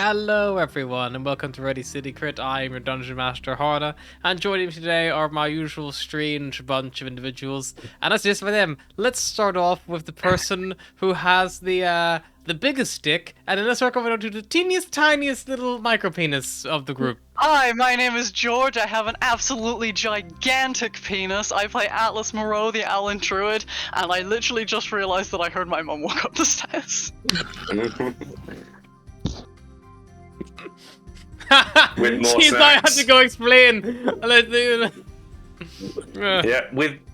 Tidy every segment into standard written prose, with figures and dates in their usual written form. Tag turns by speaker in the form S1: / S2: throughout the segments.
S1: Hello everyone and welcome to Ready City Crit. I am your Dungeon Master Harda, and joining me today are my usual strange bunch of individuals. And as just for them, let's start off with the person who has the biggest stick, and then let's work over to the teeniest tiniest little micro penis of the group.
S2: Hi, my name is George. I have an absolutely gigantic penis. I play Atlas Moreau, the Owlin Druid, and I literally just realized that I heard my mom walk up the stairs.
S3: With more
S1: Jeez, I had
S3: snacks.
S1: to go explain.
S3: Yeah,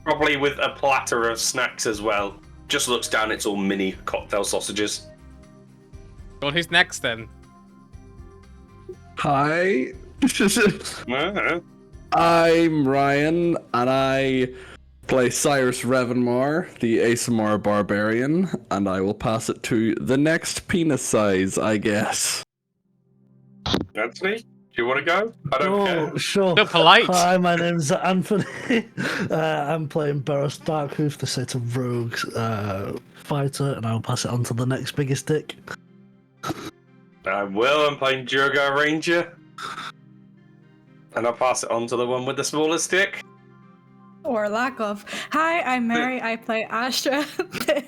S3: probably with a platter of snacks as well. Just looks down, it's all mini cocktail sausages.
S1: Well, who's next then?
S4: Hi,
S3: Uh-huh.
S4: I'm Ryan, and I play Cyrus Revanmar, the ASMR Barbarian, and I will pass it to the next penis size, I guess.
S3: Anthony, do you want to go? I don't care.
S5: Oh, sure.
S1: So polite.
S5: Hi, my name's Anthony. I'm playing Boris Darkhoof, the set of rogue fighter, and I'll pass it on to the next biggest dick.
S3: I'm Will, I'm playing Durgar Ranger. And I'll pass it on to the one with the smallest stick.
S6: Or lack of. Hi, I'm Mary. I play Astra, the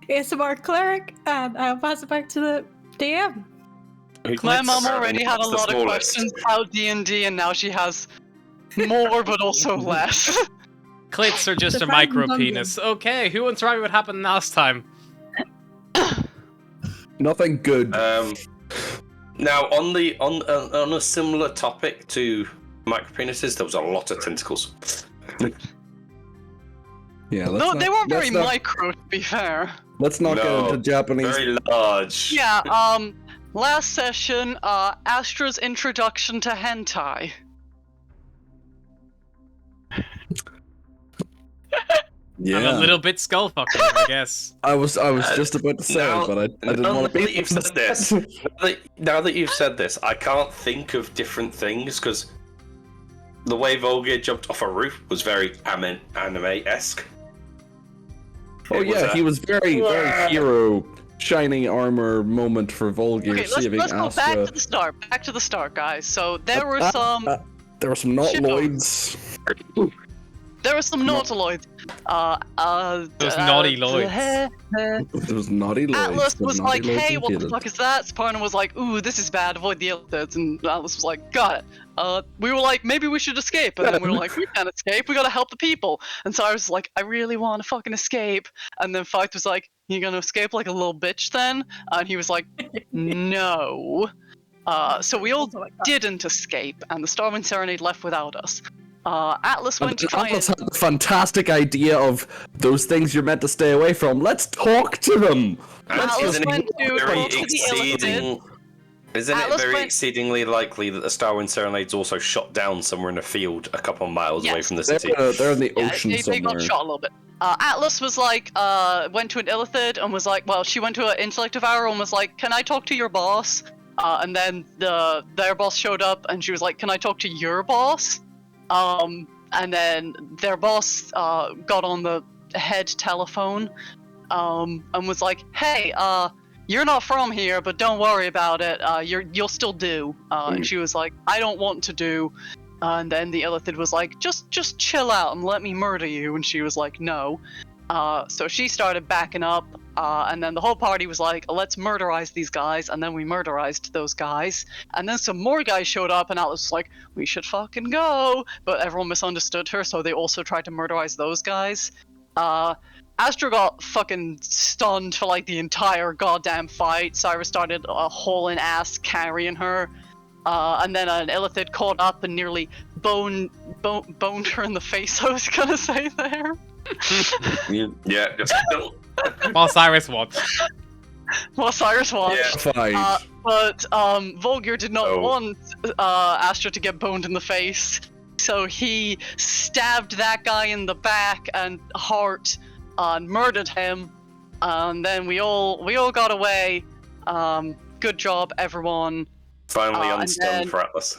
S6: ASMR cleric, and I'll pass it back to the DM.
S2: My mom already had a lot of questions about D&D, and now she has more, but also less.
S1: Clits are just
S6: The
S1: a micro
S6: random
S1: penis. Okay, who wants to write what happened last time?
S4: Nothing good.
S3: Now, on a similar topic to micropenises, there was a lot of tentacles.
S4: Yeah,
S2: No, they weren't very micro, to be fair.
S4: Let's not get into Japanese.
S3: Very large.
S2: Yeah, last session, Astra's introduction to hentai.
S4: Yeah,
S1: And a little bit skull fucking, I guess.
S4: I was just about to say it, but I didn't want to be.
S3: You've said this. Now that you've said this, I can't think of different things because the way Volgir jumped off a roof was very anime-esque.
S4: Oh
S3: It was
S4: yeah,
S3: a-
S4: he was very hero, shining armor moment for Volgir
S2: Okay,
S4: saving
S2: let's go back
S4: Astra.
S2: to the start. Back to the start, guys. So there were some
S4: There were some nautiloids.
S2: there were some nautiloids.
S1: Those naughty Lloyds.
S4: There was naughty Lloyds.
S2: Atlas
S4: the
S2: was
S4: naughty
S2: like,
S4: Lloyds
S2: "Hey, what the
S4: included.
S2: fuck is that?" Spartan was like, "Ooh, this is bad. Avoid the illithid." And Atlas was like, "Got it." We were like, "Maybe we should escape," and then we were like, "We can't escape. We gotta help the people." And Cyrus was like, "I really want to fucking escape." And then Fight was like, "You gonna escape like a little bitch then?" And he was like, "No." So we all didn't escape, and the Starwind Serenade left without us. Atlas went to try
S4: Atlas
S2: and...
S4: had the fantastic idea of those things you're meant to stay away from. Let's talk to them.
S2: Atlas
S3: Isn't it
S2: went to
S3: very
S2: talk to the illithid.
S3: exceeding? Isn't it
S2: Atlas
S3: very
S2: went-
S3: exceedingly likely that the Starwind Serenade's also shot down somewhere in a field a couple of miles away
S2: Yes.
S3: from the city?
S4: They're in the
S2: Yeah,
S4: ocean
S2: they
S4: somewhere.
S2: got shot a little bit. Atlas was like, went to an illithid and was like, well, she went to an intellect devourer and was like, "Can I talk to your boss?" And then their boss showed up and she was like, "Can I talk to your boss?" And then their boss got on the head telephone and was like, "Hey, you're not from here, but don't worry about it. You'll still do." And she was like, "I don't want to do." And then the illithid was like, just chill out and let me murder you. And she was like, "No." So she started backing up, and then the whole party was like, "Let's murderize these guys." And then we murderized those guys. And then some more guys showed up, and Atlas was like, "We should fucking go." But everyone misunderstood her, so they also tried to murderize those guys. Astra got fucking stunned for like the entire goddamn fight. Cyrus started a hauling ass carrying her. And then an illithid caught up and nearly boned her in the face, I was gonna say there.
S3: Yeah, just
S1: While Cyrus watched.
S2: Well, Cyrus watched.
S3: Yeah.
S4: Fight.
S2: But Volgir did not
S3: Oh.
S2: want Astra to get boned in the face, so he stabbed that guy in the back and heart and murdered him. And then we all got away. Good job, everyone.
S3: finally
S2: and
S3: unstunned
S2: then-
S3: for Atlas.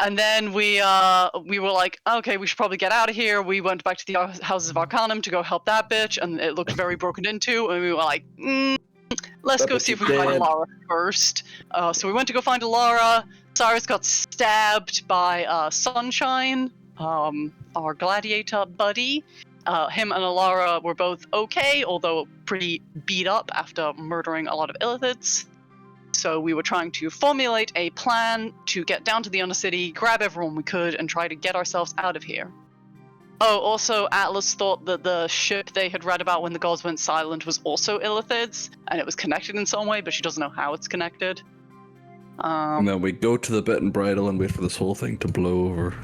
S2: And then we were like, okay, we should probably get out of here. We went back to the Houses of Arcanum to go help that bitch, and it looked very broken into. And we were like, let's go see if we can find Alara first. So we went to go find Alara. Cyrus got stabbed by Sunshine, our gladiator buddy. Him and Alara were both okay, although pretty beat up after murdering a lot of Illithids. So we were trying to formulate a plan to get down to the Undercity, grab everyone we could, and try to get ourselves out of here. Oh, also, Atlas thought that the ship they had read about when the gods went silent was also Illithid's, and it was connected in some way, but she doesn't know how it's connected.
S4: And then we go to the bit and bridle and wait for this whole thing to blow over.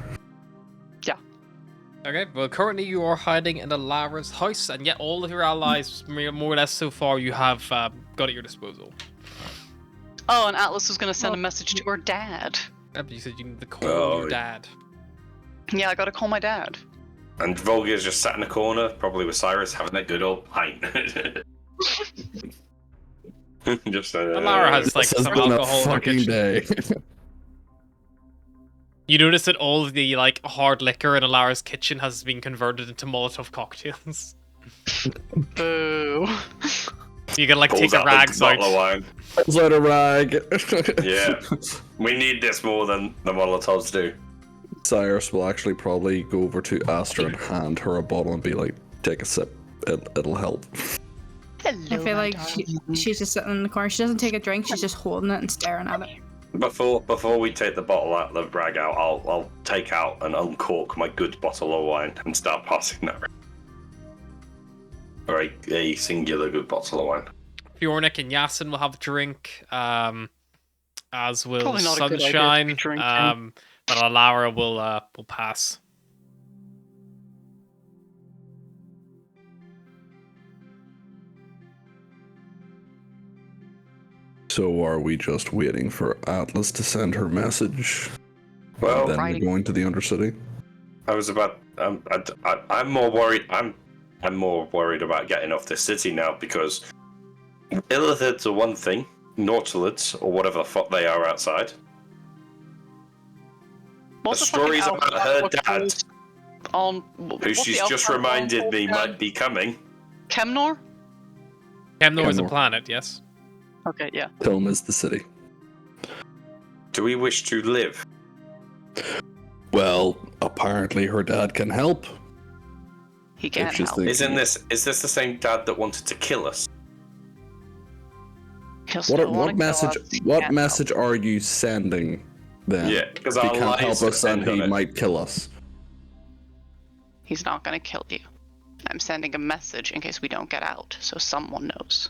S1: Okay, well, currently you are hiding in Alara's house, and yet all of your allies, more or less so far, you have got at your disposal.
S2: Oh, and Atlas was going to send a message to her dad.
S1: Yeah, but you said you need to call your dad.
S2: Yeah, I got to call my dad.
S3: And Volga's just sat in the corner, probably with Cyrus, having a good old pint. Just
S1: Alara has like
S4: This has
S1: some
S4: been a
S1: alcohol in her
S4: fucking
S1: kitchen.
S4: day.
S1: You notice that all of the like hard liquor in Alara's kitchen has been converted into Molotov cocktails.
S2: Boo.
S1: You can like
S3: pulls
S1: take the
S3: out
S1: rags
S3: the
S1: out.
S3: bottle of wine.
S4: Pulls out a rag.
S3: Yeah. We need this more than the Molotovs do.
S4: Cyrus will actually probably go over to Astra and hand her a bottle and be like, take a sip. It'll help.
S2: Hello,
S6: I feel like she's just sitting in the corner. She doesn't take a drink. She's just holding it and staring at it.
S3: Before we take the bottle out, the rag out, I'll take out and uncork my good bottle of wine and start passing that around. Or a singular good bottle of wine.
S1: Fjornik and Yasin will have a drink, as will
S2: Probably not a good idea to be
S1: Sunshine.
S2: drinking.
S1: But Alara will pass.
S4: So are we just waiting for Atlas to send her message?
S3: Well,
S4: Then
S2: Right.
S4: we're going to the Undercity?
S3: I was about. I'm more worried. I'm more worried about getting off this city now because Illithids are one thing, Nautilids or whatever the fuck they are outside.
S2: What's
S3: the
S2: fucking
S3: stories about her
S2: alpha
S3: dad,
S2: on
S3: who
S2: what's
S3: she's
S2: the
S3: just
S2: alpha
S3: reminded me
S2: on
S3: might be coming.
S2: Kemnor?
S1: Kemnor is a
S4: Kemnor.
S1: planet, yes.
S2: Okay, yeah.
S4: Home is the city.
S3: Do we wish to live?
S4: Well, apparently her dad can help.
S2: He can't
S4: she's
S2: help.
S4: thinking-
S3: Is this the same dad that wanted to kill us?
S2: He'll still wanna
S4: What
S2: kill
S4: message?
S2: us. He
S4: What
S2: can't
S4: message are you sending? Then
S3: Yeah, because
S4: he
S3: our
S4: can't help
S3: lives
S4: us and
S3: depend
S4: he
S3: on it.
S4: might kill us.
S2: help. He's not gonna kill you. I'm sending a message in case we don't get out, so someone knows.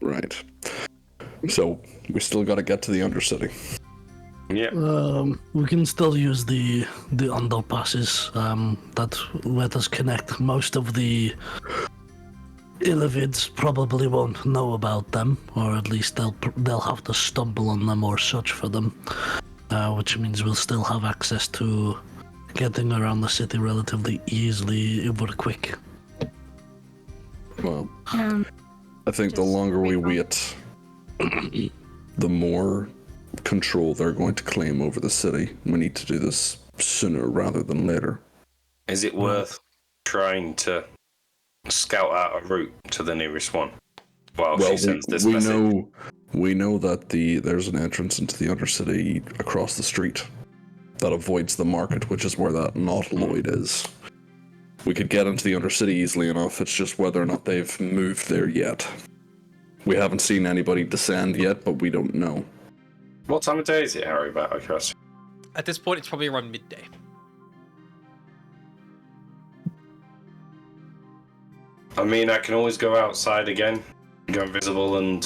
S4: Right. So we still got to get to the Undercity.
S3: Yeah.
S5: We can still use the underpasses that let us connect. Most of the Illivids probably won't know about them, or at least they'll have to stumble on them or search for them, which means we'll still have access to getting around the city relatively easily if we're quick.
S4: Well,
S6: Um,
S4: I think the
S6: Just
S4: longer we
S6: wait
S4: wait, the more control they're going to claim over the city. We need to do this sooner rather than later.
S3: Is it worth trying to scout out a route to the nearest one while she sends this
S4: we
S3: message?
S4: we know that there's an entrance into the Undercity across the street that avoids the market, which is where that Nautiloid is. We could get into the Undercity easily enough. It's just whether or not they've moved there yet. We haven't seen anybody descend yet, but we don't know.
S3: What time of day is it, Harry? About curiosity.
S1: At this point, it's probably around midday.
S3: I mean, I can always go outside again, go invisible, and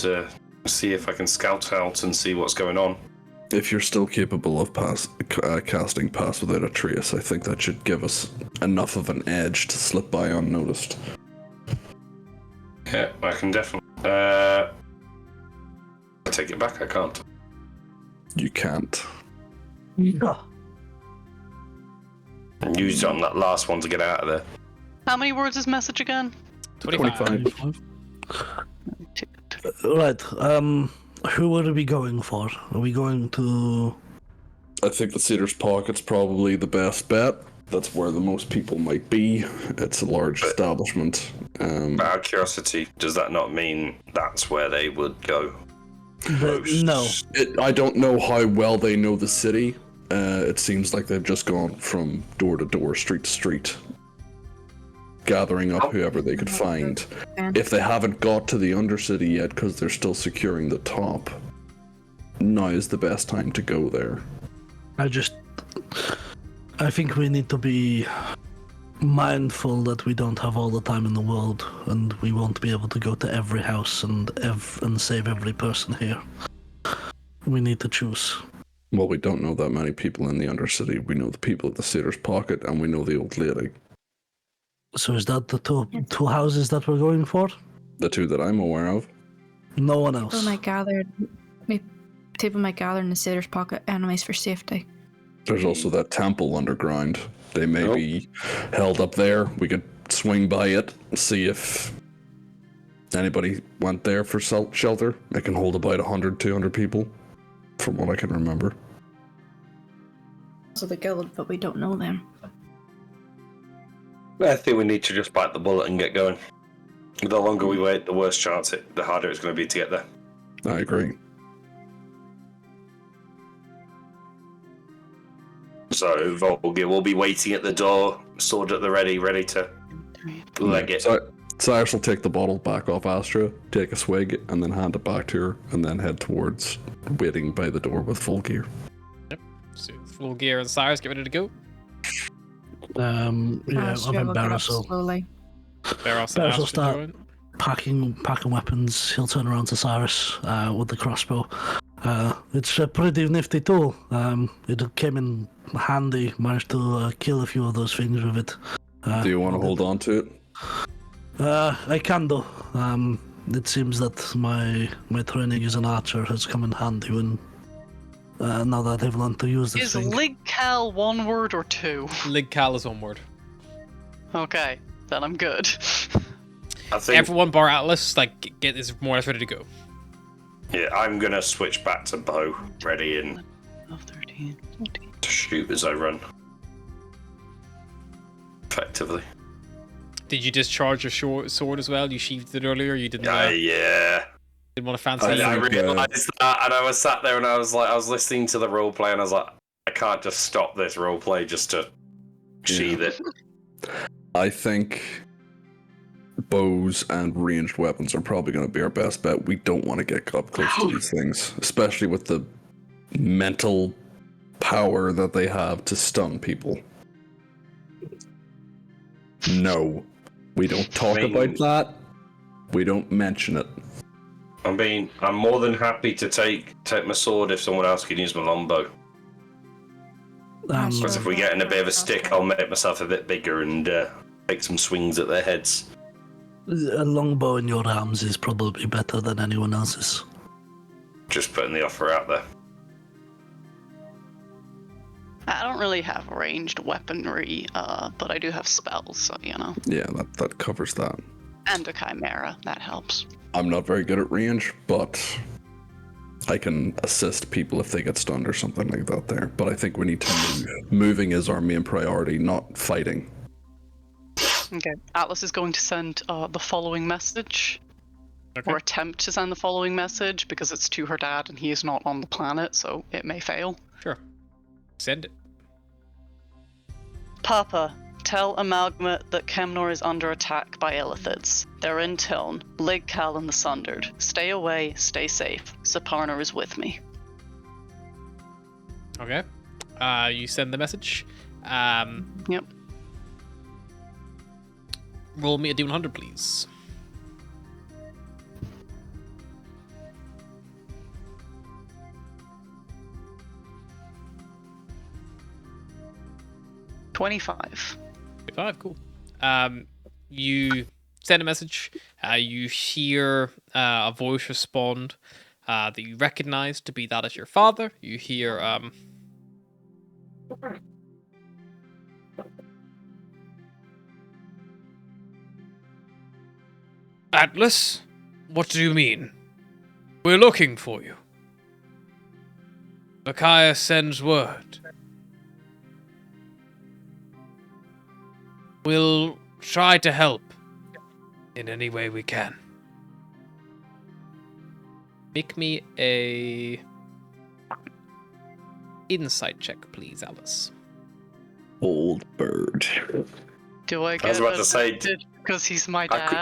S3: see if I can scout out and see what's going on.
S4: If you're still capable of casting Pass Without a Trace, I think that should give us enough of an edge to slip by unnoticed.
S3: Yeah, I can definitely. I take it back. I can't.
S4: You can't.
S5: Yeah.
S3: Use on that last one to get out of there.
S2: How many words is message again?
S1: 25.
S5: Right. Who are we going for? Are we going to?
S4: I think the Cedar's Pocket's probably the best bet. That's where the most people might be. It's a large establishment.
S3: Out of curiosity, does that not mean that's where they would go?
S5: No.
S4: I don't know how well they know the city. It seems like they've just gone from door to door, street to street, gathering up whoever they could find. If they haven't got to the Undercity yet because they're still securing the top, now is the best time to go there.
S5: I think we need to be mindful that we don't have all the time in the world, and we won't be able to go to every house and save every person here. We need to choose.
S4: Well, we don't know that many people in the Undercity. We know the people at the Satyr's Pocket, and we know the old lady.
S5: So is that the two houses that we're going for?
S4: The two that I'm aware of.
S5: No one else.
S6: People might gather in the Satyr's Pocket, enemies for safety.
S4: There's also that temple underground. They may be held up there. We could swing by it, see if anybody went there for shelter. It can hold about 100, 200 people, from what I can remember.
S6: So the guild, but we don't know them.
S3: I think we need to just bite the bullet and get going. The longer we wait, the worse chance the harder it's going to be to get there.
S4: I agree.
S3: So Volgir will be waiting at the door, sword at the ready to leg it.
S4: So Cyrus will take the bottle back off Astra, take a swig, and then hand it back to her, and then head towards waiting by the door with full gear.
S1: Yep. So full gear and Cyrus get ready to go.
S5: Yeah, I'm
S6: Astra will get up
S5: Barrow,
S6: slowly.
S1: Barrow
S5: will start packing weapons. He'll turn around to Cyrus with the crossbow. It's a pretty nifty tool. It came in handy. Managed to kill a few of those things with it.
S4: Do you want to hold on to it?
S5: I can do. It seems that my training as an archer has come in handy when now that I've learned to use this
S2: Is
S5: thing.
S2: Ligcal one word or two?
S1: Ligcal is one word.
S2: Okay, then I'm good.
S3: I think
S1: Everyone bar Atlas, is more or less ready to go.
S3: I'm gonna switch back to bow, ready and
S2: 12, 13, 14.
S3: to shoot as I run. Effectively.
S1: Did you discharge your sword as well? You sheathed it earlier. You didn't.
S3: Yeah.
S1: Didn't want to fancy.
S3: I realised that, and I was sat there and I was listening to the roleplay, and I was like, I can't just stop this roleplay just to sheathe it.
S4: I think bows and ranged weapons are probably going to be our best bet. We don't want to get up close to these things, especially with the mental power that they have to stun people. No, we don't talk about that. We don't mention it.
S3: I'm more than happy to take my sword if someone else can use my longbow. Because if we get in a bit of a stick, I'll make myself a bit bigger and take some swings at their heads.
S5: A longbow in your arms is probably better than anyone else's.
S3: Just putting the offer out there.
S2: I don't really have ranged weaponry, but I do have spells, so you know.
S4: Yeah, that covers that.
S2: And a chimera, that helps.
S4: I'm not very good at range, but I can assist people if they get stunned or something like that there. But I think we need to move. Moving is our main priority, not fighting.
S2: Okay, Atlas is going to send the following message.
S1: Okay.
S2: Or attempt to send the following message, because it's to her dad and he is not on the planet, so it may fail.
S1: Sure. Send it.
S2: Papa, tell Amalgamate that Kemnor is under attack by Illithids. They're in Tiln, Ligcal and the Sundered. Stay away, stay safe. Saparna is with me.
S1: Okay. You send the message.
S2: Yep.
S1: Roll me a D100, please.
S2: $25.
S1: 5, cool. You send a message. You hear a voice respond that you recognize to be that of your father. You hear Atlas, what do you mean? We're looking for you. Micaiah sends word. We'll try to help in any way we can. Make me a insight check, please, Alice.
S4: Old bird.
S2: Do I
S3: I
S2: get
S3: was about to say,
S2: because he's my
S3: I could-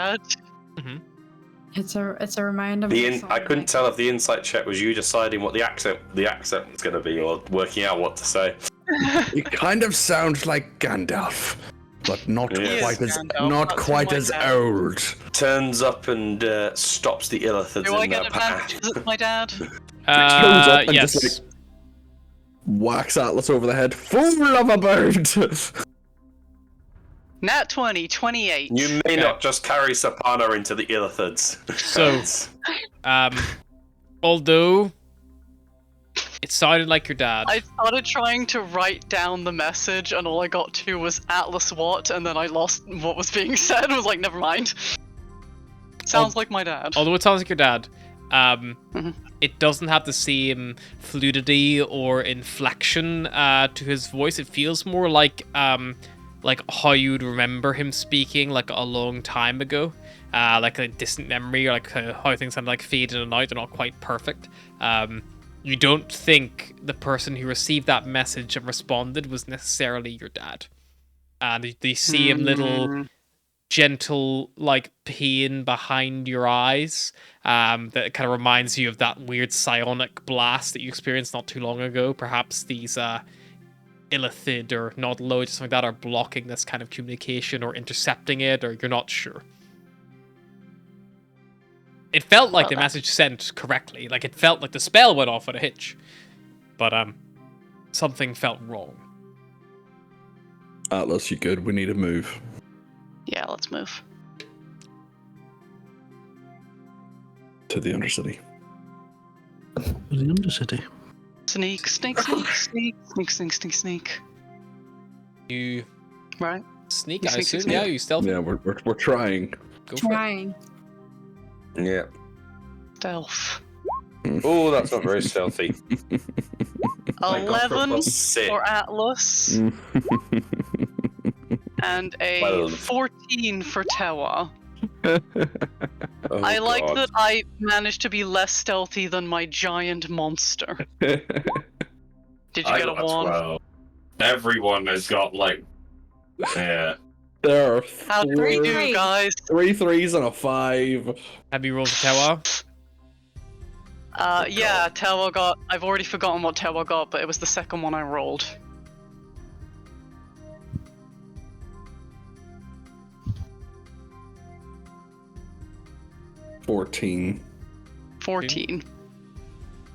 S2: dad?
S6: It's a reminder.
S3: I couldn't tell if the insight check was you deciding what the accent was going to be, or working out what to say.
S4: It kind of sounds like Gandalf, but not
S3: Yes.
S4: quite as
S2: Gandalf,
S4: not
S2: that's
S4: quite
S2: my
S4: as
S2: dad.
S4: old.
S3: Turns up and stops the Illithids
S2: Do I
S3: in
S2: get
S3: their path.
S2: advantage? Is it my dad?
S4: Shows up and
S1: Yes.
S4: just, Whacks Atlas over the head. Fool of a bird!
S2: Nat 20, 28.
S3: You may
S1: Okay.
S3: not just carry Sapana into the Illithids.
S1: So- Although it sounded like your dad.
S2: I started trying to write down the message, and all I got to was Atlas what, and then I lost what was being said. I was like, never mind. Sounds like my dad.
S1: Although it sounds like your dad,
S2: Mhm.
S1: it doesn't have the same fluidity or inflection to his voice. It feels more like how you'd remember him speaking like a long time ago, like a distant memory, or like how things kind of like fade in and out. They're not quite perfect. You don't think the person who received that message and responded was necessarily your dad. And the same little gentle like pain behind your eyes that kind of reminds you of that weird psionic blast that you experienced not too long ago. Perhaps these illithid or nautiloid or something like that are blocking this kind of communication or intercepting it, or you're not sure. It felt like the message sent correctly, like it felt like the spell went off at a hitch, but something felt wrong.
S4: Atlas, you good? We need to move.
S2: Yeah, let's move.
S4: To the Undercity.
S5: The Undercity.
S2: Sneak, sneak, sneak, sneak, sneak, sneak, sneak, sneak.
S1: You
S2: Right?
S1: sneak,
S2: You
S1: I
S2: sneak,
S1: assume.
S2: sneak.
S1: Yeah, you stealth.
S4: Yeah, we're trying.
S1: Go for it.
S6: Trying.
S3: Yeah.
S2: Stealth.
S3: Oh, that's not very stealthy. I got for
S2: 11
S3: +6.
S2: for Atlas, and a
S3: 12.
S2: 14 for Tewa.
S3: Oh,
S2: I like
S3: God.
S2: that I managed to be less stealthy than my giant monster. Did you
S3: I
S2: get a
S3: got
S2: 1?
S3: 12. Everyone has got yeah.
S4: There are
S2: How did we do,
S6: Three.
S2: guys?
S4: 3 3s and a 5.
S1: Have you rolled for Tewa?
S2: Yeah, Tewa got. I've already forgotten what Tewa got, but it was the second one I rolled.
S4: $14.
S2: 14.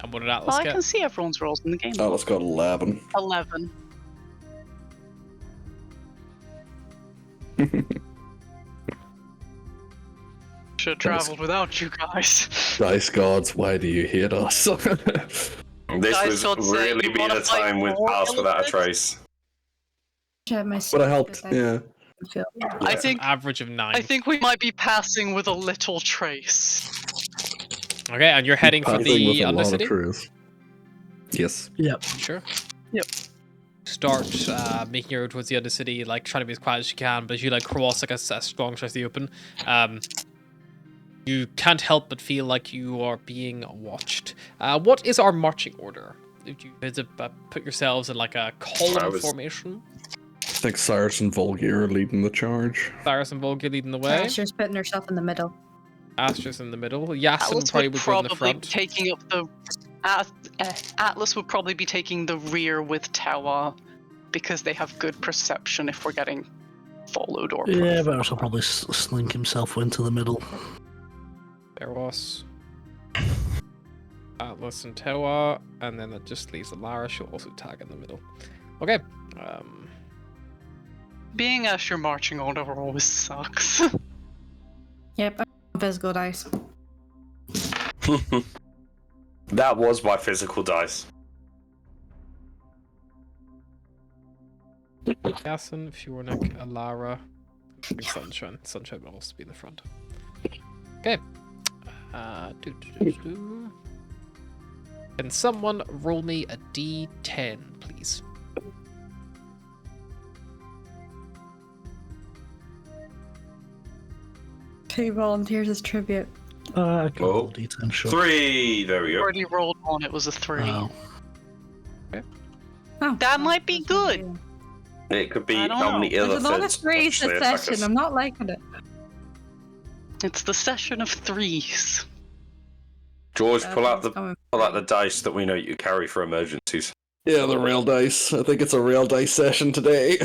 S1: And what did Atlas
S2: Well, I
S1: get?
S2: can see everyone's rolls in the game.
S4: Atlas got 11.
S2: 11. Should have traveled without you guys.
S4: Dice gods, why do you hate us?
S3: This
S2: Guys,
S3: was
S2: God say,
S3: really
S2: you
S3: been
S2: wanna
S3: a
S2: fight
S3: time with
S2: more
S3: Pass Without a
S2: Illithids?
S3: Trace.
S4: Would have helped, yeah.
S2: I
S1: It's
S2: think.
S1: an average of 9.
S2: I think we might be passing with a little trace.
S1: Okay, and you're heading for
S4: Passing
S1: the
S4: with a lot of
S1: Undercity?
S4: truth. Yes.
S5: Yep.
S1: Sure.
S2: Yep.
S1: Start making your way towards the Undercity, like trying to be as quiet as you can, but as you like cross like a strong stretch of the open, you can't help but feel like you are being watched. What is our marching order? Did you put yourselves in like a column formation?
S4: I think Cyrus and Volgir are leading the charge.
S1: Cyrus and Volga leading the way.
S6: Asher's putting herself in the middle.
S1: Astra's in the middle. Yasin
S2: Atlas
S1: probably
S2: would
S1: would go in the
S2: probably be
S1: front.
S2: taking up the. Atlas would probably be taking the rear with Tewa, because they have good perception if we're getting followed or.
S5: Yeah, but also probably slink himself into the middle.
S1: Beros, Atlas and Tewa, and then that just leaves Alara. She'll also tag in the middle. Okay.
S2: Being Asher marching order always sucks.
S6: Yep, physical dice.
S3: That was my physical dice.
S1: Yasin, Fjornik, Alara, and Sunshine. Sunshine will also be in the front. Okay. Can someone roll me a D10, please?
S6: He volunteers as tribute.
S5: I can
S3: Oh.
S5: roll D10, sure.
S3: 3. There we go.
S2: Already rolled one. It was a 3.
S5: Oh.
S6: Oh,
S2: That might be
S6: that's what
S2: good.
S6: I'm doing.
S3: It could be
S2: I don't
S3: how
S2: know.
S3: many
S6: There's a lot of
S3: illithids
S6: threes
S3: actually
S6: this
S3: attack
S6: session.
S3: us.
S6: I'm not liking it.
S2: It's the session of 3s.
S3: George,
S6: That
S3: pull out
S6: one's coming
S3: the
S6: free.
S3: dice that we know you carry for emergencies.
S4: Yeah, the real dice. I think it's a real dice session today.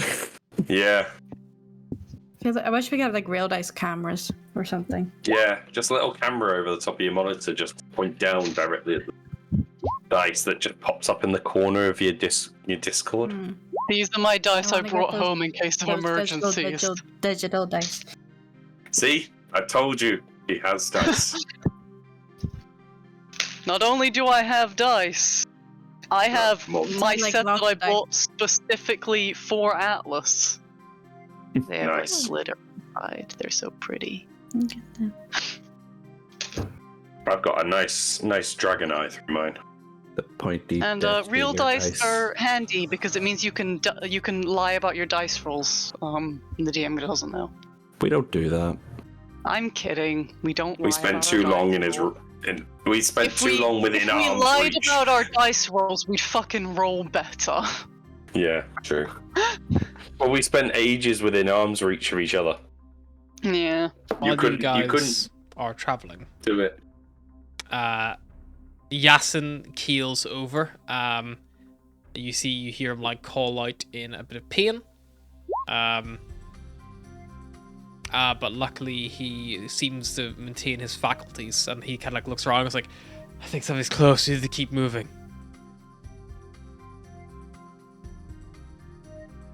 S3: Yeah,
S6: I wish we could have like real dice cameras or something.
S3: yeah. Just a little camera over the top of your monitor, just point down directly at the dice that just pops up in the corner of your Discord.
S6: Hmm.
S2: These are my dice I
S6: wanna get
S2: brought
S6: those-
S2: home in case of
S6: Those
S2: emergencies.
S6: digital dice.
S3: See, I told you he has dice.
S2: Not only do I have dice, I have
S3: more.
S2: my
S6: Like
S2: set that
S6: lots
S2: I
S6: of dice.
S2: bought specifically for Atlas. They have
S3: Nice.
S2: like glitter inside. They're so pretty.
S6: Look at them.
S3: I've got a nice dragon eye through mine.
S7: The pointy.
S2: And
S7: death
S2: real
S7: dealer
S2: dice are handy because it means you can lie about your dice rolls. The DM doesn't know.
S7: We don't do that.
S2: I'm kidding. We don't.
S3: We
S2: lie
S3: spent
S2: about
S3: too
S2: our
S3: long
S2: dice
S3: in his.
S2: rolls.
S3: We spent too long within
S2: if we
S3: arm's
S2: lied
S3: reach.
S2: about our dice rolls, we'd fucking roll better.
S3: Yeah, true. Well, we spent ages within arm's reach of each other.
S2: Yeah.
S1: While you
S3: couldn't- you
S1: guys
S3: couldn't-
S1: are traveling,
S3: Do it.
S1: Yasin keels over. You hear him like call out in a bit of pain. But luckily he seems to maintain his faculties, and he kind of like looks around and is like, I think something's close, we need to keep moving.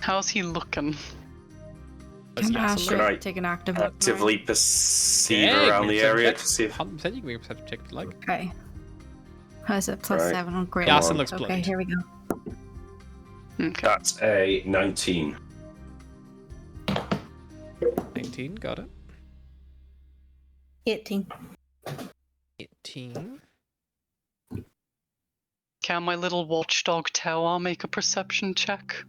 S2: How's he looking?
S1: That's
S6: Can
S1: Yasin.
S6: Asher
S3: Can I
S6: take an active look?
S3: Actively perceive
S1: Yeah,
S3: around
S1: give me
S3: the
S1: a
S3: area
S1: perception
S3: to see if.
S1: 100% you can make a perception check if you like.
S6: Okay. How is it? Plus
S3: Right.
S6: 7 on great.
S1: Yasin looks
S6: Okay,
S1: blind.
S6: here we go.
S2: Okay.
S3: That's a 19.
S1: 19, got it.
S6: 18.
S1: 18.
S2: Can my little watchdog tower make a perception check?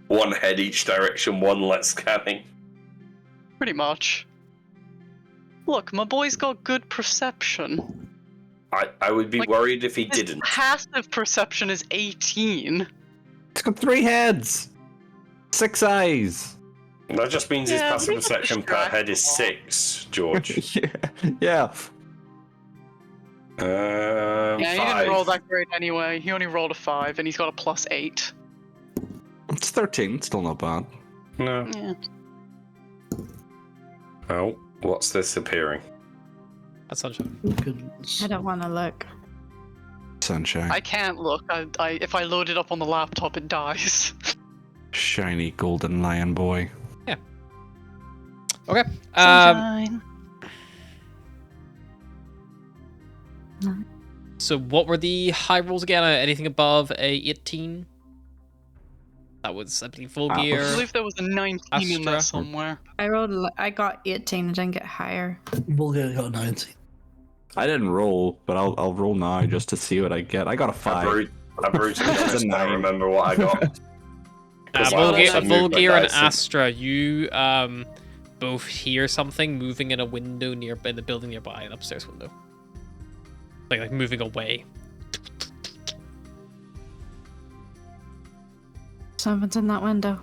S3: One head each direction, one less scanning.
S2: Pretty much. Look, my boy's got good perception.
S3: I would be
S2: Like,
S3: worried if he
S2: His
S3: didn't.
S2: passive perception is 18.
S7: It's got 3 heads, 6 eyes.
S3: That just means his
S2: Yeah,
S3: passive
S2: we got
S3: perception per head is
S2: distracted.
S3: 6, George.
S7: Yeah.
S2: Yeah, he
S3: 5.
S2: didn't roll that great anyway. He only rolled a 5 and he's got a plus 8.
S7: It's 13. Still not bad.
S3: No.
S2: Yeah.
S3: Oh, what's this appearing?
S1: That's sunshine.
S5: Goodness.
S6: I don't want to look.
S7: Sunshine.
S2: I can't look. If I load it up on the laptop, it dies.
S7: Shiny golden lion boy.
S1: Okay.
S2: Sunshine.
S1: So what were the high rolls again? Anything above a 18? That was, I believe, full
S7: I
S1: gear.
S2: I believe there was a 19 in there
S1: Astra.
S2: somewhere.
S6: I got 18. I didn't get higher.
S5: Bulgaria got 90.
S7: I didn't roll, but I'll roll now just to see what I get. I got a 5.
S3: I brutally
S7: That's a
S3: honest, I
S7: 9.
S3: remember what I got. Because
S2: Well,
S1: Volgear,
S2: I
S3: moved my
S1: Volgear and
S3: dice and-
S1: Astra, you both hear something moving in a window in the building nearby, an upstairs window. Like moving away.
S6: Something's in that window.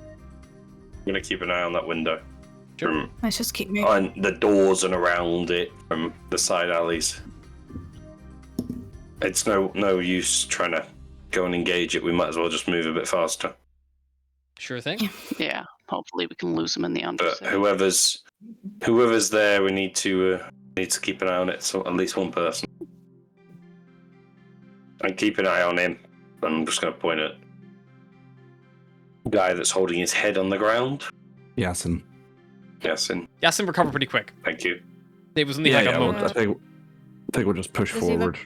S3: I'm gonna keep an eye on that window. From
S6: Let's just keep moving.
S3: on the doors and around it, from the side alleys. It's no use trying to go and engage it. We might as well just move a bit faster.
S1: Sure thing.
S2: Yeah, hopefully we can lose him in the
S3: But
S2: undersea.
S3: whoever's there, we need to keep an eye on it. So at least one person, and keep an eye on him. I'm just gonna point at the guy that's holding his head on the ground.
S7: Yasin.
S3: Yes, and
S1: Yasin recovered pretty quick.
S3: thank you.
S1: It was only
S7: Yeah,
S1: like
S7: yeah.
S1: a moment.
S7: I think we'll just push
S6: Does he
S7: forward.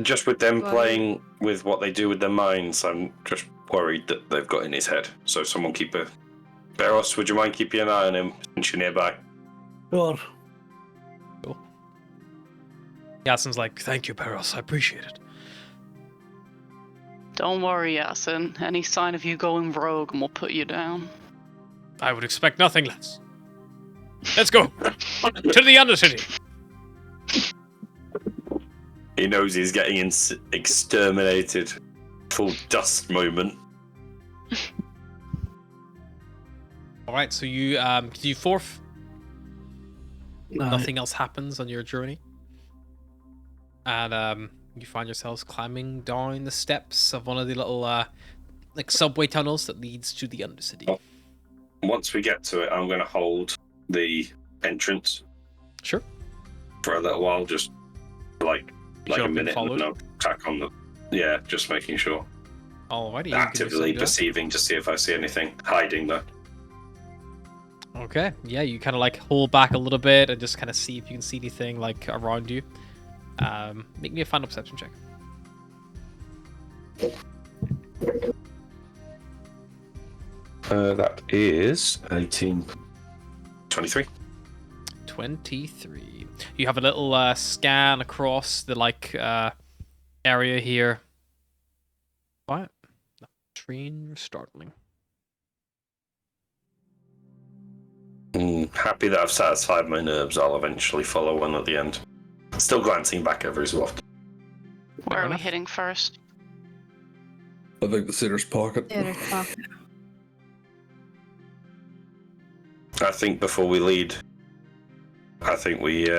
S3: Just with them
S6: Well,
S3: playing with what they do with their minds, I'm just worried that they've got in his head. So someone keep a... Beros, would you mind keeping an eye on him since you're nearby?
S5: Sure.
S1: Yasin's like, thank you, Peros, I appreciate it.
S2: Don't worry, Yasin. Any sign of you going rogue and we'll put you down.
S1: I would expect nothing less. Let's go to the Undercity.
S3: He knows he's getting exterminated. Full dust moment.
S1: All right, so you do forth.
S5: Aye.
S1: Nothing else happens on your journey, and you find yourselves climbing down the steps of one of the little like subway tunnels that leads to the Undercity.
S3: Oh. Once we get to it, I'm going to hold the entrance
S1: Sure.
S3: for a little while, just like
S1: Sure,
S3: a
S1: being
S3: minute,
S1: followed?
S3: and I'll tack on the. Yeah, just making sure.
S1: Alrighty. you can give
S3: Actively
S1: yourself a
S3: perceiving to see if I see anything hiding though.
S1: go. Okay. Yeah, you kind of like hold back a little bit and just kind of see if you can see anything like around you. Make me a final perception check.
S3: That is 18. 23.
S1: 23. You have a little scan across the like area here. What? Train startling.
S3: Happy that I've satisfied my nerves. I'll eventually follow one at the end. Still glancing back every so often.
S2: Where are we
S1: enough.
S2: hitting first?
S4: I think the Sitter's Pocket.
S6: Theater pocket.
S3: I think before we lead, I think we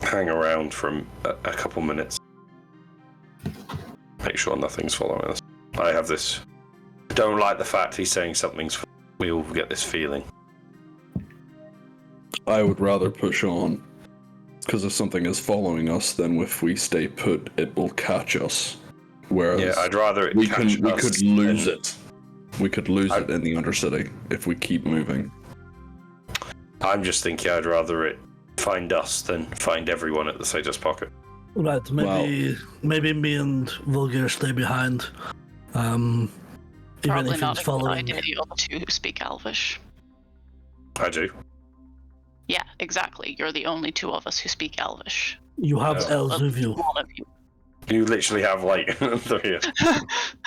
S3: hang around for a couple minutes. Make sure nothing's following us. I have this. Don't like the fact he's saying something's. We all get this feeling.
S4: I would rather push on, because if something is following us, then if we stay put, it will catch us. Whereas
S3: Yeah, I'd rather it
S4: we
S3: catch
S4: could
S3: us
S4: lose
S3: than-
S4: it. We could lose it in the Undercity if we keep moving.
S3: I'm just thinking I'd rather it find us than find everyone at the Satyrs Pocket.
S5: Right, maybe me and Vulgar stay behind. Even
S2: Probably
S5: if
S2: not
S5: it's
S2: a good
S5: following.
S2: idea. The other two who speak Elvish.
S3: I do.
S2: Yeah, exactly. You're the only two of us who speak Elvish.
S5: You have
S3: Yeah.
S5: elves with you.
S2: One of you.
S3: You literally have like 3.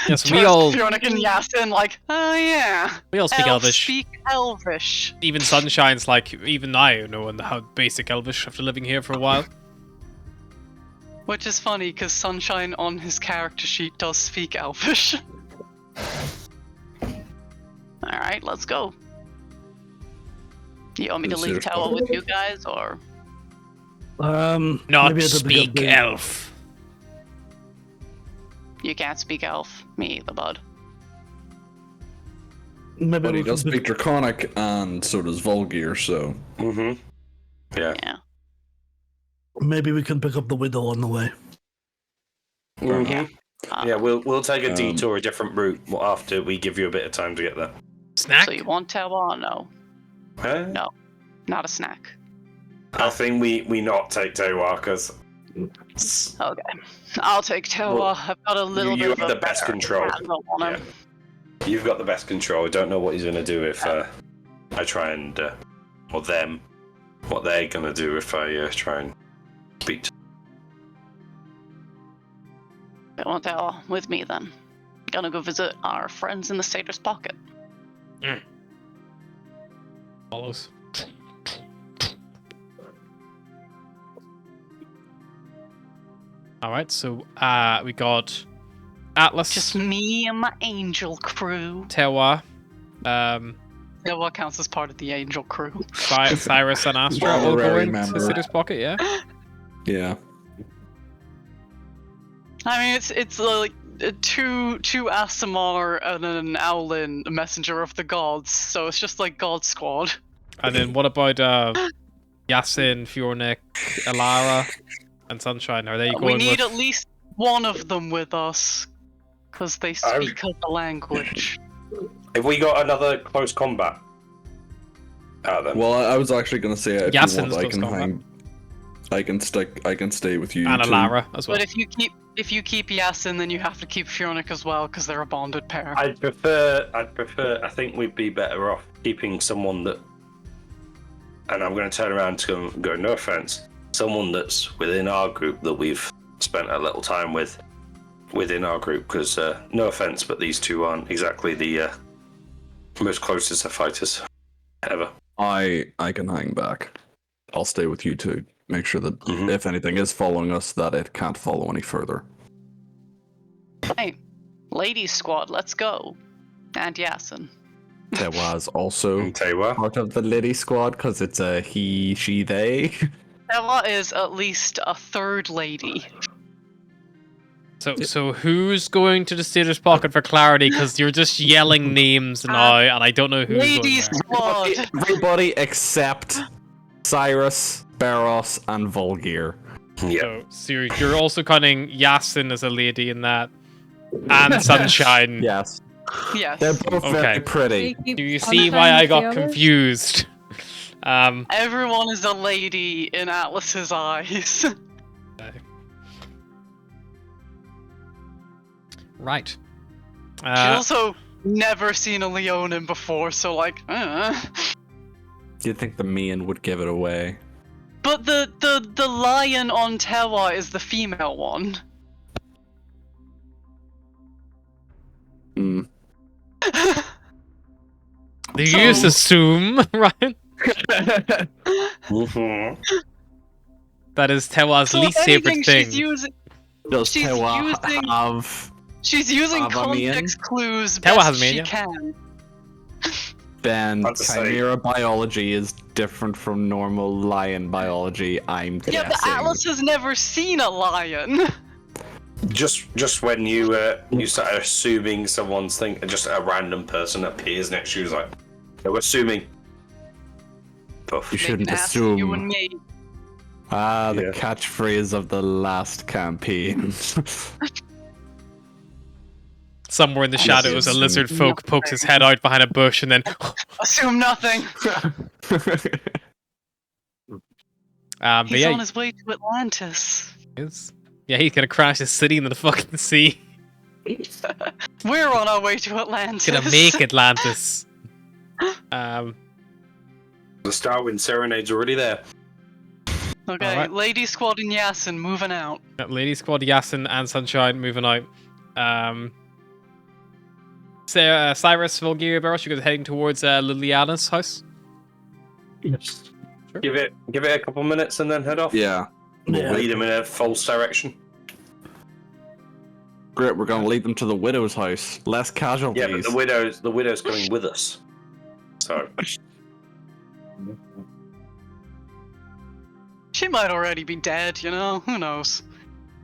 S1: Yes, we all
S2: Fiona and Yasin, like, oh yeah.
S1: speak
S2: Elves
S1: Elvish.
S2: Speak Elvish.
S1: Even Sunshine's like, even I know how basic Elvish after living here for a while.
S2: Which is funny because Sunshine on his character sheet does speak Elvish. Alright, let's go. You want me to leave
S4: Serious
S2: Tower
S4: problem.
S2: with you guys, or
S1: Not
S5: maybe at the
S1: speak
S5: beginning.
S1: elf.
S2: you can't speak Elf? Me either, bud.
S5: Maybe
S4: But he
S5: we
S4: does
S5: could
S4: speak Draconic, and so does Vulgar, so...
S3: Mm-hmm. Yeah.
S2: Yeah.
S5: maybe we can pick up the widow on the way.
S3: Mm-hmm. Yeah, we'll take a
S4: Um,
S3: detour, a different route after we give you a bit of time to get there.
S1: Snack?
S2: So you want Tower or no?
S3: Huh?
S2: No. Not a snack.
S3: I think we not take Tewa because
S2: Okay. I'll take Tower.
S3: Well,
S2: I've got a little
S3: you
S2: bit of
S3: have
S2: a
S3: the best
S2: better
S3: control.
S2: handle on him.
S3: you've got the best control. I don't know what he's gonna do if I try and or them, what they're gonna do if I try and beat.
S2: I want Tower with me then. Gonna go visit our friends in the Satyrs Pocket.
S1: Follows. Alright, so we got Atlas,
S2: Just me and my angel crew.
S1: Tewa,
S2: Tower counts as part of the angel crew.
S1: Cyrus, and Astra all
S4: Honorary
S1: going to
S4: member.
S1: Sitter's Pocket, yeah?
S4: Yeah.
S2: I mean, it's like two Asimar and an Owlin, a messenger of the gods. So it's just like God Squad.
S1: And then what about Yasin, Fjornik, Elara, and Sunshine? Are they
S2: We
S1: going
S2: need
S1: with...
S2: at least one of them with us, because they speak the language.
S3: Have we got another close combat? Out then.
S4: Well, I was actually going to say, if
S1: Yasin's
S4: you want, I
S1: close
S4: can
S1: combat.
S4: hang... I can stay with you
S1: And
S4: two.
S1: Elara as well.
S2: But if you keep Yasin, then you have to keep Fiornik as well, because they're a bonded pair.
S3: I'd prefer. I think we'd be better off keeping someone that. And I'm going to turn around to go. No offense, someone that's within our group that we've spent a little time with, within our group. Because no offense, but these two aren't exactly the Most closest to fighters ever.
S4: I can hang back. I'll stay with you to make sure that if anything is following us, that it can't follow any further.
S2: Hey, ladies squad, let's go. And Yasin.
S7: Tewa's also
S3: I'll tell you what.
S7: part of the lady squad because it's a he, she, they.
S2: Ella is at least a third lady.
S1: So who's going to the Steelers pocket for clarity? Because you're just yelling names now, and I don't know who's
S2: Ladies
S1: going there.
S2: squad.
S7: Everybody except Cyrus, Barros, and Volgir.
S3: Yeah.
S1: So you're also counting Yasin as a lady in that, and Sunshine.
S7: Yes.
S2: Yes.
S7: They're both
S1: Okay.
S7: very pretty.
S1: Do you see why I got confused?
S2: Everyone is a lady in Atlas's eyes.
S1: Right.
S2: She's also never seen a Leonin before, so like,
S7: You'd think the Mian would give it away.
S2: But the lion on Tewa is the female one.
S7: Hmm.
S1: Do you just assume, Ryan? That is Tewa's
S2: So
S1: least
S2: if
S1: favorite
S2: anything,
S1: thing.
S7: Does
S2: She's
S7: Tewa
S2: using-
S7: have
S2: She's using
S7: Have a Mian?
S2: context clues
S1: Tewa
S2: best
S1: has
S2: she
S1: Mania.
S2: can.
S7: then
S3: I'd say-
S7: Chimera biology is different from normal lion biology, I'm guessing.
S2: Yeah, but Atlas has never seen a lion.
S3: Just when you start assuming someone's thing, just a random person appears next to you, is like, we're assuming. Puff.
S7: You shouldn't
S2: Making ass of you and
S7: assume.
S2: me.
S7: Ah, the
S3: Yeah.
S7: catchphrase of the last campaign.
S1: Somewhere in the shadows, a lizard folk pokes his head out behind a bush, and then,
S2: Assume nothing.
S1: but
S2: He's
S1: yeah,
S2: on his way to Atlantis.
S1: he's gonna crash his city into the fucking sea.
S2: We're on our way to Atlantis.
S1: Gonna make Atlantis.
S3: The Starwind Serenade's already there.
S2: Okay,
S1: Alright.
S2: Lady Squad and Yasin moving out.
S1: Lady Squad, Yasin, and Sunshine moving out. Cyrus, Volgaria, Barros, you guys heading towards Liliana's house?
S5: Yes.
S3: Give it a couple minutes and then head off.
S4: Yeah.
S3: We'll lead them in a false direction.
S7: Great, we're gonna lead them to the widow's house. Less casualties.
S3: Yeah, but the widow's coming with us. So
S2: She might already be dead, you know? Who knows?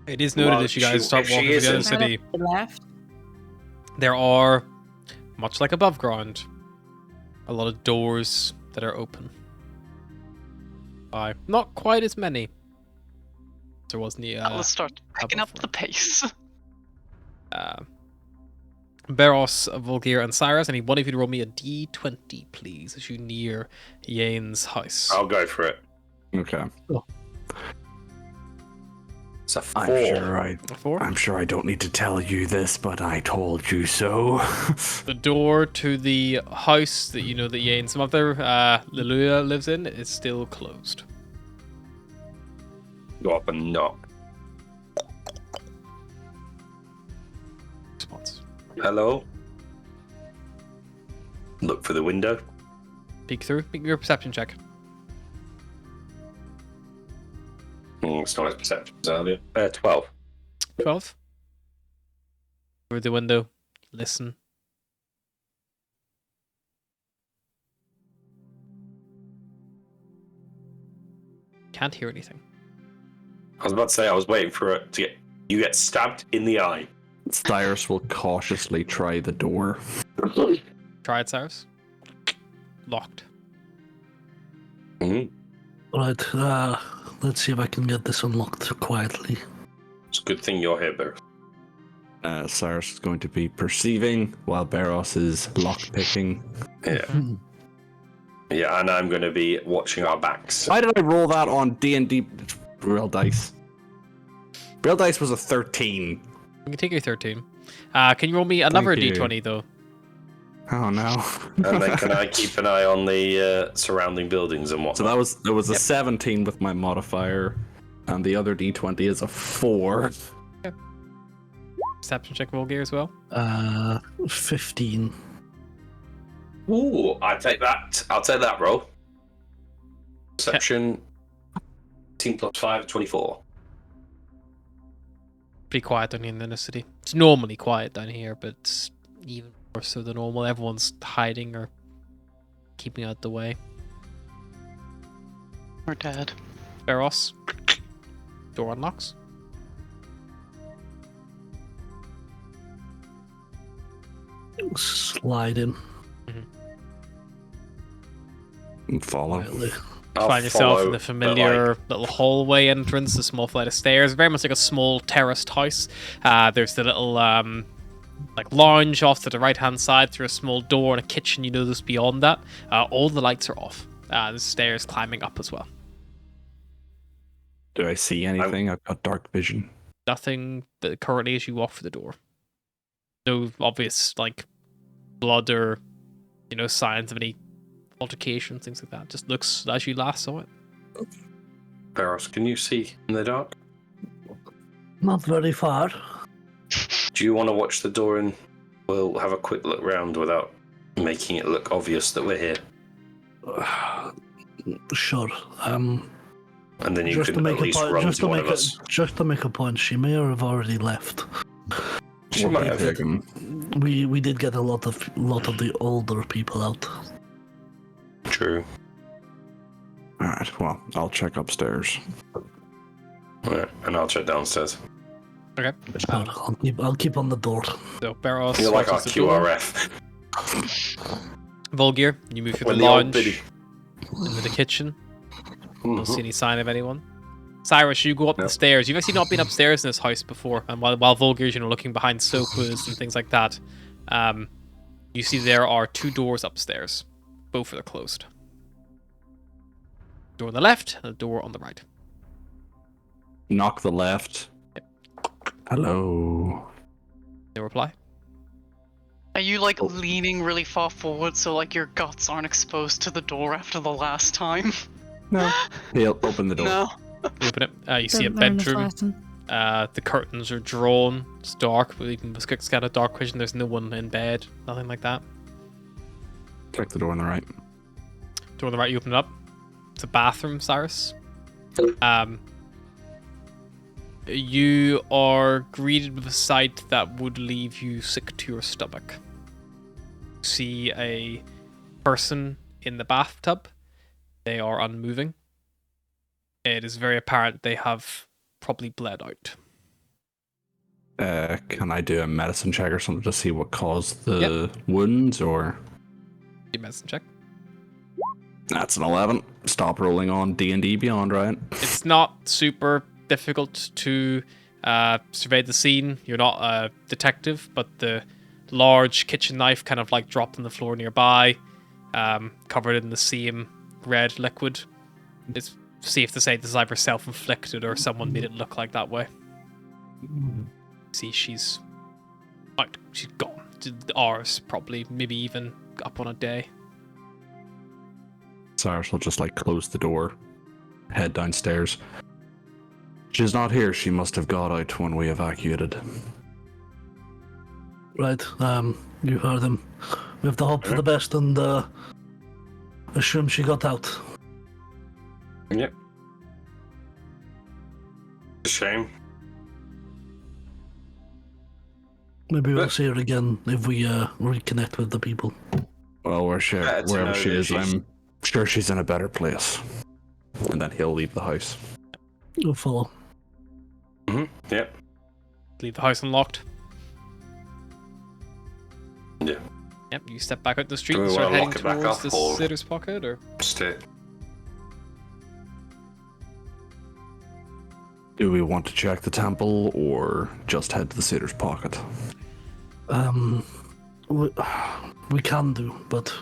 S1: It is noted
S3: Well,
S1: that you guys
S3: she-
S1: start
S3: if she
S1: walking to the other
S3: isn't-
S1: city.
S6: Left.
S1: There are, much like above ground, a lot of doors that are open. Not quite as many. There was in the
S2: Let's start picking up
S1: before.
S2: the pace.
S1: Barros, Volgir, and Cyrus. I need one of you to roll me a d20, please, as you near Yane's house.
S3: I'll go for it.
S7: Okay.
S3: It's a 4.
S1: Four.
S7: I'm sure I don't need to tell you this, but I told you so.
S1: The door to the house that you know that Yane's mother, Liluya, lives in is still closed.
S3: Go up and knock.
S1: Response.
S3: Hello? Look for the window.
S1: Peek through. Make your perception check.
S3: It's not as perception as earlier. 12.
S1: 12. Through the window. Listen. Can't hear anything.
S3: I was about to say I was waiting for it to get you get stabbed in the eye.
S7: Cyrus will cautiously try the door.
S1: Try it, Cyrus. Locked.
S3: Mm-hmm.
S5: Right, let's see if I can get this unlocked quietly.
S3: It's a good thing you're here, Barros.
S7: Cyrus is going to be perceiving while Barros is lockpicking.
S3: Yeah. Yeah, and I'm going to be watching our backs.
S7: Why did I roll that on D&D real dice? Real dice was a 13.
S1: You can take your 13. Can you roll me another
S7: Thank you.
S1: d20 though?
S7: Oh no.
S3: And then can I keep an eye on the surrounding buildings and
S7: So
S3: whatnot?
S7: that was a 17 with my modifier, and the other D20 is a 4.
S1: Perception check, Volgear, as well.
S5: 15.
S3: Ooh, I take that. I'll take that roll. Perception 18 plus 5, 24.
S1: Pretty quiet down here in the inner city. It's normally quiet down here, but it's even more so than normal. Everyone's hiding or keeping out the way.
S2: We're dead.
S1: Beros. Door unlocks.
S5: Slide in.
S4: And follow.
S5: Quietly.
S3: I'll
S1: Find yourself in
S3: follow,
S1: the
S3: but,
S1: familiar little hallway entrance, a small flight of stairs, very much like a small terraced house. There's the little like lounge off to the right hand side through a small door and a kitchen you notice beyond that. All the lights are off. There's stairs climbing up as well.
S7: Do I see anything? I've got dark vision.
S1: Nothing that currently as you walk through the door. No obvious like blood or signs of any altercation, things like that. Just looks as you last saw it.
S3: Barros, can you see in the dark?
S5: Not very far.
S3: Do you want to watch the door and we'll have a quick look round without making it look obvious that we're here?
S5: Sure.
S3: And then you
S5: Just to
S3: can
S5: make
S3: at
S5: a
S3: least
S5: point,
S3: run
S5: just
S3: to
S5: to
S3: one
S5: make
S3: of us.
S5: just to make a point, she may have already left.
S3: She
S4: We'll
S3: might
S4: be
S3: have.
S4: taken.
S5: We did get a lot of the older people out.
S3: True.
S4: Alright, well, I'll check upstairs.
S3: Right, and I'll check downstairs.
S1: Okay.
S5: Sure, I'll keep on the door.
S1: So Barros
S3: You're like our
S1: watches the door.
S3: QRF.
S1: Volgir, you move through
S3: When
S1: the
S3: the old
S1: lounge
S3: biddy.
S1: into the kitchen. Don't see
S3: Mhm.
S1: any sign of anyone. Cyrus, you go up
S3: No.
S1: the stairs. You've actually not been upstairs in this house before, and while Volgir's looking behind sofas and things like that, you see there are two doors upstairs. Both are closed. Door on the left and a door on the right.
S7: Knock the left.
S4: Hello.
S1: No reply.
S2: Are you like leaning really far forward so like your guts aren't exposed to the door after the last time?
S7: No. He'll open the door.
S2: No.
S1: You open it. You see a
S6: Didn't learn this
S1: bedroom.
S6: lesson.
S1: The curtains are drawn. It's dark, but even with quick scan of dark vision, there's no one in bed. Nothing like that.
S4: Check the door on the right.
S1: Door on the right, you open it up. It's a bathroom, Cyrus. You are greeted with a sight that would leave you sick to your stomach. You see a person in the bathtub. They are unmoving. It is very apparent they have probably bled out.
S7: Can I do a medicine check or something to see what caused the wounds, or?
S1: Your medicine check.
S7: That's an 11. Stop rolling on D&D Beyond, right?
S1: It's not super difficult to survey the scene. You're not a detective, but the large kitchen knife kind of like dropped on the floor nearby, covered in the same red liquid. It's safe to say this is either self-inflicted or someone made it look like that way. See, she's out. She's gone. Hours, probably, maybe even up on a day.
S7: Cyrus will just close the door, head downstairs. She's not here. She must have got out when we evacuated.
S5: Right. You heard him. We have to hope for the best and assume she got out.
S3: Yep. A shame.
S5: Maybe we'll see her again if we reconnect with the people.
S7: Well,
S3: Better to
S7: wherever
S3: know
S7: she
S3: that
S7: is,
S3: she's-
S7: I'm sure she's in a better place. And then he'll leave the house.
S5: We'll follow.
S3: Yep.
S1: Leave the house unlocked.
S3: Yeah.
S1: Yep, you step back out the street
S3: Do we
S1: and start
S3: wanna
S1: heading
S3: lock it back
S1: towards
S3: up,
S1: the
S3: or-
S1: sitter's pocket, or
S3: Stay.
S4: Do we want to check the temple or just head to the satyr's pocket?
S5: We can do, but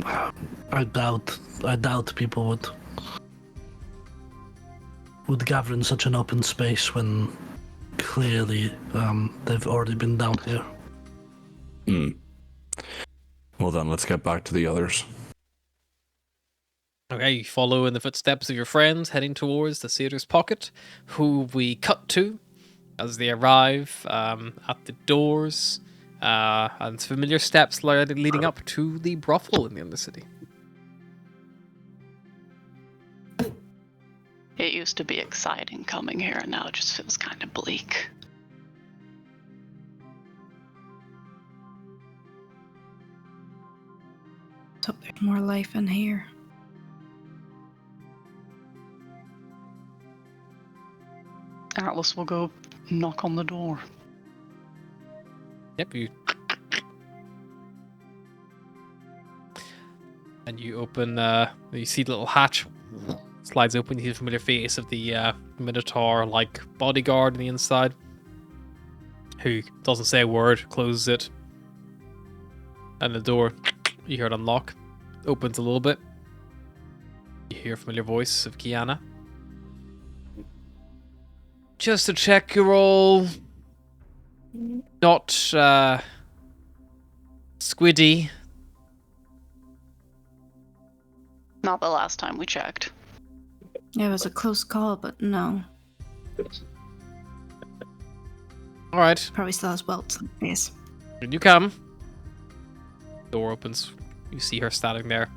S5: I doubt people would gather in such an open space when clearly they've already been down here.
S4: Well then, let's get back to the others.
S1: okay, you follow in the footsteps of your friends heading towards the satyr's pocket, who we cut to as they arrive at the doors. and familiar steps leading up to the brothel in the Undercity.
S2: It used to be exciting coming here, and now it just feels kind of bleak.
S6: So there's more life in here.
S2: Atlas will go knock on the door.
S1: Yep, and you open. You see the little hatch slides open. You see the familiar face of the Minotaur-like bodyguard on the inside, who doesn't say a word, closes it, and the door you hear it unlock, opens a little bit. You hear a familiar voice of Kiana. Just to check you're all not squiddy.
S2: Not the last time we checked.
S6: It was a close call, but no.
S1: All right,
S6: Probably still has welts on the face.
S1: when you come, door opens. You see her standing there.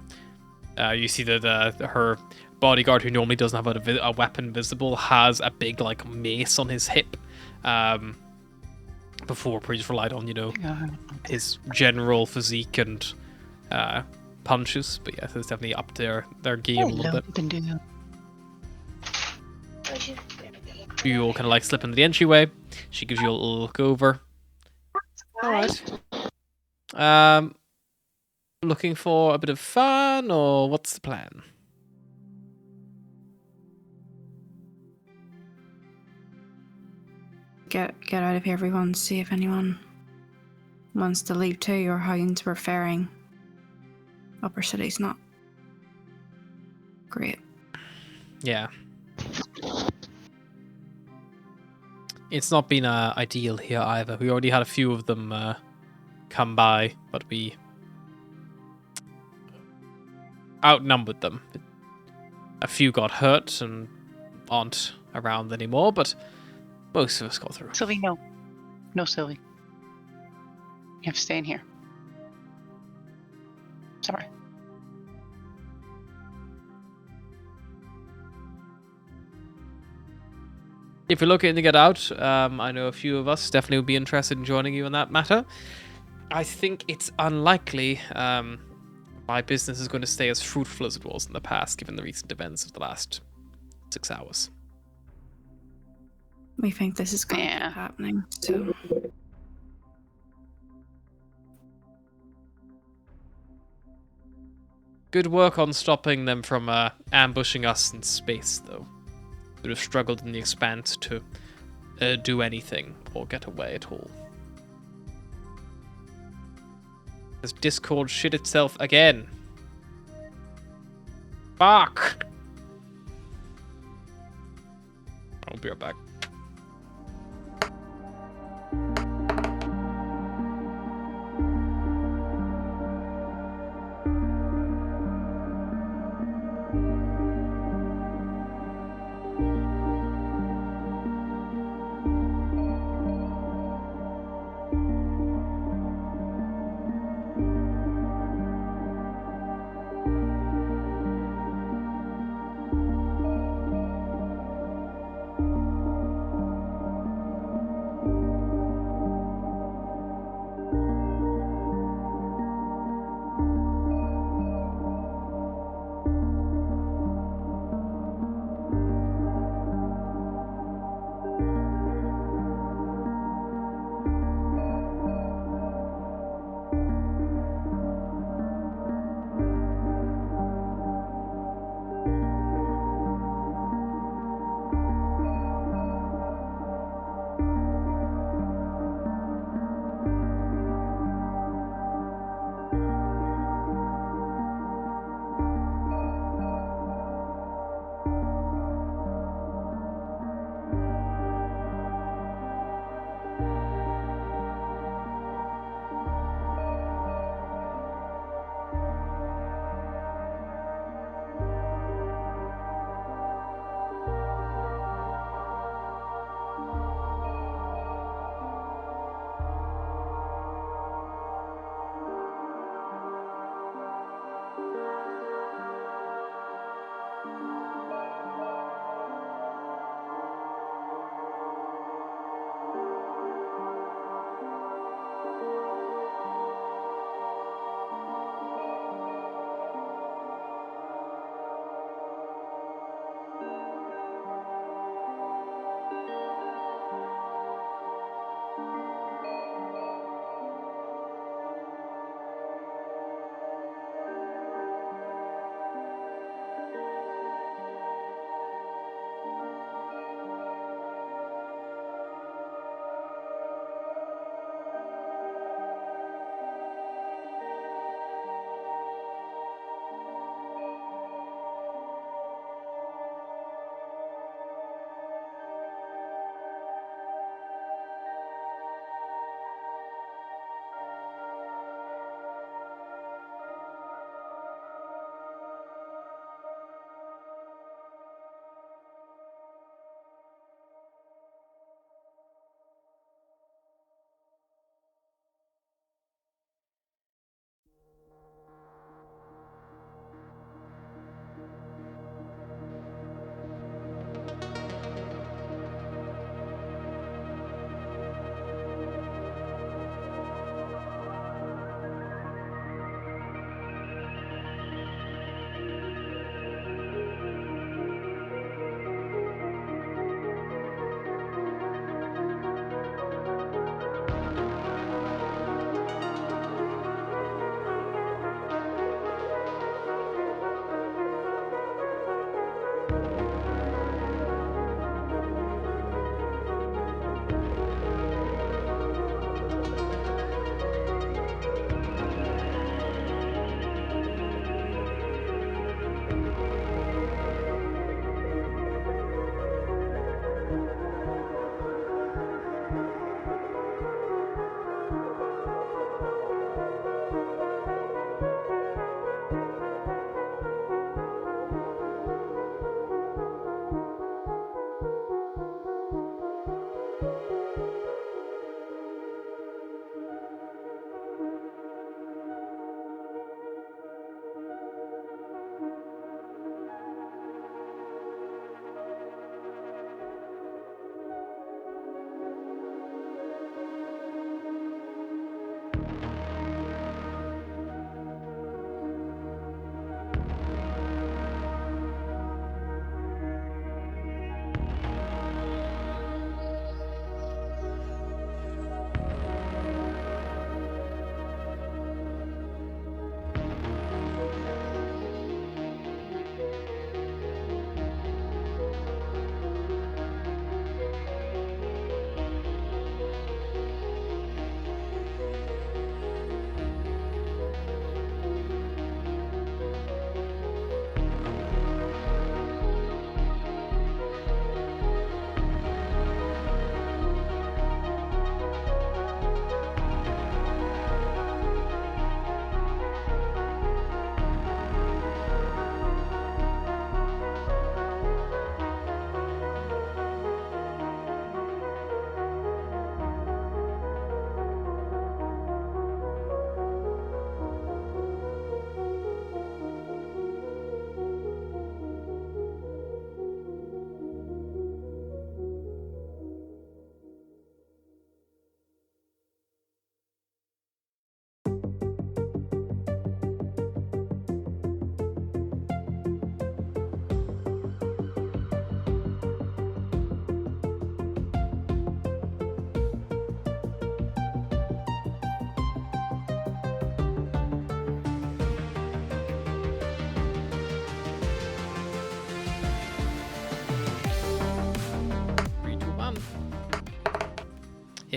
S1: You see that her bodyguard, who normally doesn't have a weapon visible, has a big like mace on his hip. Before Priest relied on, his general physique and punches. But yeah, it's definitely up their game a little bit. You all kind of like slip into the entryway. She gives you a little look over. All right. Looking for a bit of fun, or what's the plan?
S6: Get out of here, everyone. See if anyone wants to leave too, or how we're faring. Upper City's not great.
S1: Yeah. It's not been ideal here either. We already had a few of them come by, but we outnumbered them. A few got hurt and aren't around anymore, but most of us got through.
S2: Sylvie, no. No, Sylvie. You have to stay in here. Sorry.
S1: If you're looking to get out, I know a few of us definitely would be interested in joining you in that matter. I think it's unlikely my business is going to stay as fruitful as it was in the past, given the recent events of the last 6 hours.
S6: We think this is going to keep happening, so...
S1: Good work on stopping them from ambushing us in space, though. Would have struggled in the Expanse to do anything or get away at all. Has Discord shit itself again? Fuck! I'll be right back.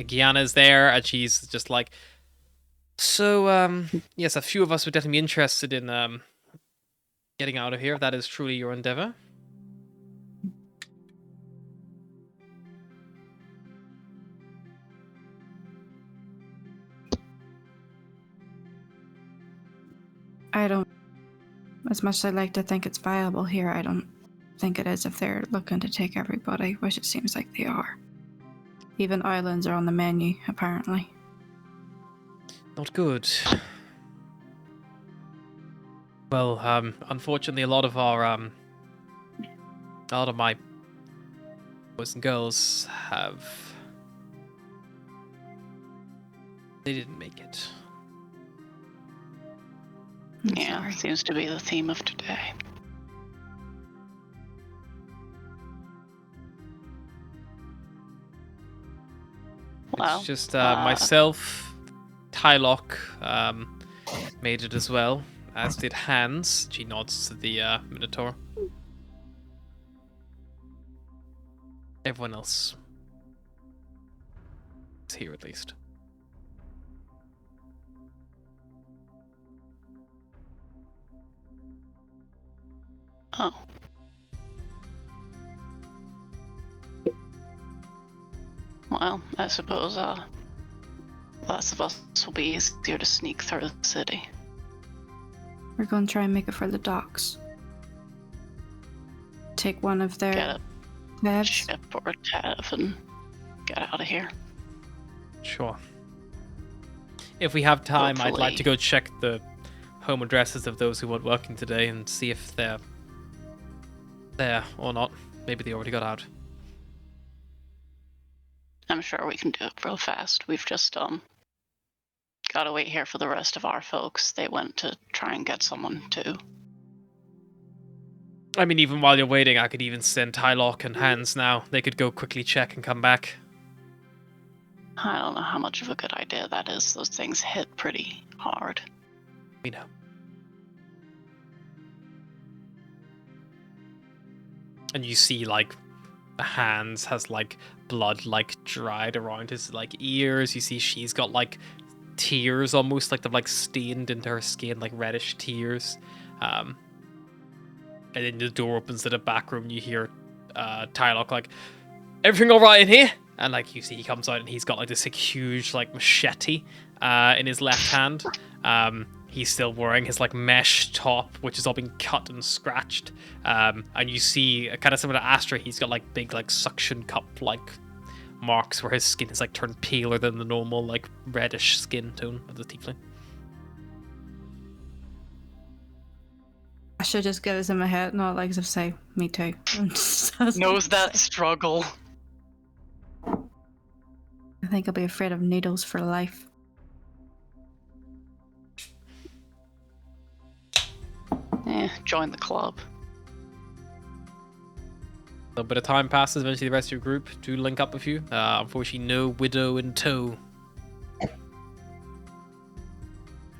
S1: Gianna's there, and she's just like, so, yes, a few of us would definitely be interested in getting out of here, if that is truly your endeavor.
S6: I don't. As much as I'd like to think it's viable here, I don't think it is if they're looking to take everybody, which it seems like they are. Even islands are on the menu, apparently.
S1: Not good. Well, unfortunately, a lot of my boys and girls they didn't make it.
S6: I'm
S2: Yeah,
S6: sorry.
S2: seems to be the theme of today. Well,
S1: It's just myself, Tylock, made it as well, as did Hans. She nods to the Minotaur. Everyone else is here at least.
S2: oh. Well, I suppose less of us will be easier to sneak through the city.
S6: We're going to try and make it for the docks. Take one of their
S2: Get a
S6: tabs.
S2: ship or a tab and get out of here.
S1: Sure. If we have time, I'd like to
S2: Hopefully.
S1: go check the home addresses of those who weren't working today and see if they're there or not. Maybe they already got out.
S2: I'm sure we can do it real fast. We've just gotta wait here for the rest of our folks. They went to try and get someone too.
S1: I mean, even while you're waiting, I could even send Tylock and Hans now. They could go quickly check and come back.
S2: I don't know how much of a good idea that is. Those things hit pretty hard.
S1: We know. And you see, like, Hans has, like, blood, like, dried around his, like, ears. You see she's got, like, tears almost, like, they've, like, stained into her skin, like, reddish tears. And then the door opens to the back room. You hear Tylock, like, everything all right in here? And, like, you see he comes out and he's got, like, this, like, huge, like, machete in his left hand. He's still wearing his, like, mesh top, which has all been cut and scratched. And you see, kind of similar to Astra, he's got, like, big, like, suction cup, like, marks where his skin is, like, turned paler than the normal, like, reddish skin tone of the tiefling.
S6: I should just gives him a head nod, like as if say, me too.
S2: Knows that struggle.
S6: I think I'll be afraid of needles for life.
S2: Join the club.
S1: A little bit of time passes, eventually the rest of your group do link up with you. Unfortunately, no Widow in tow.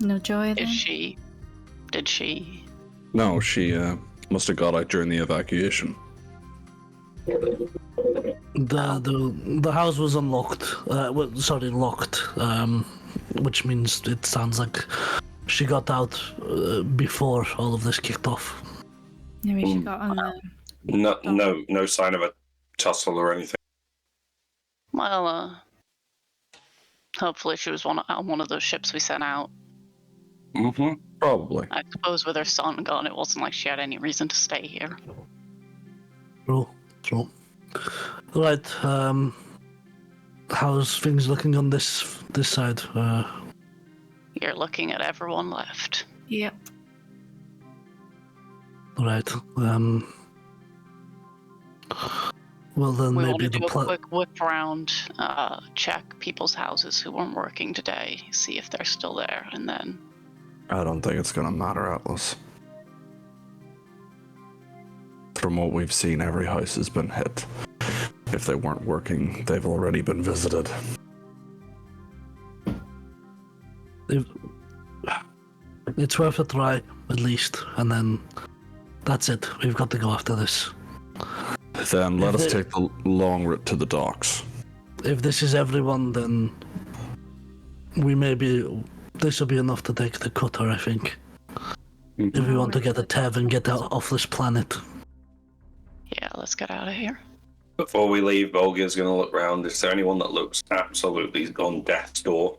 S6: No joy then?
S2: Did she?
S4: No, she must have got out during the evacuation.
S5: The house was unlocked. Locked. Which means it sounds like she got out before all of this kicked off.
S6: Maybe she got on the...
S3: No sign of a tussle or anything.
S2: Well, hopefully she was on one of those ships we sent out.
S3: Mm-hmm.
S4: Probably.
S2: I suppose with her son gone, it wasn't like she had any reason to stay here.
S5: True. Right, how's things looking on this side?
S2: You're looking at everyone left.
S6: Yep.
S5: Right, well then
S2: We want
S5: maybe
S2: to
S5: the
S2: do a quick whip around, check people's houses who weren't working today, see if they're still there, and then...
S7: I don't think it's gonna matter, Atlas. From what we've seen, every house has been hit. If they weren't working, they've already been visited.
S5: It's worth a try, at least, and then that's it. We've got to go after this.
S7: Then let
S5: If
S7: us
S5: they-
S7: take the long route to the docks.
S5: if this is everyone, then this will be enough to take the cutter, I think. If we want to get a Tev and get out off this planet.
S2: Yeah, let's get out of here.
S3: Before we leave, Volga's going to look round. Is there anyone that looks absolutely on death's door?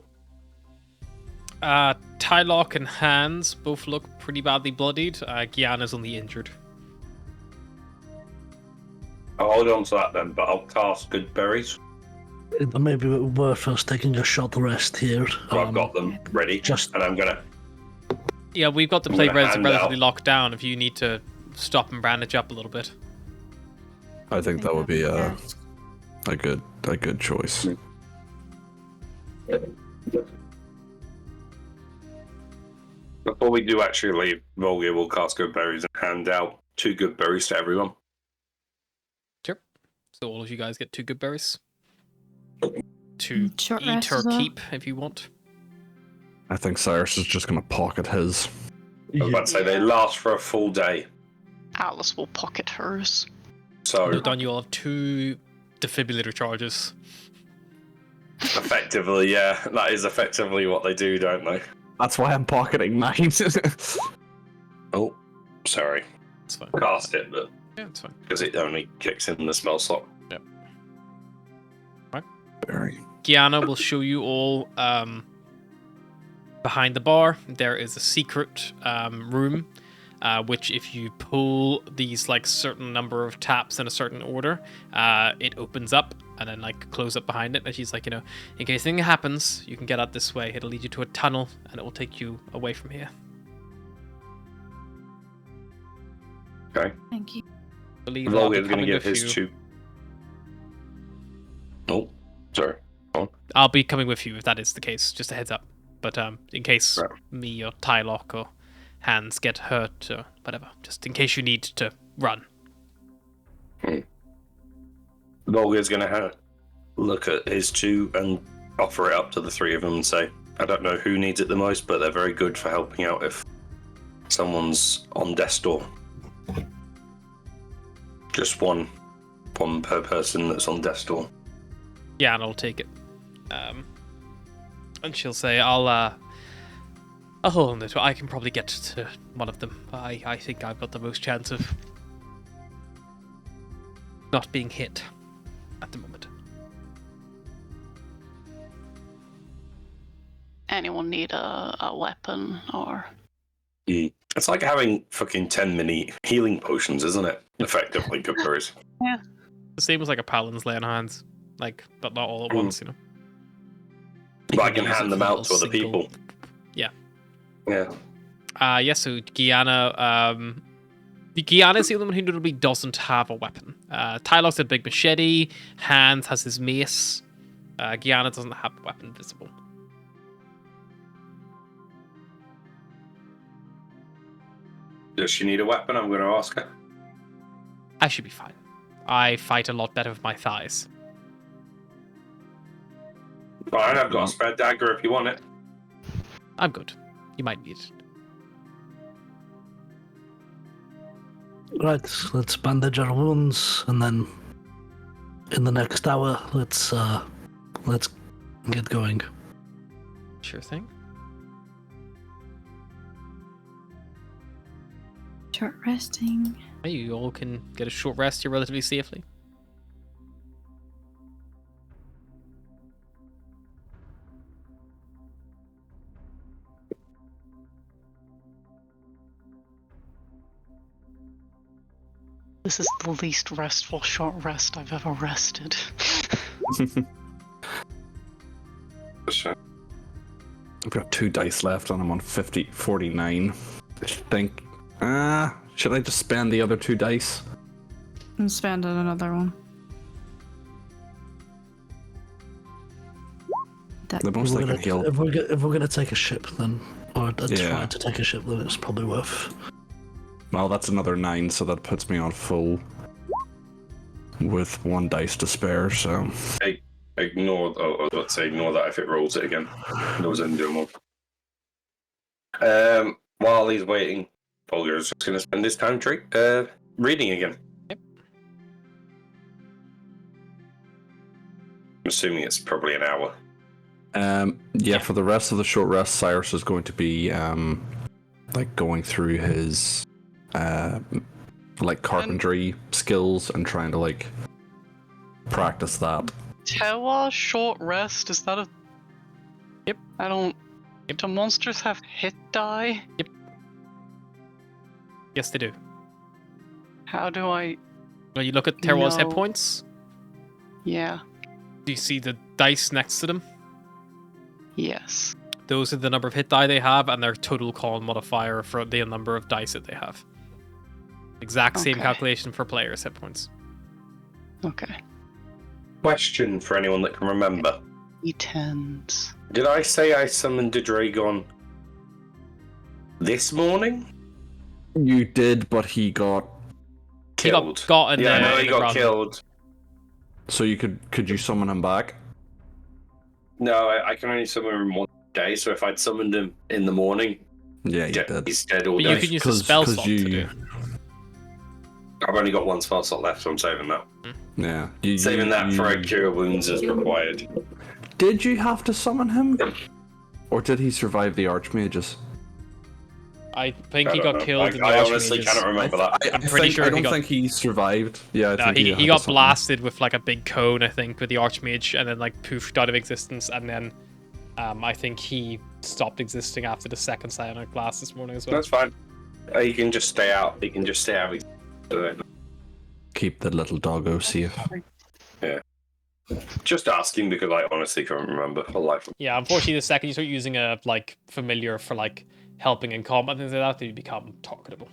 S1: Tylock and Hans both look pretty badly bloodied. Gianna's only injured.
S3: I'll hold on to that then, but I'll cast good berries.
S5: It may be worth us taking a short rest here.
S3: I've got them ready, and I'm going to...
S1: Yeah, we've got the
S3: I'm
S1: play
S3: gonna hand
S1: relatively
S3: out.
S1: locked down if you need to stop and bandage up a little bit.
S7: I think that would be a
S6: Yes.
S7: good choice.
S3: Before we do actually leave, Volga will cast good berries and hand out 2 good berries to everyone.
S1: Sure. So all of you guys get 2 good berries. To
S6: Short
S1: eat
S6: rest
S1: or
S6: as well.
S1: keep if you want.
S7: I think Cyrus is just gonna pocket his.
S3: I was about to say they last for a full day.
S2: Atlas will pocket hers.
S3: So
S1: No, done. You all have 2 defibrillator charges.
S3: effectively, yeah, that is effectively what they do, don't they?
S7: That's why I'm pocketing mine.
S3: Oh, sorry.
S1: It's fine.
S3: Cast it, but
S1: Yeah, it's fine.
S3: because it only kicks in the spell slot.
S7: Very.
S1: Gianna will show you all behind the bar. There is a secret room, which if you pull these like certain number of taps in a certain order, it opens up and then like close up behind it. And she's like, in case anything happens, you can get out this way. It'll lead you to a tunnel and it will take you away from here.
S3: Okay.
S6: Thank you.
S1: I believe I'll be
S3: Volga's going to
S1: coming
S3: give
S1: with
S3: his
S1: you.
S3: 2. Oh, sorry.
S1: I'll be coming with you if that is the case. Just a heads up. But in case
S3: Right.
S1: me or Tylock or Hans get hurt or whatever, just in case you need to run.
S3: Volga's going to look at his 2 and offer it up to the 3 of them and say, I don't know who needs it the most, but they're very good for helping out if someone's on death's door. Just one per person that's on death's door.
S1: Yeah, and I'll take it. And she'll say, I'll hold on to it. I can probably get to one of them. I think I've got the most chance of not being hit at the moment.
S2: Anyone need a weapon or?
S3: It's like having fucking 10 mini healing potions, isn't it? Effectively, good berries.
S1: The same as like a paladin's lay on hands, like, but not all at once, You
S3: But I can
S1: use it
S3: hand them
S1: for
S3: out to
S1: little
S3: other people.
S1: Yeah.
S3: Yeah.
S1: So Gianna, Gianna's the only one who notably doesn't have a weapon. Tylock's a big machete. Hans has his mace. Gianna doesn't have a weapon visible.
S3: Does she need a weapon? I'm going to ask her.
S1: I should be fine. I fight a lot better with my thighs.
S3: Fine, I've got a spare dagger if you want it.
S1: I'm good. You might need it.
S5: Right, let's bandage our wounds, and then in the next hour, let's get going.
S1: Sure thing.
S6: Short resting.
S1: You all can get a short rest here relatively safely.
S2: This is the least restful short rest I've ever rested.
S7: I've got 2 dice left and I'm on 49. I think. Should I just spend the other 2 dice?
S6: And spend on another one. That,
S7: The most I can heal.
S5: If we're gonna take a ship, then or
S7: Yeah.
S5: try to take a ship, then it's probably worth.
S7: Well, that's another 9, so that puts me on full with 1 dice to spare. So
S3: Ignore. Oh, I was about to say ignore that if it rolls it again. Those in doing one. While he's waiting, Volga's just going to spend his time reading again.
S1: Yep.
S3: assuming it's probably an hour.
S7: Yeah, for the rest of the short rest, Cyrus is going to be like going through his like carpentry skills and trying to like practice that.
S2: Tewa short rest, is that a...
S1: Yep.
S2: I don't... Do monsters have hit die?
S1: Yes, they do.
S2: How do I...
S1: When you look at Terwal's hit
S2: No.
S1: points,
S2: Yeah.
S1: do you see the dice next to them?
S2: Yes.
S1: Those are the number of hit die they have and their total con modifier for the number of dice that they have. Exact same
S2: Okay.
S1: calculation for players' hit points.
S2: Okay.
S3: Question for anyone that can remember.
S2: E10s.
S3: Did I say I summoned a Dragon this morning?
S7: You did, but he got.
S1: He
S3: Killed.
S1: got in
S3: Yeah, I
S1: the,
S3: know
S1: in
S3: he
S1: the
S3: got
S1: run.
S3: killed.
S7: So you could you summon him back?
S3: No, I can only summon him one day, so if I'd summoned him in the morning,
S7: Yeah, you did.
S3: he's dead all
S1: But
S3: day.
S1: you can use the spell slot to do.
S3: I've only got one spell slot left, so I'm saving that.
S7: Yeah,
S3: Saving that for a cure wounds as required.
S7: Did you have to summon him, or did he survive the archmages?
S1: I think
S3: I
S1: he
S3: don't
S1: got
S3: know.
S1: killed in the
S3: I honestly
S1: Archmages.
S3: cannot remember that.
S1: I'm pretty sure
S7: I
S1: he
S7: don't
S1: got-
S7: think he survived. Yeah, I
S1: No,
S7: think
S1: he
S7: had
S1: got
S7: to summon him.
S1: blasted with like a big cone, I think, with the Archmage, and then like poofed out of existence, and then I think he stopped existing after the second psionic blast this morning as well.
S3: That's fine. He can just stay out. He can just stay out.
S7: Keep the little doggo safe.
S3: Just asking because I honestly can't remember a life.
S1: Yeah, unfortunately, the second you start using a like familiar for like helping in combat and things like that, they become targetable.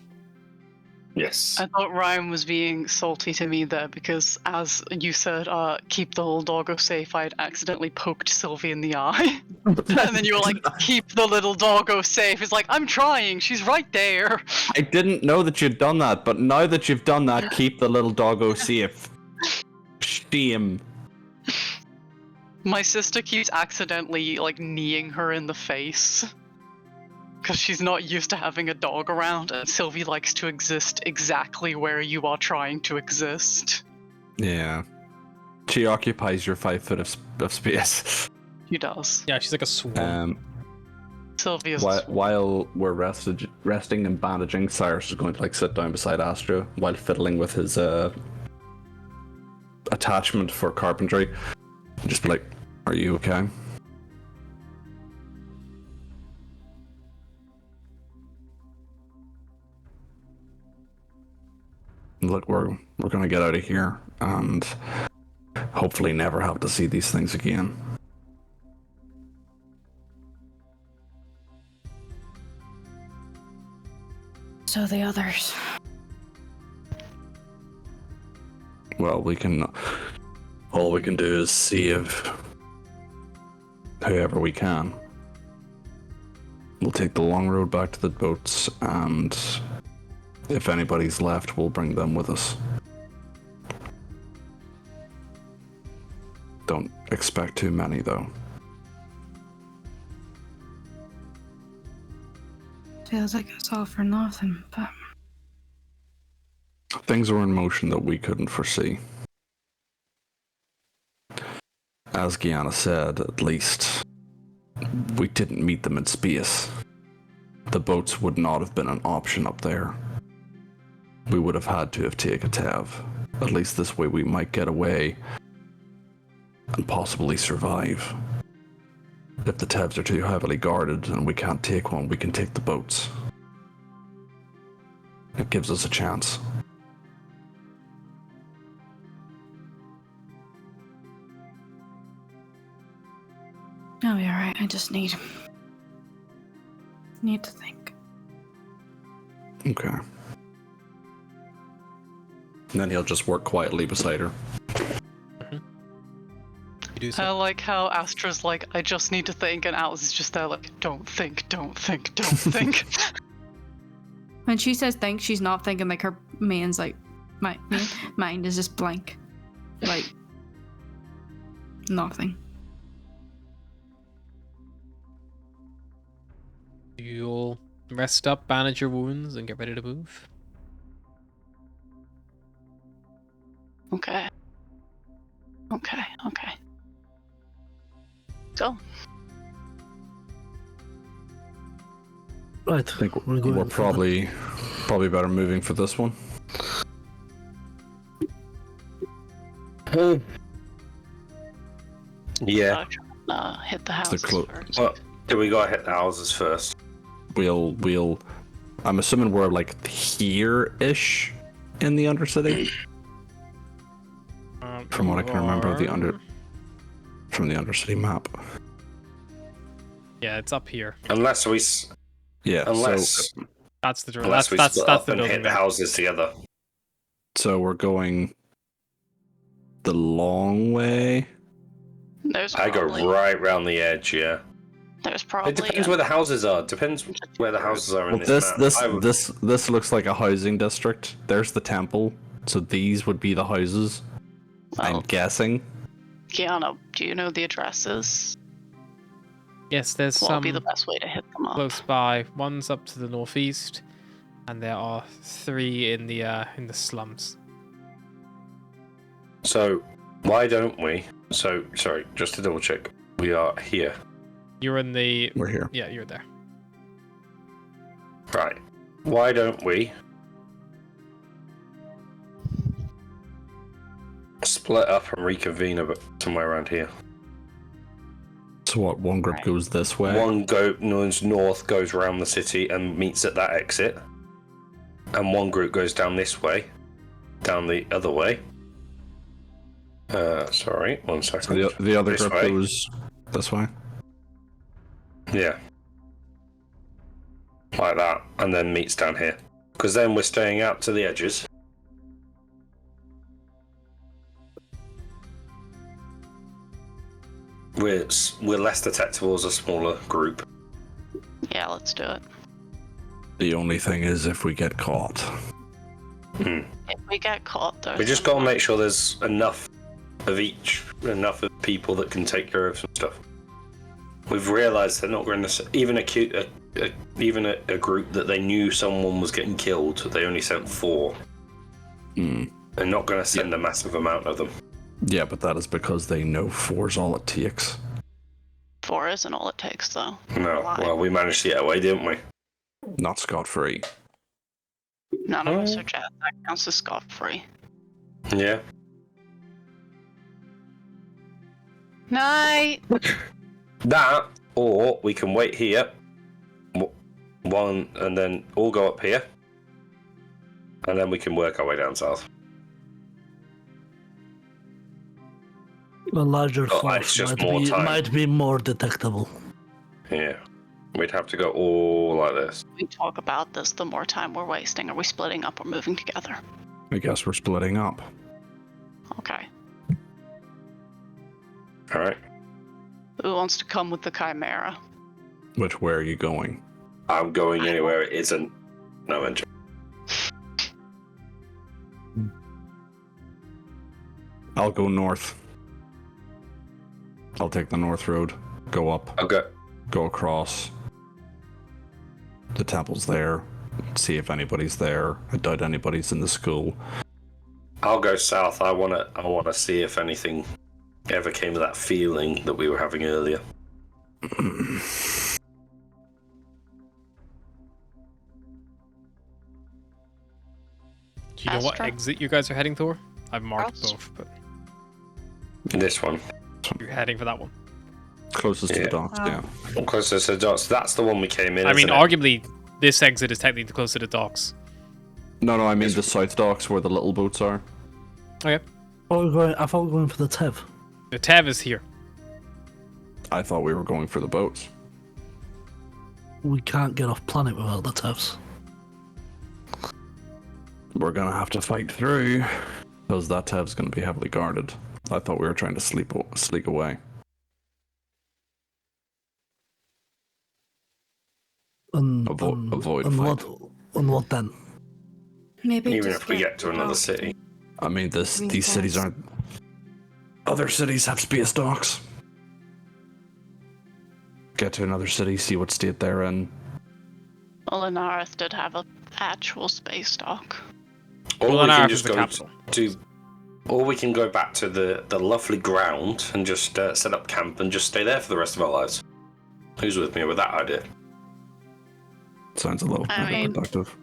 S3: Yes.
S2: I thought Ryan was being salty to me there because, as you said, keep the little doggo safe, I'd accidentally poked Sylvie in the eye. And then you were like, keep the little doggo safe. It's like, I'm trying, she's right there.
S7: I didn't know that you'd done that, but now that you've done that, keep the little doggo safe. Shame.
S2: My sister keeps accidentally, like, kneeing her in the face. Because she's not used to having a dog around, and Sylvie likes to exist exactly where you are trying to exist.
S7: Yeah. She occupies your 5 foot of space.
S2: She does.
S1: Yeah, she's like a swarm.
S2: Sylvie is.
S7: While we're resting and bandaging, Cyrus is going to like sit down beside Astra while fiddling with his attachment for carpentry. And just be like, "Are you okay?" Look, we're gonna get out of here and hopefully never have to see these things again.
S6: So the others.
S7: Well, all we can do is save whoever we can. We'll take the long road back to the boats, and if anybody's left, we'll bring them with us. Don't expect too many, though.
S6: Feels like it's all for nothing, but
S7: Things were in motion that we couldn't foresee. As Gianna said, at least we didn't meet them in space. The boats would not have been an option up there. We would have had to have taken a Tav. At least this way we might get away and possibly survive. If the Tavs are too heavily guarded and we can't take one, we can take the boats. It gives us a chance.
S6: I'll be alright. I just need to think.
S7: Okay. And then he'll just work quietly beside her.
S1: You do
S2: I
S1: so.
S2: like how Astra's like, I just need to think, and Atlas is just there like, don't think, don't think, don't think.
S6: When she says think, she's not thinking. Like her mind's like, my mind is just blank, like nothing.
S1: You'll rest up, bandage your wounds, and get ready to move.
S2: Okay. Okay, okay. Go.
S5: Right.
S7: I think
S5: We're going
S7: we're
S5: for
S7: probably better moving for this one.
S3: Yeah.
S2: Hit the
S7: the
S2: houses
S7: clo-
S2: first.
S3: Well, do we gotta hit the houses first?
S7: We'll. I'm assuming we're like here-ish in the Undercity. From what I can remember of from the Undercity map.
S1: Yeah, it's up here.
S3: Unless we
S7: Yeah.
S3: unless
S1: That's the drill.
S3: unless we
S1: That's
S3: split up
S1: the
S3: and
S1: building
S3: hit the
S1: there.
S3: houses together.
S7: So we're going the long way.
S2: There's
S3: I go
S2: probably,
S3: right round the edge. Yeah.
S2: There's probably.
S3: It depends where the houses are. Depends where the houses are in
S7: Well,
S3: this map.
S7: this looks like a housing district. There's the temple. So these would be the houses. I'm
S2: Well,
S7: guessing.
S2: Kiana, do you know the addresses?
S1: Yes, there's
S2: What would be the
S1: some
S2: best way to hit them up?
S1: close by. One's up to the northeast, and there are 3 in the slums.
S3: So why don't we? So sorry, just to double check, we are here,
S1: You're in the.
S7: We're here.
S1: Yeah, you're there.
S3: right? Why don't we split up and reconvene a bit somewhere around here?
S7: So what? One group
S2: Right.
S7: goes this way.
S3: One goes north, goes around the city, and meets at that exit, and one group goes down this way, down the other way. Sorry, 1 second.
S7: The other
S3: This
S7: group
S3: way.
S7: goes this way.
S3: Yeah. Like that, and then meets down here. Because then we're staying out to the edges. We're less detectable as a smaller group.
S2: Yeah, let's do it.
S7: The only thing is if we get caught.
S3: Hmm.
S2: If we get caught, though.
S3: We just gotta make sure there's enough of each, enough of people that can take care of some stuff. We've realised they're not going to even a group that they knew someone was getting killed. They only sent 4.
S7: Hmm.
S3: They're not going to send a massive amount of them.
S7: Yeah, but that is because they know 4's all it takes.
S2: 4 isn't all it takes, though.
S3: No,
S2: Why?
S3: well, we managed to get away, didn't we?
S7: Not scot-free.
S2: None of us are Jazz. That counts as scot-free.
S3: Yeah.
S2: Night!
S3: That, or we can wait here, one, and then all go up here, and then we can work our way down south.
S5: A larger
S3: Oh, it's
S5: force
S3: just more time.
S5: might be more detectable.
S3: Yeah. We'd have to go all like this.
S2: We talk about this, the more time we're wasting. Are we splitting up or moving together?
S7: I guess we're splitting up.
S2: Okay.
S3: Alright.
S2: Who wants to come with the Chimera?
S7: Which way are you going?
S3: I'm going anywhere it isn't. No, I'm joking.
S7: I'll go north. I'll take the north road. Go up.
S3: I'll go.
S7: Go across. The temple's there. See if anybody's there. I doubt anybody's in the school.
S3: I'll go south. I wanna see if anything ever came of that feeling that we were having earlier.
S1: Do you know what
S2: Astra?
S1: exit you guys are heading for? I've marked
S2: Cross.
S1: both, but
S3: This one.
S1: you're heading for that one.
S7: Closest to
S3: Yeah.
S7: the docks,
S6: Oh.
S7: yeah.
S3: Closer to the docks. That's the one we came in.
S1: I mean,
S3: isn't it?
S1: arguably, this exit is technically close to the docks.
S7: No, I mean the south docks where the little boats are.
S1: Okay.
S5: I thought we were going for the Tev.
S1: The Tev is here.
S7: I thought we were going for the boats.
S5: We can't get off planet without the Tevs.
S7: We're gonna have to fight through, because that Tev's gonna be heavily guarded. I thought we were trying to sneak away. Avoid
S5: what?
S7: fight.
S5: And what then?
S6: Maybe
S3: Even
S6: just
S3: if we get to another
S6: out.
S3: city.
S7: I mean, these
S6: Reinforce.
S7: cities aren't. Other cities have space docks. Get to another city, see what state they're in.
S2: Well, Inarith did have an actual space dock.
S3: Or
S1: Well,
S3: we
S1: Anarth
S3: can
S1: is
S3: just
S1: the
S3: go
S1: capital.
S3: to. Or we can go back to the lovely ground and just set up camp and just stay there for the rest of our lives. Who's with me with that idea?
S4: Sounds a little
S2: I mean-
S4: productive.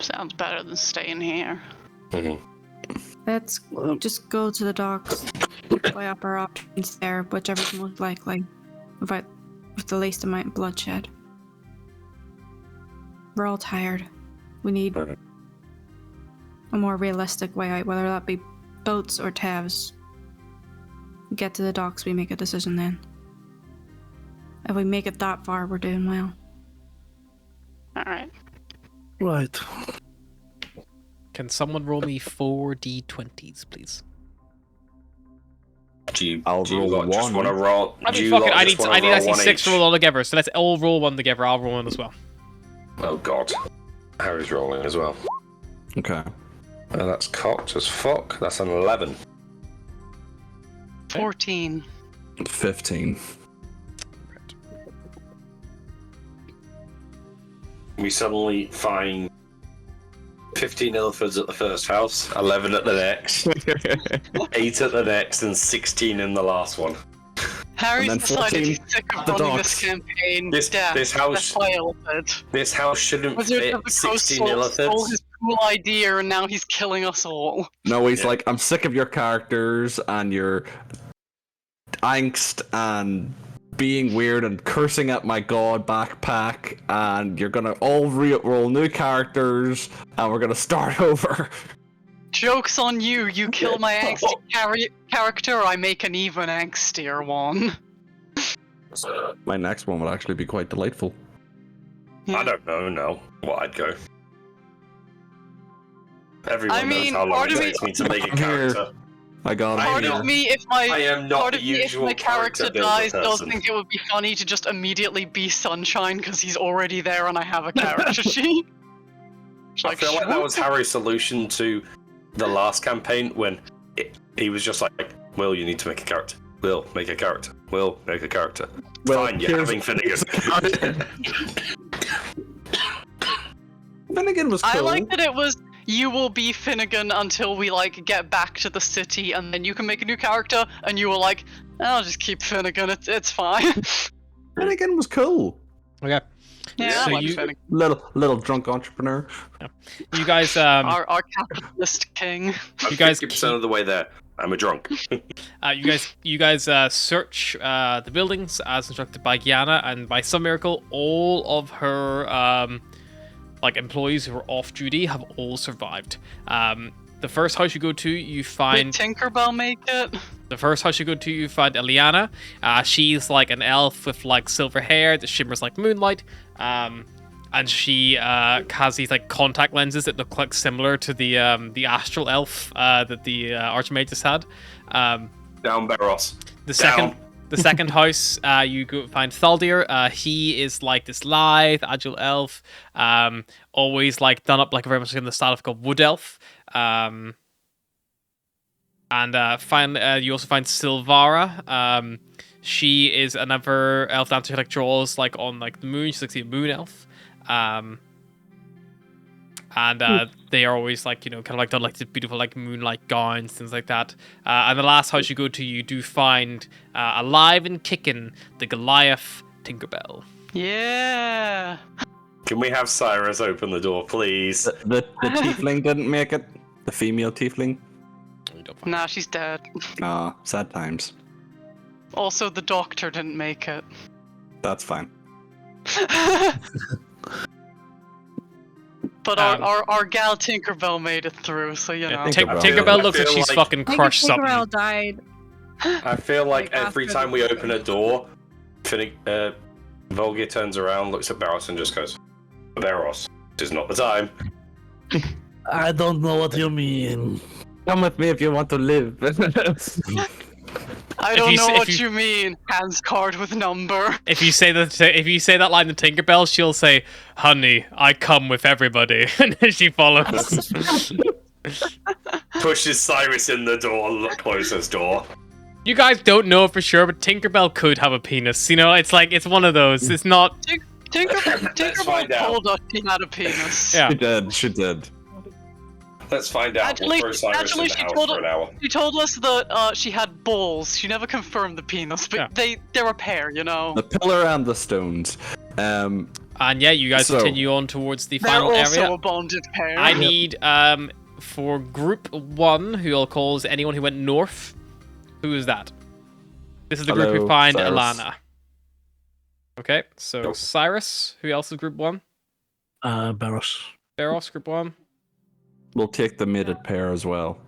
S2: Sounds better than staying here.
S3: Mm-hmm.
S6: Let's just go to the docks, weigh up our options there, whichever's most likely, with the least amount of bloodshed. We're all tired. We need a more realistic way out, whether that be boats or Tevs. We get to the docks, we make a decision then. If we make it that far, we're doing well.
S2: Alright.
S5: Right.
S1: Can someone roll me 4d20s, please?
S7: I'll
S3: do you
S7: roll
S3: lot just
S7: one.
S3: want to roll?
S1: I
S3: do
S1: mean,
S3: you
S1: fuck
S3: lot
S1: it. I
S3: just
S1: need
S3: wanna roll
S1: actually
S3: one
S1: 6 to
S3: each?
S1: roll all together, so let's all roll one together. I'll roll one as well.
S3: Oh god, Harry's rolling as well.
S7: Okay.
S3: That's cocked as fuck. That's an 11.
S2: 14.
S7: 15.
S3: We suddenly find 15 Illifords at the first house, 11 at the next, 8 at the next, and 16 in the last one.
S2: Harry's
S7: then
S2: decided he's
S7: 14
S2: sick of
S7: the
S2: running
S7: docks.
S2: this campaign.
S3: This house-
S2: That's why I offered.
S3: This house shouldn't
S2: Wizard
S3: fit
S2: of the Coast
S3: 16
S2: stole
S3: Illifords.
S2: his cool idea and now he's killing us all.
S7: No, he's
S3: Yeah.
S7: like, I'm sick of your characters and your angst and being weird and cursing at my god backpack, and you're gonna all roll new characters and we're gonna start over.
S2: Joke's on you, you kill my angsty character, I make an even angstier one.
S7: My next one would actually be quite delightful.
S3: I don't know, no. What I'd go. Everyone
S2: I mean,
S3: knows how long
S2: part
S3: it
S2: of me-
S3: takes me to make a
S7: Here.
S3: character.
S7: I got
S3: I
S2: Part
S3: know.
S2: of me, if
S3: I
S2: my
S3: am not
S2: part
S3: the
S2: of me, if
S3: usual
S2: my character
S3: builder
S2: dies, does
S3: person.
S2: think it would be funny to just immediately be Sunshine because he's already there and I have a character sheet. It's
S3: I feel like that
S2: sure.
S3: was Harry's solution to the last campaign when he was just like, Will, you need to make a character. Will, make a character. Will, make a character.
S7: Well,
S3: Fine, you're
S7: here's-
S3: having Finnegan.
S7: Finnegan was cool.
S2: I like that it was you will be Finnegan until we like get back to the city and then you can make a new character and you were like, I'll just keep Finnegan, it's fine.
S7: Finnegan was cool.
S1: Okay.
S2: Yeah,
S1: So
S2: I like
S1: you-
S2: Finnegan.
S7: Little drunk entrepreneur.
S1: You guys,
S2: Our capitalist king.
S1: You guys
S3: 50% of the way there. I'm a drunk.
S1: you guys search the buildings as instructed by Gianna, and by some miracle, all of her like employees who were off duty have all survived. The first house you go to, you
S2: Did
S1: find
S2: Tinkerbell make it?
S1: the first house you go to, you find Eliana. She's like an elf with like silver hair that shimmers like moonlight. And she has these like contact lenses that look like similar to the astral elf that the Archmage just had.
S3: Down Barros.
S1: The
S3: Down.
S1: second house, you go find Thaldir. He is like this lithe, agile elf, always like done up like very much in the style of like a wood elf. And you also find Silvara. She is another elf dancer who like draws like on like the moon. She's like the moon elf. They are always like, you know, kind of like done like the beautiful like moonlight gowns, things like that. And the last house you go to, you do find alive and kicking the Goliath Tinkerbell.
S2: Yeah.
S3: Can we have Cyrus open the door, please?
S7: The tiefling didn't make it. The female tiefling.
S1: You don't find
S2: Nah, she's dead.
S7: Ah, sad times.
S2: Also, the doctor didn't make it.
S7: That's fine.
S2: But our gal Tinkerbell made it through, so you know.
S7: Tinkerbell.
S1: Tinkerbell looks
S3: I
S1: like
S3: feel
S1: she's
S3: like-
S1: fucking
S6: I think
S1: crushed something.
S6: Tinkerbell died.
S3: I feel like
S6: Like
S3: every
S6: after
S3: time
S6: the-
S3: we open a door, Volgir turns around, looks at Barros, and just goes, Barros, this is not the time.
S5: I don't know what you mean.
S7: Come with me if you want to live.
S2: I don't
S1: you
S2: know
S1: s- if
S2: what
S1: you-
S2: you mean. Hands card with number.
S1: If you say that line to Tinkerbell, she'll say, "Honey, I come with everybody," and then she follows.
S3: Pushes Cyrus in the door, closes door.
S1: You guys don't know for sure, but Tinkerbell could have a penis. You know, it's like it's one of those. It's not.
S2: Tinkerbell
S3: find out.
S2: told us she had a penis.
S1: Yeah.
S7: She did.
S3: Let's find out.
S2: Actually,
S3: We'll throw Cyrus
S2: actually,
S3: in the
S2: she
S3: house
S2: told
S3: for an hour.
S2: She told us that she had balls. She never confirmed the penis, but
S1: Yeah.
S2: they're a pair, you know.
S7: The pillar and the stones.
S1: And yeah, you guys
S7: So-
S1: continue on towards the
S2: They're
S1: final
S2: also
S1: area.
S2: a bonded pair.
S1: I need for group 1, who I'll call is anyone who went north. Who is that? This is the group who
S7: Hello,
S1: find
S7: Cyrus.
S1: Alana. Okay, so
S3: Nope.
S1: Cyrus, who else is group 1?
S5: Barros.
S1: Beros, group 1.
S7: We'll take the mated pair as well.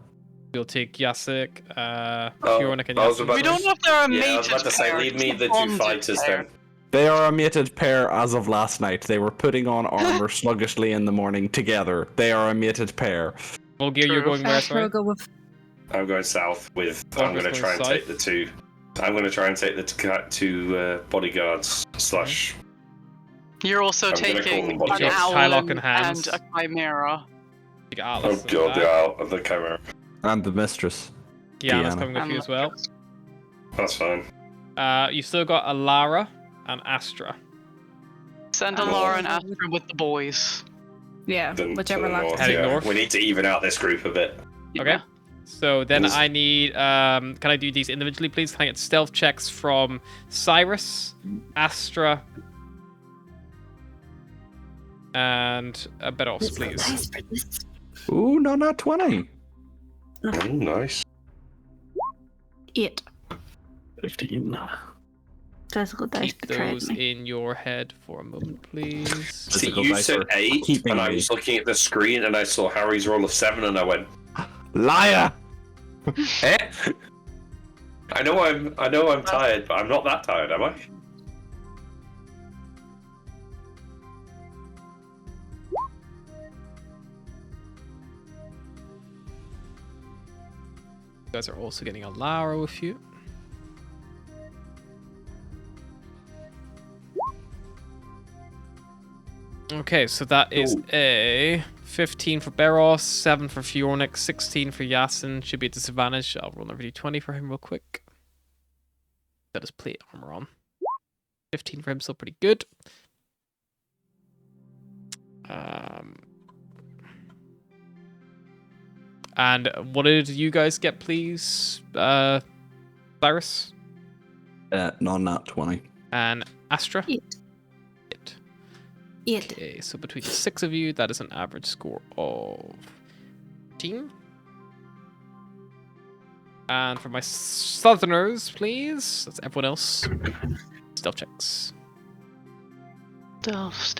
S1: We'll take Yasik, Fiornik and
S3: I was
S1: Yasik.
S3: about
S2: We
S3: to-
S2: don't know if they're a
S3: Yeah,
S2: mated
S3: I was about to say,
S2: pair,
S3: leave
S2: just
S3: me
S2: a
S3: the 2
S2: bonded
S3: fighters
S2: pair.
S3: then.
S7: They are a mated pair as of last night. They were putting on armor sluggishly in the morning together. They are a mated pair.
S1: Volgear, you're
S2: True.
S1: going where, sorry?
S6: We'll go with
S3: I'm going south with.
S1: Oh,
S3: I'm going to
S1: just
S3: try and
S1: going
S3: take the 2. I'm going to try and take the 2 bodyguards slash.
S2: You're also
S3: I'm gonna call
S2: taking
S3: them
S2: an
S3: bodyguards.
S1: Kylock in
S2: owl
S1: hand.
S2: and a chimera.
S1: Take
S3: Oh
S1: Atlas and
S3: god,
S1: that.
S3: yeah, the camera.
S7: And the mistress.
S1: Kiana's
S7: Kiana.
S1: coming with you as well.
S3: That's fine.
S1: You still got Alara and Astra.
S2: Send
S6: Oh.
S2: Alara and Astra with the boys.
S6: yeah,
S3: Then
S6: whichever
S3: to the
S6: last.
S3: north,
S1: Heading
S3: yeah.
S1: north.
S3: We need to even out this group a bit.
S1: Okay. So then
S3: Yes.
S1: I need, can I do these individually, please? Can I get stealth checks from Cyrus, Astra, and Beros, please?
S7: Ooh, no, not 20.
S3: Oh, nice.
S6: 8.
S5: 15.
S6: Physical dice
S1: Keep
S6: betrayed
S1: those
S6: me.
S1: in your head for a moment, please.
S3: See,
S7: Physical
S3: you
S7: dice
S3: said
S7: are
S3: 8,
S7: keeping
S3: and I
S7: me.
S3: was looking at the screen and I saw Harry's roll of 7, and I went,
S7: Liar!
S3: "Eh?" I know I'm tired, but I'm not that tired, am I?
S1: You guys are also getting a Lara with you. Okay, so that is
S3: Ooh.
S1: a 15 for Beros, 7 for Fiornik, 16 for Yasin. Should be a disadvantage. I'll roll another d20 for him real quick. Got his plate armor on. 15 for him, still pretty good. And what did you guys get, please? Cyrus
S7: Non-nat 20.
S1: and Astra?
S6: 8. 8.
S1: Okay, so between the 6 of you, that is an average score of 15. And for my southerners, please. That's everyone else. Stealth checks.
S2: Stealth.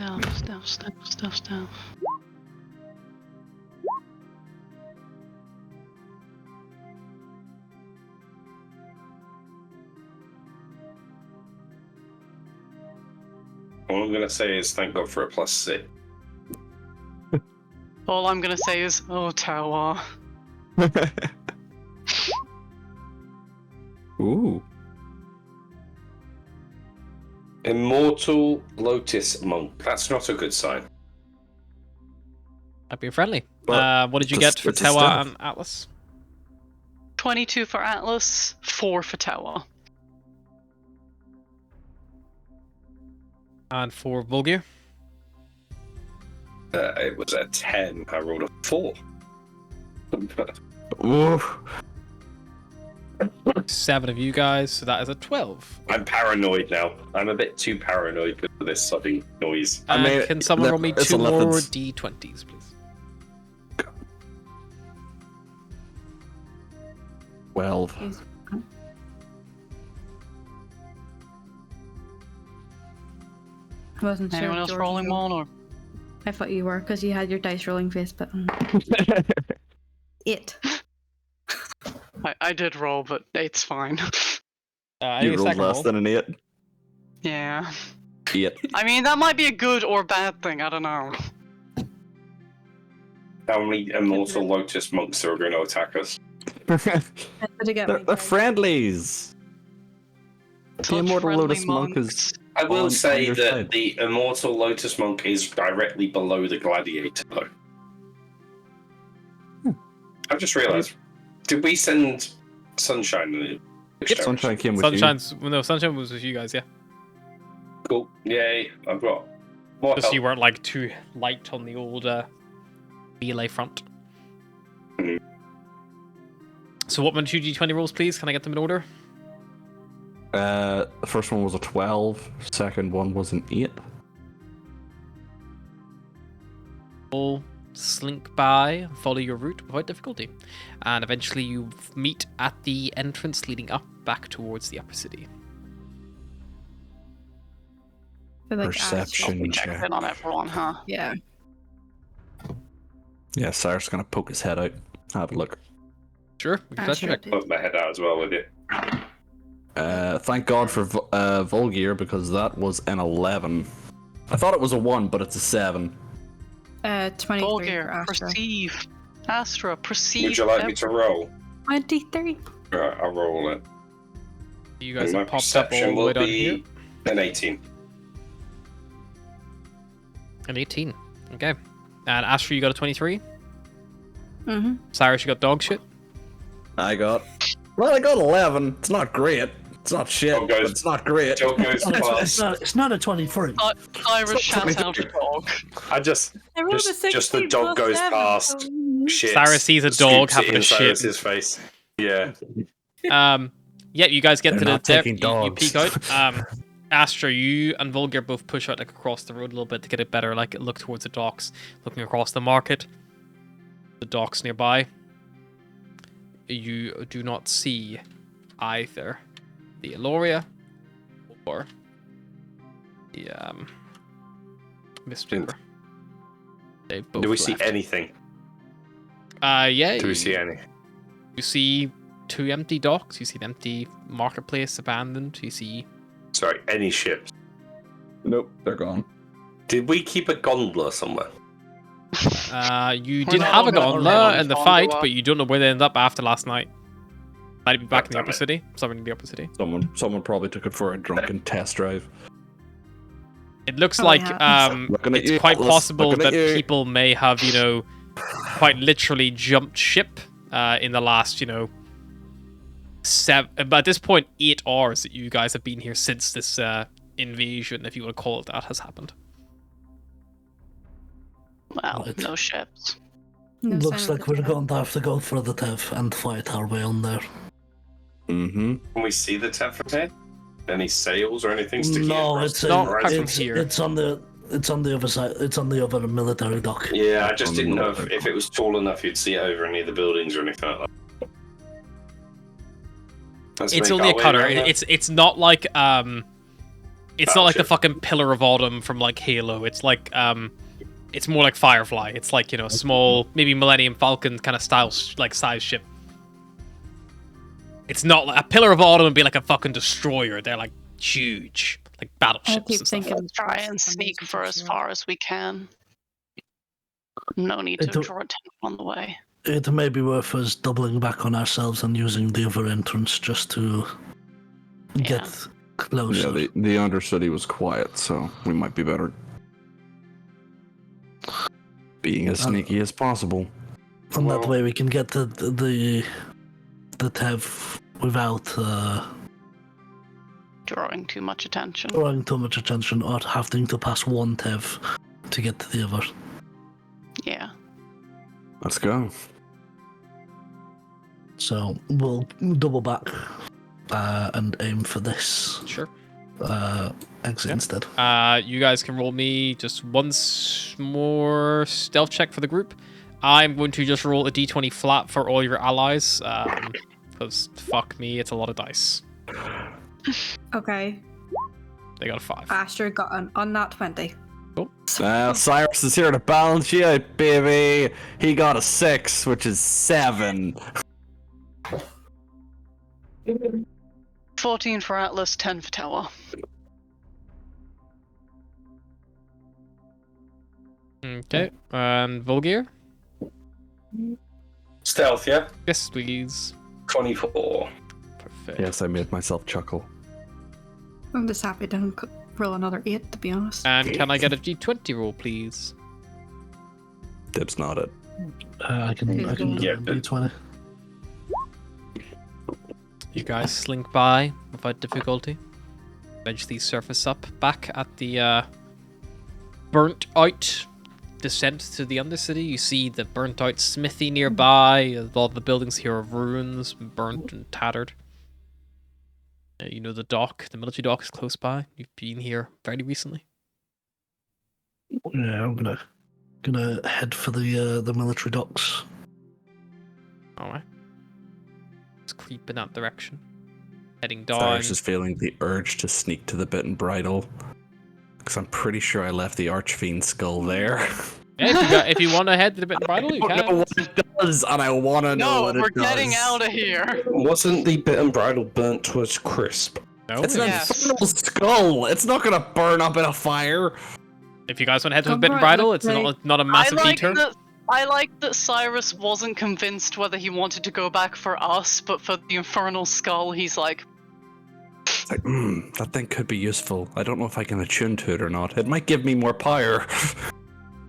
S3: All I'm gonna say is thank God for a +6.
S2: All I'm gonna say is, oh, Tower.
S7: Ooh.
S3: Immortal Lotus Monk. That's not a good sign.
S1: I've been friendly.
S7: Well,
S1: What did you
S7: it's-
S1: get for
S7: it's a
S1: Tewa
S7: stealth.
S1: and Atlas?
S2: 22 for Atlas, 4 for Tower.
S1: And for Volgear?
S3: It was a 10. I rolled a 4.
S7: Ooh.
S1: 7 of you guys, so that is a 12.
S3: I'm paranoid now. I'm a bit too paranoid because of this sodding noise.
S7: I
S1: And
S7: mean,
S1: can someone roll me
S7: it's
S1: 2 more
S7: 11s.
S1: d20s, please?
S7: 12.
S6: I wasn't sure.
S2: Anyone else
S6: George,
S2: rolling
S6: you-
S2: one, or?
S6: I thought you were because you had your dice rolling face button. 8.
S2: I did roll, but it's fine.
S1: I
S7: You
S1: need a
S7: rolled
S1: second
S7: less
S1: roll.
S7: than an 8.
S2: Yeah.
S7: 8.
S2: I mean, that might be a good or bad thing, I don't know.
S3: How many Immortal Lotus Monks are going to attack us?
S6: I had to get my
S7: They're
S6: dice.
S7: friendlies. The
S2: Such
S7: Immortal
S2: friendly
S7: Lotus Monk
S2: monks.
S7: is.
S3: I will
S7: On
S3: say
S7: your
S3: that
S7: side.
S3: the Immortal Lotus Monk is directly below the Gladiator, though. I've just realised. Did we send Sunshine in the exchange?
S7: Sunshine came with
S1: Sunshine was with you guys, yeah.
S3: Cool. Yay. I've got more
S1: Just
S3: help.
S1: so you weren't like too light on the old melee front. So what were 2d20 rolls, please? Can I get them in order?
S7: The first one was a 12. Second one was an 8.
S1: All slink by, follow your route without difficulty, and eventually you meet at the entrance leading up back towards the upper city.
S6: I feel like
S7: Perception
S6: Ash-
S2: Check
S7: check.
S2: in on everyone, huh?
S6: Yeah.
S7: Yeah, Cyrus gonna poke his head out. Have a look.
S1: Sure, we can
S6: Ash
S1: check.
S6: did.
S3: Put my head out as well with it.
S7: Thank God for Volgear, because that was an 11. I thought it was a 1, but it's a 7.
S6: 23 for
S2: Vulgar,
S6: Astra.
S2: perceive. Astra, perceive.
S3: Would you like me to roll?
S6: 23.
S3: Right, I'll roll it.
S1: You guys
S3: And my
S1: have popped up all
S3: perception
S1: the way
S3: will
S1: down here.
S3: be an 18.
S1: An 18. Okay. And Astra, you got a 23.
S6: Mm-hmm.
S1: Cyrus, you got dog shit.
S7: I got 11. It's not great. It's not shit,
S3: Oh, guys.
S7: but it's not great.
S3: Joe goes
S5: It's
S3: past.
S5: it's not a 23.
S2: Irish shout out a dog.
S3: I just the dog goes past. Shit.
S1: Cyrus sees a dog
S3: scoops it
S1: having a
S3: in
S1: shit.
S3: Cyrus's face. Yeah.
S1: Yeah, you guys get
S7: They're
S1: to the
S7: not taking
S1: you
S7: dogs.
S1: peek out. Astra, you and Vulgar both push out like across the road a little bit to get a better look towards the docks, looking across the market, the docks nearby. You do not see either the Eloria or the Mistweaver. They both
S3: Do we see
S1: left.
S3: anything?
S1: Yeah.
S3: Do we see any?
S1: You see 2 empty docks. You see an empty marketplace abandoned. You see.
S3: Sorry, any ships?
S7: Nope, they're gone.
S3: Did we keep a gondola somewhere?
S1: You
S2: We're
S1: did
S2: not
S1: have a
S2: on the-
S1: gondola in the
S2: on
S1: fight,
S2: the-
S1: but you don't know where they ended up after last night. Might be back in the
S3: Damn
S1: upper
S3: it.
S1: city. Somewhere in the upper city.
S7: Someone probably took it for a drunken test drive.
S1: It looks
S6: Probably
S1: like
S6: happens.
S7: Looking at
S1: it's
S7: you,
S1: quite
S7: Atlas,
S1: possible
S7: looking at
S1: that
S7: you.
S1: people may have, quite literally jumped ship in the last, but at this point, 8 hours that you guys have been here since this invasion, if you want to call it that, has happened.
S2: Well,
S5: Right.
S2: no ships.
S6: No
S5: Looks
S6: sign of
S5: like
S6: the
S5: we're
S6: Tev.
S5: going to have to go for the Tev and fight our way on there.
S7: Mm-hmm.
S3: Can we see the Tev from here? Any sails or anything sticking
S5: No,
S3: across
S5: it's
S3: the
S1: not
S3: horizon?
S1: from
S5: it's,
S1: here.
S5: it's on the other side. It's on the other military dock.
S3: Yeah, I just
S7: On the
S3: didn't know
S7: military
S3: if it was tall enough you'd see it over any of the buildings or anything like that. Let's
S1: It's
S3: make
S1: only a
S3: our way
S1: cutter.
S3: around there.
S1: It's not like it's not like the
S3: Battleship.
S1: fucking Pillar of Autumn from like Halo. It's like it's more like Firefly. It's like a small, maybe Millennium Falcon kind of style size ship. It's not like a Pillar of Autumn would be like a fucking destroyer. They're like huge, like
S6: I
S1: battleships.
S6: keep
S1: And stuff.
S6: thinking.
S2: Try and sneak for as far as we can. No need to
S5: It'll-
S2: draw attention on the way.
S5: It may be worth us doubling back on ourselves and using the other entrance just to get closer.
S7: Yeah, the Undercity was quiet, so we might be better being as sneaky as possible.
S5: and that
S3: Well-
S5: way we can get the Tev without
S2: Drawing too much attention.
S5: drawing too much attention or having to pass one Tev to get to the other.
S2: Yeah.
S7: Let's go.
S5: So we'll double back and aim for this
S1: Sure.
S5: exit
S1: Yeah.
S5: instead.
S1: You guys can roll me just once more stealth check for the group. I'm going to just roll a d20 flat for all your allies, because fuck me, it's a lot of dice.
S6: Okay.
S1: They got a 5.
S6: Astra got an unnat 20.
S7: Cyrus is here to balance you out, baby. He got a 6, which is 7.
S2: 14 for Atlas, 10 for Tower.
S1: Okay, and Volgear?
S3: Stealth, yeah?
S1: Yes, please.
S3: 24.
S1: Perfect.
S7: Yes, I made myself chuckle.
S6: I'm just happy to roll another 8, to be honest.
S1: And can I get a d20 roll, please?
S7: Dib's not it.
S5: I can do
S3: Yeah,
S5: D20.
S1: You guys slink by without difficulty. Eventually surface up back at the burnt out descent to the Undercity. You see the burnt out smithy nearby. A lot of the buildings here are ruins, burnt and tattered. You know the dock, the military dock is close by. You've been here very recently.
S5: Yeah, I'm gonna head for the military docks.
S1: Alright. Just creep in that direction. Heading down.
S7: Cyrus is feeling the urge to sneak to the bit and bridle. Because I'm pretty sure I left the Archfiend skull there.
S1: Yeah, if you want to head to the bit and bridle, you
S7: I don't know
S1: can.
S7: what it does, and I want to know
S2: No,
S7: what it
S2: we're
S7: does.
S2: getting out of here.
S3: Wasn't the bit and bridle burnt to a crisp?
S1: No,
S7: It's an
S2: Yes.
S7: infernal skull. It's not going to burn up in a fire.
S1: if you guys want to head to the
S6: Come
S1: bit and
S6: right,
S1: bridle,
S6: let's
S1: it's
S6: say-
S1: not a massive detour.
S2: I like that Cyrus wasn't convinced whether he wanted to go back for us, but for the Infernal Skull, he's like,
S7: It's like, that thing could be useful. I don't know if I can attune to it or not. It might give me more power.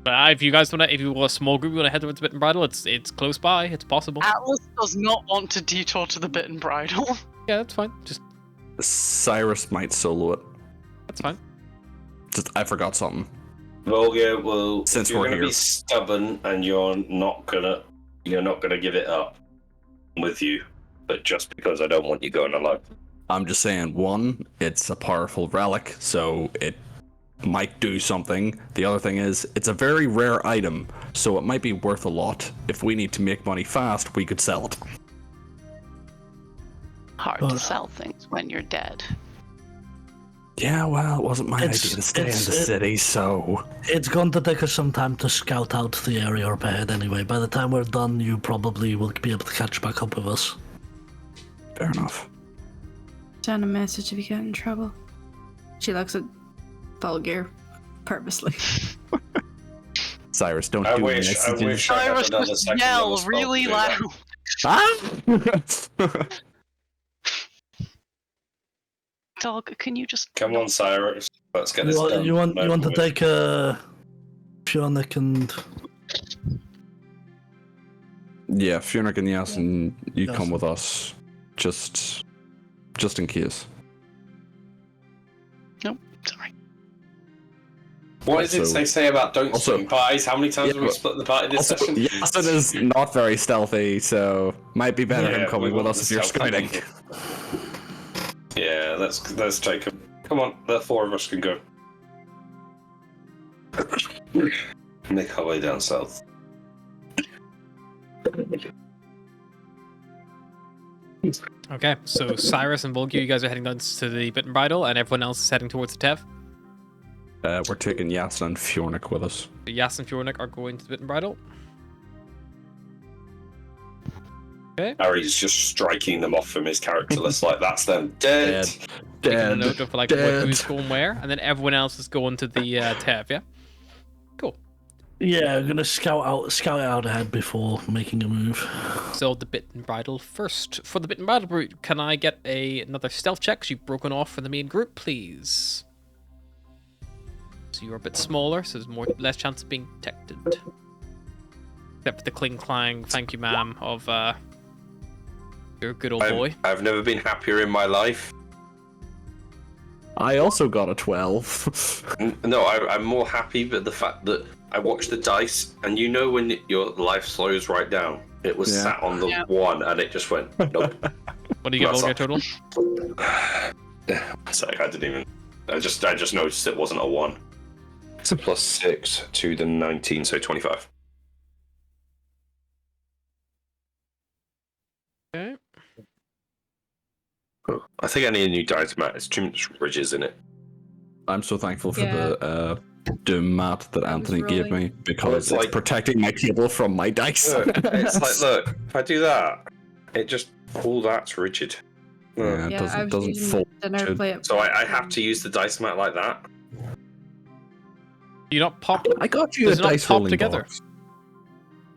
S1: But if you guys want to, if you want a small group, you want to head towards the bit and bridle, it's close by. It's possible.
S2: Atlas does not want to detour to the Bit and Bridle.
S1: Yeah, that's fine. Just
S7: Cyrus might solo it.
S1: that's fine.
S7: Just I forgot something.
S3: Well, yeah. Well,
S7: Since
S3: if you're
S7: we're
S3: gonna
S7: here.
S3: be stubborn and you're not gonna give it up, I'm with you. But just because I don't want you going alone.
S7: I'm just saying, one, it's a powerful relic, so it might do something. The other thing is, it's a very rare item, so it might be worth a lot. If we need to make money fast, we could sell it.
S2: Hard to sell things when you're dead.
S7: Yeah, well, it wasn't my idea
S5: It's-
S7: to stay in the
S5: it's-
S7: city, so...
S5: It's going to take us some time to scout out the area up ahead anyway. By the time we're done, you probably will be able to catch back up with us.
S7: Fair enough.
S6: Send a message if you get in trouble. She looks at Bulgir purposely.
S7: Cyrus, don't
S3: I
S7: do
S3: wish I had
S2: Cyrus
S3: another
S2: just
S3: second
S2: yell
S3: level spell
S2: really
S3: to do that.
S2: loud.
S7: Ah!
S2: Dog, can you just...
S3: Come on, Cyrus. Let's get this done.
S5: You want to
S3: Over with.
S5: take Fionnic and
S7: Yeah, Fionnic and Yasin, you
S5: Yasin.
S7: come with us. Just in case.
S2: Nope, sorry.
S3: What is it
S7: Also-
S3: they say about don't
S7: also-
S3: swing parties? How many times
S7: Yeah,
S3: have we
S7: but-
S3: split the party this
S7: Also,
S3: session?
S7: Yasin is not very stealthy, so might be better
S3: Yeah,
S7: him coming
S3: we
S7: with
S3: want
S7: us if
S3: the
S7: you're
S3: stealthy
S7: scouting.
S3: Yeah, let's take him. Come on, the four of us can go. Make our way down south.
S1: Okay, so Cyrus and Bulgir, you guys are heading down to the bit and bridle, and everyone else is heading towards the Tev.
S7: We're taking Yasin and Fionnic with us.
S1: Yas and Fjornik are going to the bit and bridle.
S3: Harry's just striking them off from his character list like that's them dead.
S1: Taking a
S7: Dead.
S1: note of like
S7: dead.
S1: who's going where, and then everyone else is going to the Tev. Yeah. Cool.
S5: yeah, I'm gonna scout it out ahead before making a move.
S1: So the bit and bridle first. For the bit and bridle route, can I get another stealth check? 'Cause you've broken off from the main group, please. So you're a bit smaller, so there's less chance of being detected. Except for the cling clang, thank you, ma'am, of your good old boy.
S3: I've never been happier in my life.
S7: I also got a 12.
S3: No, I'm more happy with the fact that I watched the dice, and you know when your life slows right down. It was
S7: Yeah.
S3: sat on the
S2: Yeah.
S3: one, and it just went nope.
S1: What do you get,
S3: That's
S1: Volga, total?
S3: Sorry, I didn't even. I just noticed it wasn't a 1. It's a +6 to the 19, so 25.
S1: Okay.
S3: I think I need a new dice mat. It's too much ridges in it.
S7: I'm so thankful for
S6: Yeah.
S7: the Doom mat that
S6: I was
S7: Anthony gave
S6: rolling.
S7: me because
S3: it's
S7: it's
S3: like-
S7: protecting my table from my dice.
S3: Look, it's like, look, if I do that, it just all that's rigid.
S7: Yeah, it
S6: Yeah, I was
S7: doesn't
S6: using
S7: fold.
S6: the dinner plate.
S3: So I have to use the dice mat like that.
S1: Do you not pop?
S7: I got you
S1: Does
S7: a
S1: it not
S7: dice
S1: pop
S7: rolling
S1: together?
S7: box.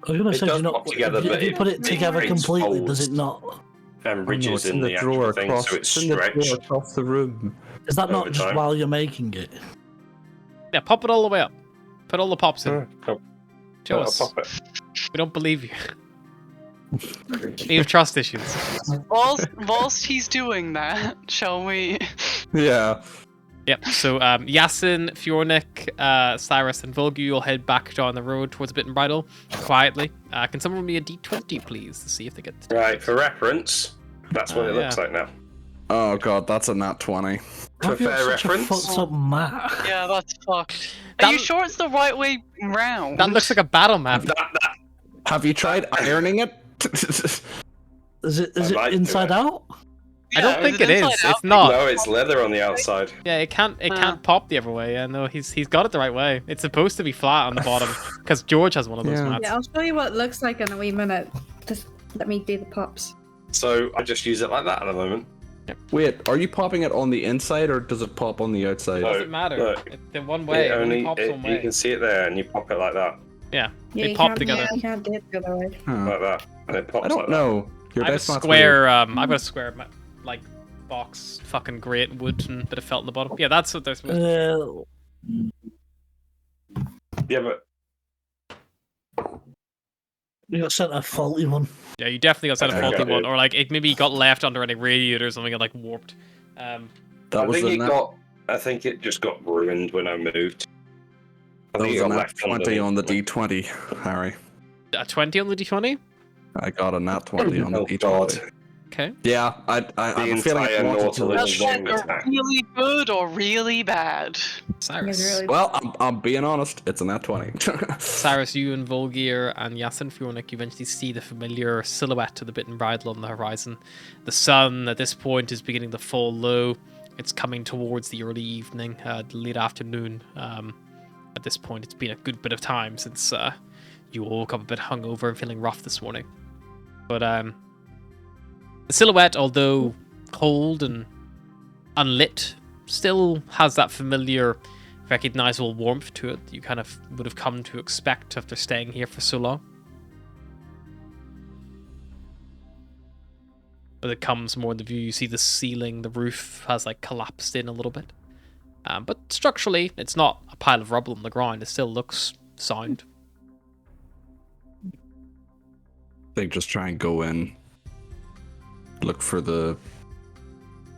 S5: I was gonna
S3: It
S5: say,
S3: does
S5: do you
S3: pop
S5: not,
S3: together,
S5: if you,
S3: but
S5: if you put it
S3: it
S5: together
S3: remains
S5: completely, does it
S3: folds.
S5: not?
S3: And
S7: Oh, no,
S3: ridges
S7: it's in
S3: in
S7: the
S3: the
S7: drawer
S3: actual thing,
S7: across.
S3: so it's
S7: It's in the drawer
S3: stretched.
S7: across the room.
S5: Is that not
S3: Over
S5: just
S3: time.
S5: while you're making it?
S1: Yeah, pop it all the way up. Put all the pops in.
S3: I'll
S1: Show us.
S3: pop it.
S1: We don't believe you. We have trust issues.
S2: Whilst he's doing that, shall we...
S7: Yeah.
S1: Yep. So Yasin, Fjornik, Cyrus, and Volgu will head back down the road towards Bit and Bridle quietly. Can someone roll me a d20, please, to see if they get.
S3: Right, for reference, that's what it looks
S1: yeah.
S3: like now.
S7: Oh god, that's a nat 20.
S3: For
S5: Have you got
S3: fair
S5: such a
S3: reference.
S5: fucked up map?
S2: Yeah, that's fucked.
S1: That-
S2: Are you sure it's the right way round?
S1: That looks like a battle map.
S3: That,
S7: Have you tried ironing it?
S5: Is it
S3: I like
S5: inside
S3: it.
S5: out?
S1: I don't
S2: Yeah,
S1: think it is.
S2: inside out?
S1: It's not.
S3: no, it's leather on the outside.
S1: Yeah, it can't pop the other way. Yeah, no, he's got it the right way. It's supposed to be flat on the bottom because George has one of those
S7: Yeah.
S1: mats.
S6: Yeah, I'll show you what it looks like in a wee minute. Just let me do the pops.
S3: So I just use it like that at the moment.
S7: Wait, are you popping it on the inside or does it pop on the outside?
S3: No.
S1: Doesn't matter.
S3: Look,
S1: It's the one way. It only pops one
S3: you
S1: way.
S3: can see it there, and you pop it like that,
S1: Yeah,
S6: Yeah,
S1: they
S6: you
S1: pop
S6: can't,
S1: together.
S6: You can't do it the other way.
S7: Huh.
S3: like that, and it pops
S7: I don't
S3: like
S7: know. Your
S1: I have a
S7: dice mat's
S1: square. I've got a square like box, fucking grate wood and a bit of felt in the bottom. Yeah, that's what they're supposed to.
S3: that. Yeah, but
S5: You got sent a faulty one.
S1: Yeah, you definitely got sent a
S3: I think
S1: faulty
S3: I
S1: one,
S3: did.
S1: or like it maybe got left under any radiator or something and like warped.
S7: That
S3: I
S7: was
S3: think
S7: the
S3: it
S7: nat,
S3: got. I think it just got ruined when I moved. I
S7: that
S3: think
S7: was
S3: it
S7: a
S3: got
S7: nat
S3: left
S7: 20
S3: underneath
S7: on the
S3: me.
S7: d20, Harry.
S1: A 20 on the d20.
S7: I got a nat 20 on the
S3: Oh
S7: d20.
S3: god.
S1: Okay.
S7: Yeah, I have a feeling
S3: entire
S7: I wanted to
S3: Nautilus
S7: roll
S2: That's
S3: long
S2: like
S3: attack.
S2: really good or really bad.
S1: Cyrus.
S6: It's really
S7: Well, I'm being honest. It's a nat 20.
S1: Cyrus, you and Volgir and Yasin Fjornik eventually see the familiar silhouette of the Bit and Bridle on the horizon. The sun at this point is beginning to fall low. It's coming towards the early evening, late afternoon. At this point, it's been a good bit of time since you all woke up a bit hungover and feeling rough this morning. But the silhouette, although cold and unlit, still has that familiar, recognizable warmth to it that you kind of would have come to expect after staying here for so long. But it comes more in the view. You see the ceiling, the roof has like collapsed in a little bit. But structurally, it's not a pile of rubble on the ground. It still looks sound.
S7: They just try and go in, look for the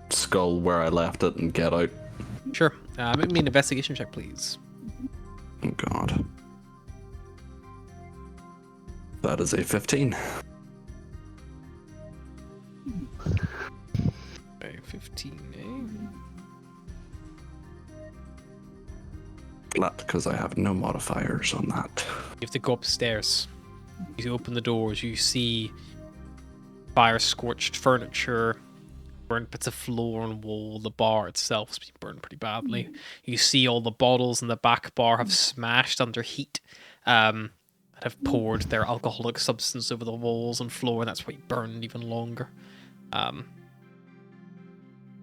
S7: skull where I left it, and get out.
S1: Sure. Make me an investigation check, please.
S7: Oh god. That is a 15.
S1: Okay, 15,
S7: Glad because I have no modifiers on that.
S1: You have to go upstairs. You open the doors, you see fire-scorched furniture, burnt bits of floor and wall. The bar itself has been burned pretty badly. You see all the bottles in the back bar have smashed under heat, and have poured their alcoholic substance over the walls and floor, and that's why it burned even longer.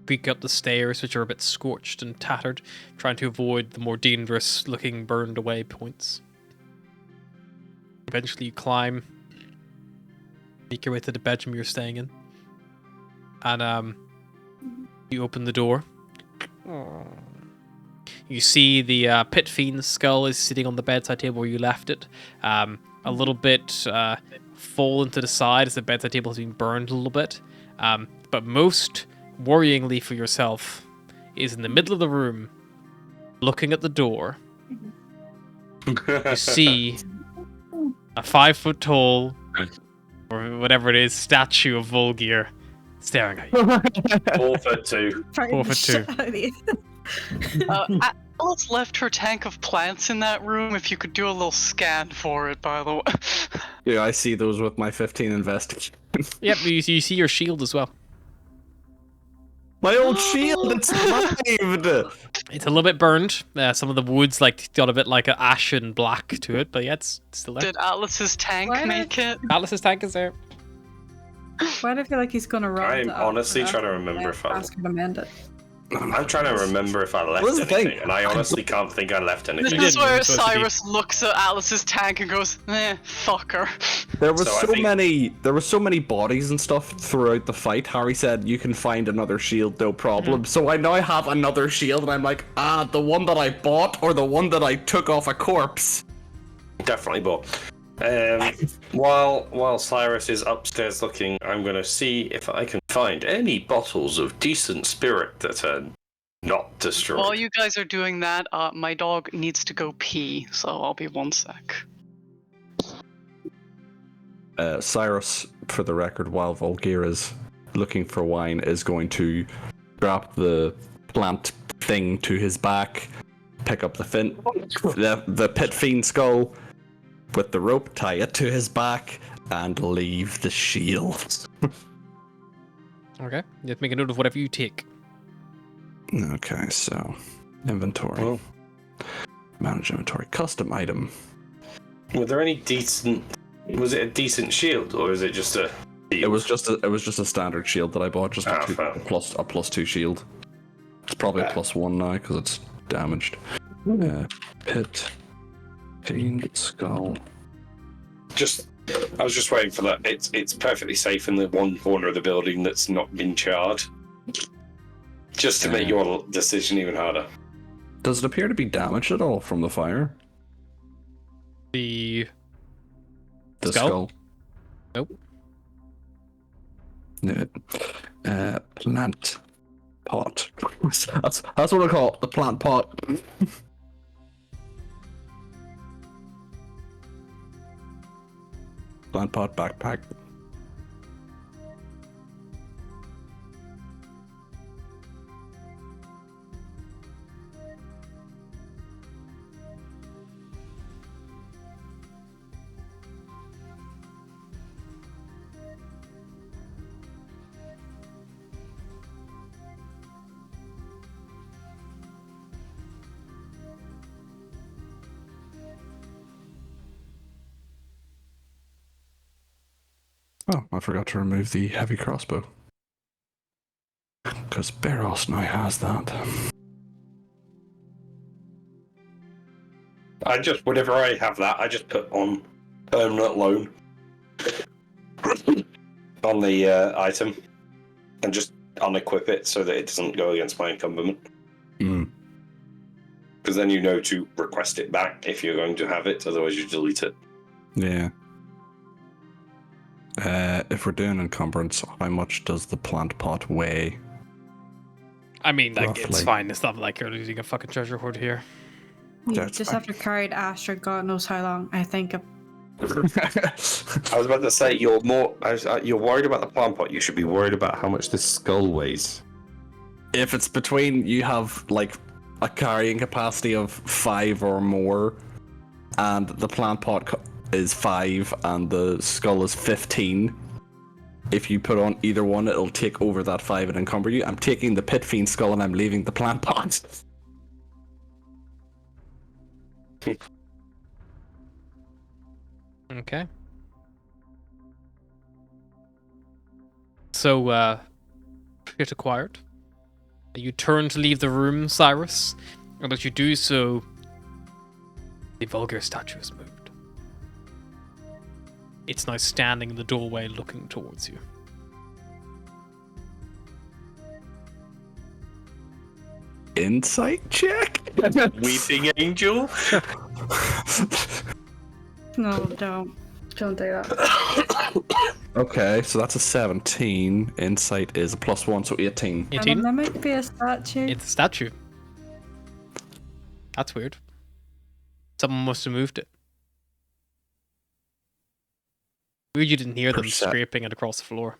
S1: Creak up the stairs, which are a bit scorched and tattered, trying to avoid the more dangerous-looking burned-away points. Eventually you climb, make your way to the bedroom you're staying in, and you open the door. You see the Pit Fiend's skull is sitting on the bedside table where you left it, a little bit fallen to the side as the bedside table has been burned a little bit, but most worryingly for yourself is in the middle of the room, looking at the door. You see a 5 foot tall, or whatever it is, statue of Volgir staring at you.
S3: 4 foot 2.
S1: 4 foot 2.
S2: Alice left her tank of plants in that room. If you could do a little scan for it, by the way.
S7: Yeah, I see those with my 15 investigation.
S1: Yep, you see your shield as well.
S7: My old shield, it's survived!
S1: It's a little bit burned. Some of the wood's like got a bit like an ashen black to it, but yeah, it's still there.
S2: Did Atlas's tank
S6: Why
S2: make it?
S1: Atlas's tank is there.
S6: Why do I feel like he's gonna run?
S3: I'm
S6: to
S3: honestly
S6: us
S3: trying to
S6: and
S3: remember if I.
S6: ask her to mend it.
S3: I'm trying to remember if I left
S7: What's the thing?
S3: anything, and I honestly can't think I left
S2: This
S3: anything.
S1: did.
S2: is where
S1: It's supposed to be-
S2: Cyrus looks at Atlas's tank and goes, fuck her.
S7: There was
S3: So I
S7: so
S3: think-
S7: many bodies and stuff throughout the fight. Harry said you can find another shield, no problem. So I now have another shield, and I'm like, the one that I bought or the one that I took off a corpse.
S3: Definitely, but while Cyrus is upstairs looking, I'm gonna see if I can find any bottles of decent spirit that are not destroyed.
S2: While you guys are doing that, my dog needs to go pee, so I'll be 1 sec.
S7: Cyrus, for the record, while Volgear is looking for wine, is going to drop the plant thing to his back, pick up the pit fiend skull with the rope, tie it to his back, and leave the shield.
S1: Okay. You have to make a note of whatever you take.
S7: Okay, so inventory.
S3: Oh.
S7: Manage inventory. Custom item.
S3: Were there any decent? Was it a decent shield, or is it just a?
S7: It was just a standard shield that I bought, just
S3: Ah,
S7: a
S3: fair.
S7: +2 shield. It's probably a +1 now because it's damaged. Pit fiend skull.
S3: I was just waiting for that. It's perfectly safe in the one corner of the building that's not been charred. Just to make your decision even harder.
S7: Does it appear to be damaged at all from the fire?
S1: The
S7: The
S1: skull?
S7: skull.
S1: Nope.
S7: Plant pot. That's what I call it, the plant pot. Plant pot backpack. Oh, I forgot to remove the heavy crossbow. Because Beros now has that.
S3: Whenever I have that, I just put on permanent loan on the item and just unequip it so that it doesn't go against my encumberment.
S7: Mm.
S3: Because then you know to request it back if you're going to have it, otherwise you delete it.
S7: Yeah. If we're doing encumbrance, how much does the plant pot weigh?
S1: I mean, like, it's
S7: Roughly.
S1: fine. It's not like you're losing a fucking treasure hoard here.
S6: You
S7: That's
S6: just have to carry it after God knows how long. I think
S3: I was about to say you're worried about the plant pot. You should be worried about how much this skull weighs.
S7: If it's between you have like a carrying capacity of 5 or more, and the plant pot is 5 and the skull is 15, if you put on either one, it'll take over that 5 and encumber you. I'm taking the pit fiend skull and I'm leaving the plant pot.
S1: Okay. So, get acquired. You turn to leave the room, Cyrus, and as you do so, the vulgar statue has moved. It's now standing in the doorway looking towards you.
S7: Insight check?
S3: Weeping angel.
S6: no, don't do that.
S7: Okay, so that's a 17. Insight is a +1, so 18.
S1: 18?
S6: Can a mimic be a statue?
S1: It's a statue. That's weird. Someone must have moved it. Weird you didn't hear them scraping it across the floor.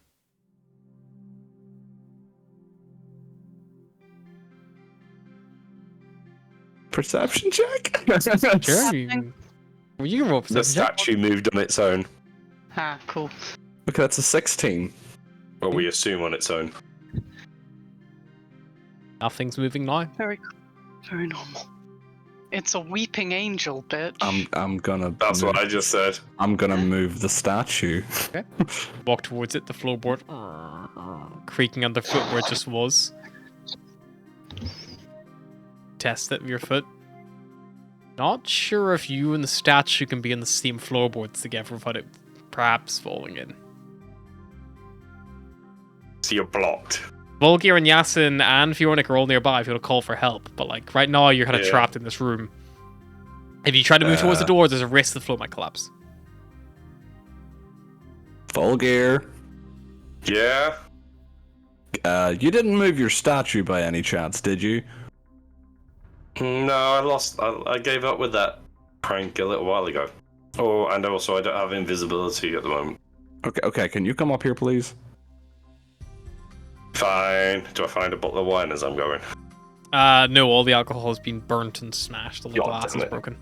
S7: Perception check?
S1: Sure. You can roll a
S3: The
S1: perception check.
S3: statue moved on its own.
S2: Ah, cool.
S7: Okay, that's a 16.
S3: Well, we assume on its own.
S1: Nothing's moving now.
S2: Very normal. It's a weeping angel, bitch.
S7: I'm gonna.
S3: That's what I just said.
S7: I'm gonna move the statue.
S1: Okay. Walk towards it, the floorboard creaking underfoot where it just was. Test it with your foot. Not sure if you and the statue can be in the same floorboards together without it perhaps falling in.
S3: So you're blocked.
S1: Volgir and Yasin and Fiornik are all nearby if you want to call for help, but like right now you're kind of trapped in this room. If you try to move towards the door, there's a risk the floor might collapse.
S7: Vulgar.
S3: Yeah.
S7: You didn't move your statue by any chance, did you?
S3: No, I gave up with that prank a little while ago. Oh, and also I don't have invisibility at the moment.
S7: Okay, can you come up here, please?
S3: Fine. Do I find a bottle of wine as I'm going?
S1: No, all the alcohol has been burnt and smashed. All the
S3: God
S1: glass
S3: damn
S1: is
S3: it.
S1: broken.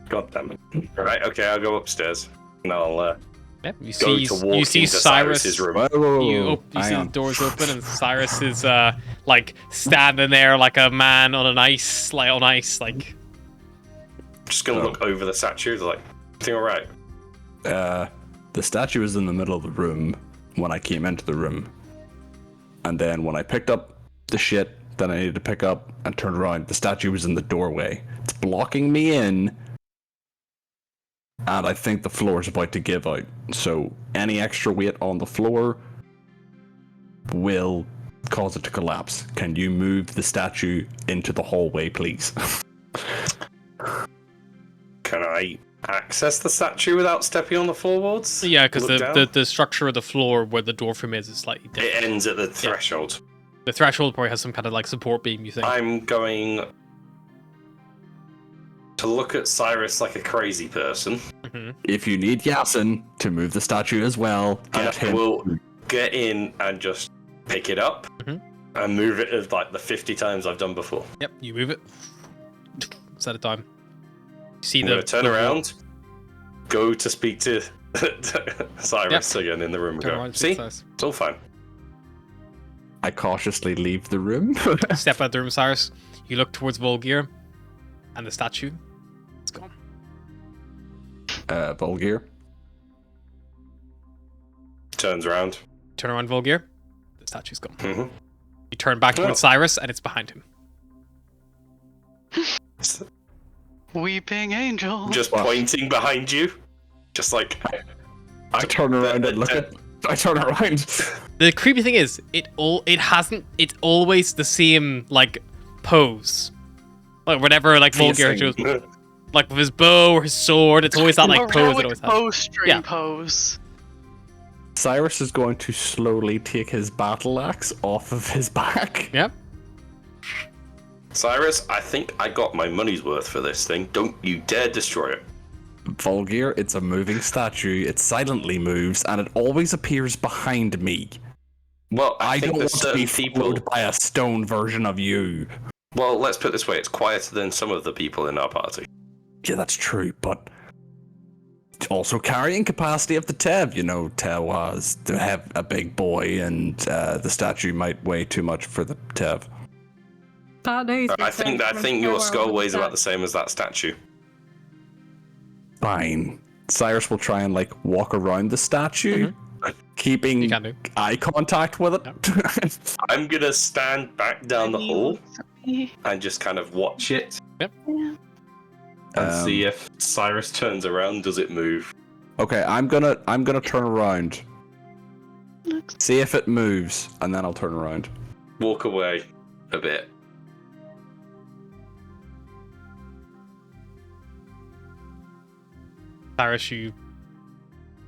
S3: God damn it. Right, okay, I'll go upstairs. And I'll
S1: Yeah, you
S3: go
S1: see,
S3: to walk
S1: you see
S3: into
S1: Cyrus.
S3: Cyrus's room.
S1: You
S7: Hang
S1: see the
S7: on.
S1: doors open and Cyrus is like standing there like a man on an ice, like.
S3: Just gonna look over the statue, like, everything alright?
S7: The statue was in the middle of the room when I came into the room. And then when I picked up the shit that I needed to pick up and turned around, the statue was in the doorway. It's blocking me in. And I think the floor is about to give out. So any extra weight on the floor will cause it to collapse. Can you move the statue into the hallway, please?
S3: Can I access the statue without stepping on the floorboards?
S1: Yeah, because
S3: Look down?
S1: the structure of the floor where the door frame is slightly different.
S3: It ends at the threshold.
S1: The threshold probably has some kind of like support beam, you think?
S3: I'm going to look at Cyrus like a crazy person.
S1: Mhm.
S7: If you need Yasin to move the statue as well, get
S3: And
S7: him.
S3: we'll get in and just pick it up
S1: Mhm.
S3: and move it as like the 50 times I've done before.
S1: Yep, you move it. Set it down. See
S3: I'm
S1: the
S3: going to turn
S1: the-
S3: around, go to speak to Cyrus again in the room and
S1: Turn
S3: go,
S1: around,
S3: see,
S1: Cyrus.
S3: it's all fine.
S7: I cautiously leave the room.
S1: Step out the room, Cyrus. You look towards Volgear, and the statue. It's gone.
S7: Volgear.
S3: Turns around.
S1: Turn around, Volgear. The statue's gone.
S3: Mhm.
S1: You turn back towards Cyrus, and it's behind him.
S2: Weeping angel.
S3: Just pointing behind you. Just like...
S7: I turn around and look at. I turn around.
S1: The creepy thing is, it's always the same like pose. Like whenever like Volgear
S3: Facing.
S1: shows, like with his bow or his sword, it's always that like pose. It
S2: Heroic
S1: always has.
S2: bowstring
S1: Yeah.
S2: pose.
S7: Cyrus is going to slowly take his battle axe off of his back.
S1: Yep.
S3: Cyrus, I think I got my money's worth for this thing. Don't you dare destroy it.
S7: Volgear, it's a moving statue. It silently moves, and it always appears behind me.
S3: Well, I
S7: I
S3: think
S7: don't
S3: there's
S7: want to be
S3: certain people...
S7: followed by a stone version of you.
S3: Well, let's put it this way. It's quieter than some of the people in our party.
S7: Yeah, that's true, but also carrying capacity of the Tev. You know, Tev was to have a big boy, and the statue might weigh too much for the Tev.
S3: I think your skull weighs about the same as that statue.
S7: Fine. Cyrus will try and like walk around the statue,
S1: You
S7: keeping
S1: can do.
S7: eye contact with it.
S3: I'm gonna stand back down the hall and just kind of watch it.
S1: Yep.
S3: And see if Cyrus turns around, does it move?
S7: Okay, I'm gonna turn around. See if it moves, and then I'll turn around.
S3: Walk away a bit.
S1: Cyrus, you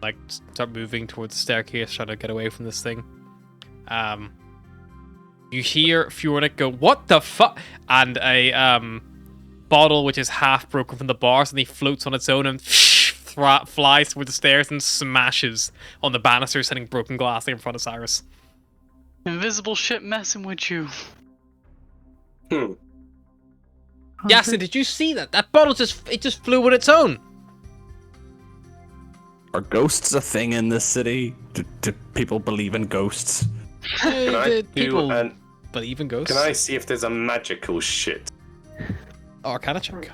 S1: like start moving towards the staircase, trying to get away from this thing. You hear Fjornik go, "What the fuck?" And a bottle which is half broken from the bars, and he floats on its own and flies toward the stairs and smashes on the banister, sending broken glass in front of Cyrus.
S2: Invisible shit messing with you.
S1: Yasin, did you see that? That bottle just flew on its own.
S7: Are ghosts a thing in this city? Do people believe in ghosts?
S3: Can I
S1: People
S3: do an...
S1: believe in ghosts.
S3: Can I see if there's a magical shit?
S1: Arcana check.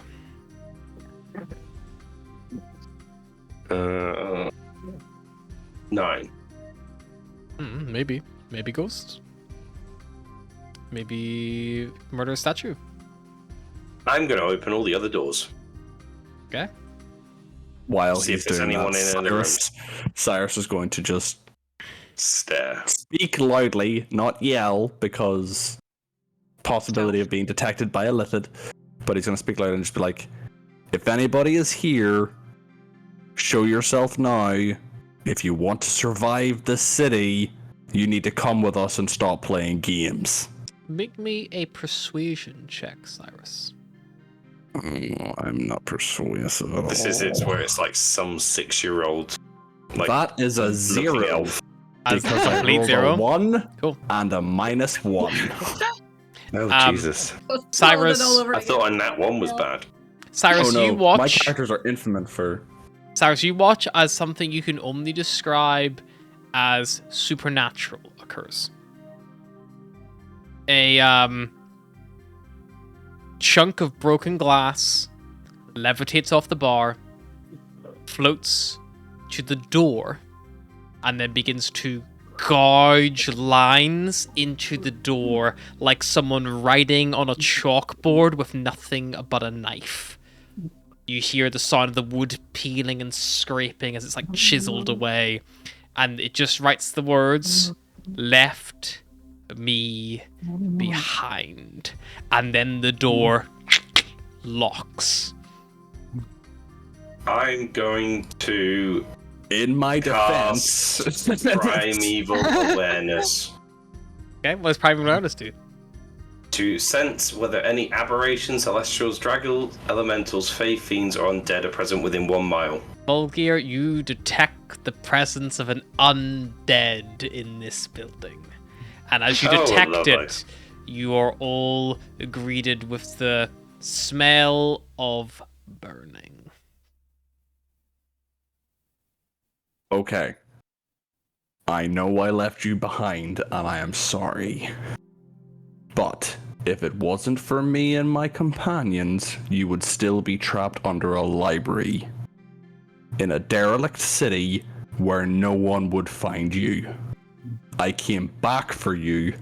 S3: 9.
S1: Maybe ghosts. Maybe murder statue.
S3: I'm gonna open all the other doors.
S1: Okay.
S7: While
S3: See if
S7: he's
S3: there's
S7: doing
S3: anyone
S7: that,
S3: in the
S7: Cyrus is going to just
S3: Stare.
S7: speak loudly, not yell, because possibility of being detected by illithid. But he's going to speak loud and just be like, "If anybody is here, show yourself now. If you want to survive this city, You need to come with us and stop playing games.
S1: Make me a persuasion check, Cyrus.
S4: I'm not persuasive at all.
S3: This is it, where it's like some 6-year-old. Like,
S7: That is a
S3: looking
S7: 0.
S3: elf.
S1: As
S7: Because I
S1: complete
S7: rolled
S1: zero.
S7: a 1
S1: Cool.
S7: and a -1.
S3: Oh, Jesus.
S1: Cyrus,
S3: I thought a nat 1 was bad.
S1: Cyrus,
S7: Oh no,
S1: you
S7: my
S1: watch.
S7: characters are infinite for...
S1: Cyrus, you watch as something you can only describe as supernatural occurs. A chunk of broken glass levitates off the bar, floats to the door, and then begins to gouge lines into the door like someone writing on a chalkboard with nothing but a knife. You hear the sound of the wood peeling and scraping as it's like chiseled away, and it just writes the words, "Left me behind," and then the door locks.
S3: I'm going to
S7: In my defense...
S3: primeval awareness
S1: Okay, what does Primal Awareness do?
S3: to sense whether any aberrations, celestials, draggle, elementals, fey, fiends, or undead are present within 1 mile.
S1: Volgear, you detect the presence of an undead in this building. And as you
S3: Oh,
S1: detect
S3: lovely.
S1: it, you are all greeted with the smell of burning.
S7: Okay. I know I left you behind, and I am sorry. But if it wasn't for me and my companions, you would still be trapped under a library. In a derelict city where no one would find you. I came back for you.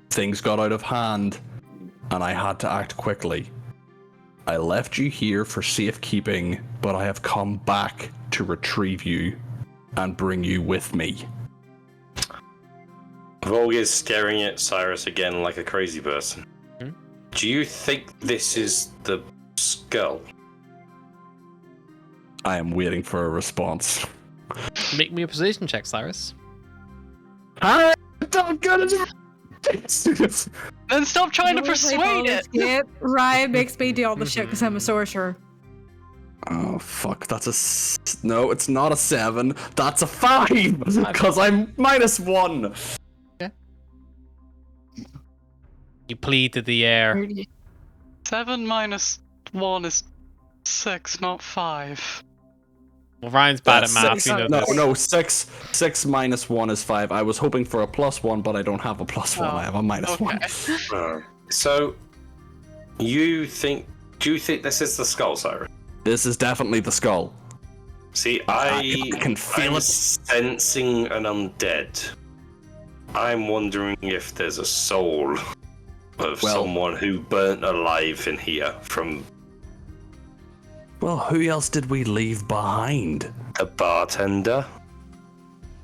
S7: Things got out of hand, and I had to act quickly. I left you here for safekeeping, but I have come back to retrieve you and bring you with me.
S3: Volg is staring at Cyrus again like a crazy person.
S1: Hmm?
S3: Do you think this is the skull?
S7: I am waiting for a response.
S1: Make me a position check, Cyrus.
S7: I'm good at
S2: Then stop trying to persuade it.
S6: Ryan makes me do all the shit because I'm a sorcerer.
S7: Oh fuck, that's a no, it's not a 7. That's a 5 because I'm -1.
S1: You plead to the air.
S2: 7 minus 1 is 6, not 5.
S1: Well, Ryan's bad at
S7: That's
S1: math.
S7: six-
S1: You know
S7: no,
S1: this.
S7: no, 6 minus 1 is 5. I was hoping for a +1, but I don't have a +1. I have a -1.
S2: Okay.
S3: So, do you think this is the skull, Cyrus?
S7: This is definitely the skull.
S3: See,
S7: I can feel
S3: I'm
S7: it.
S3: sensing an undead. I'm wondering if there's a soul of
S7: Well-
S3: someone who burnt alive in here from
S7: Well, who else did we leave behind?
S3: the bartender.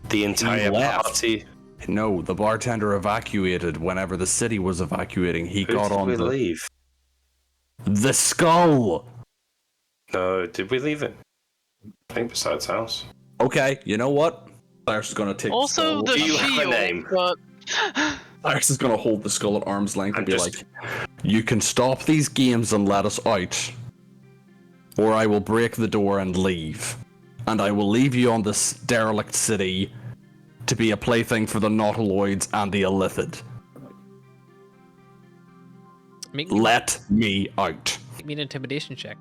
S3: The entire
S7: left.
S3: party.
S7: No, the bartender evacuated whenever the city was evacuating. He
S3: Who
S7: got
S3: did
S7: on
S3: we
S7: the
S3: leave?
S7: the skull.
S3: No, did we leave it? I think besides house.
S7: Okay, you know what? Cyrus is gonna take
S2: Also,
S7: the
S2: the
S3: Do you have a
S2: shield,
S3: name?
S2: but
S7: skull. Cyrus is gonna hold the skull at arm's length and
S3: I'm
S7: be
S3: just-
S7: like, "You can stop these games and let us out, or I will break the door and leave, and I will leave you on this derelict city to be a plaything for the Nautiloids and the Illithid.
S1: Make
S7: Let me out."
S1: me an intimidation check.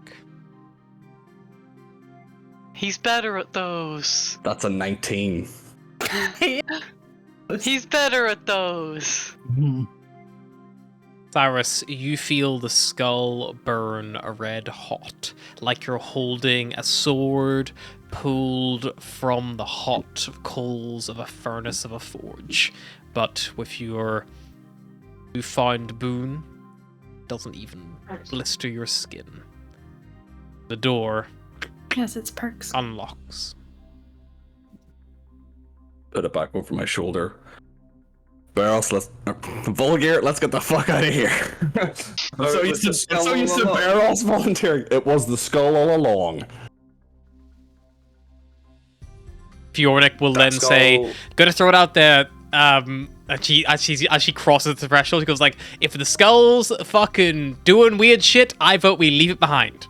S2: he's better at those.
S7: That's a 19.
S2: He's better at those.
S1: Cyrus, you feel the skull burn red hot, like you're holding a sword pulled from the hot coals of a furnace of a forge. But with your newfound boon, it doesn't even blister your skin. The door
S6: Yes, it's perks.
S1: unlocks.
S7: Put it back over my shoulder. Barros, Vulgar, let's get the fuck out of here. I'm so used to Barros volunteering. It was the skull all along.
S1: Fjornik will then say, "Gonna throw it out there." And as she crosses the threshold, she goes like, "If the skull's fucking doing weird shit, I vote we leave it behind."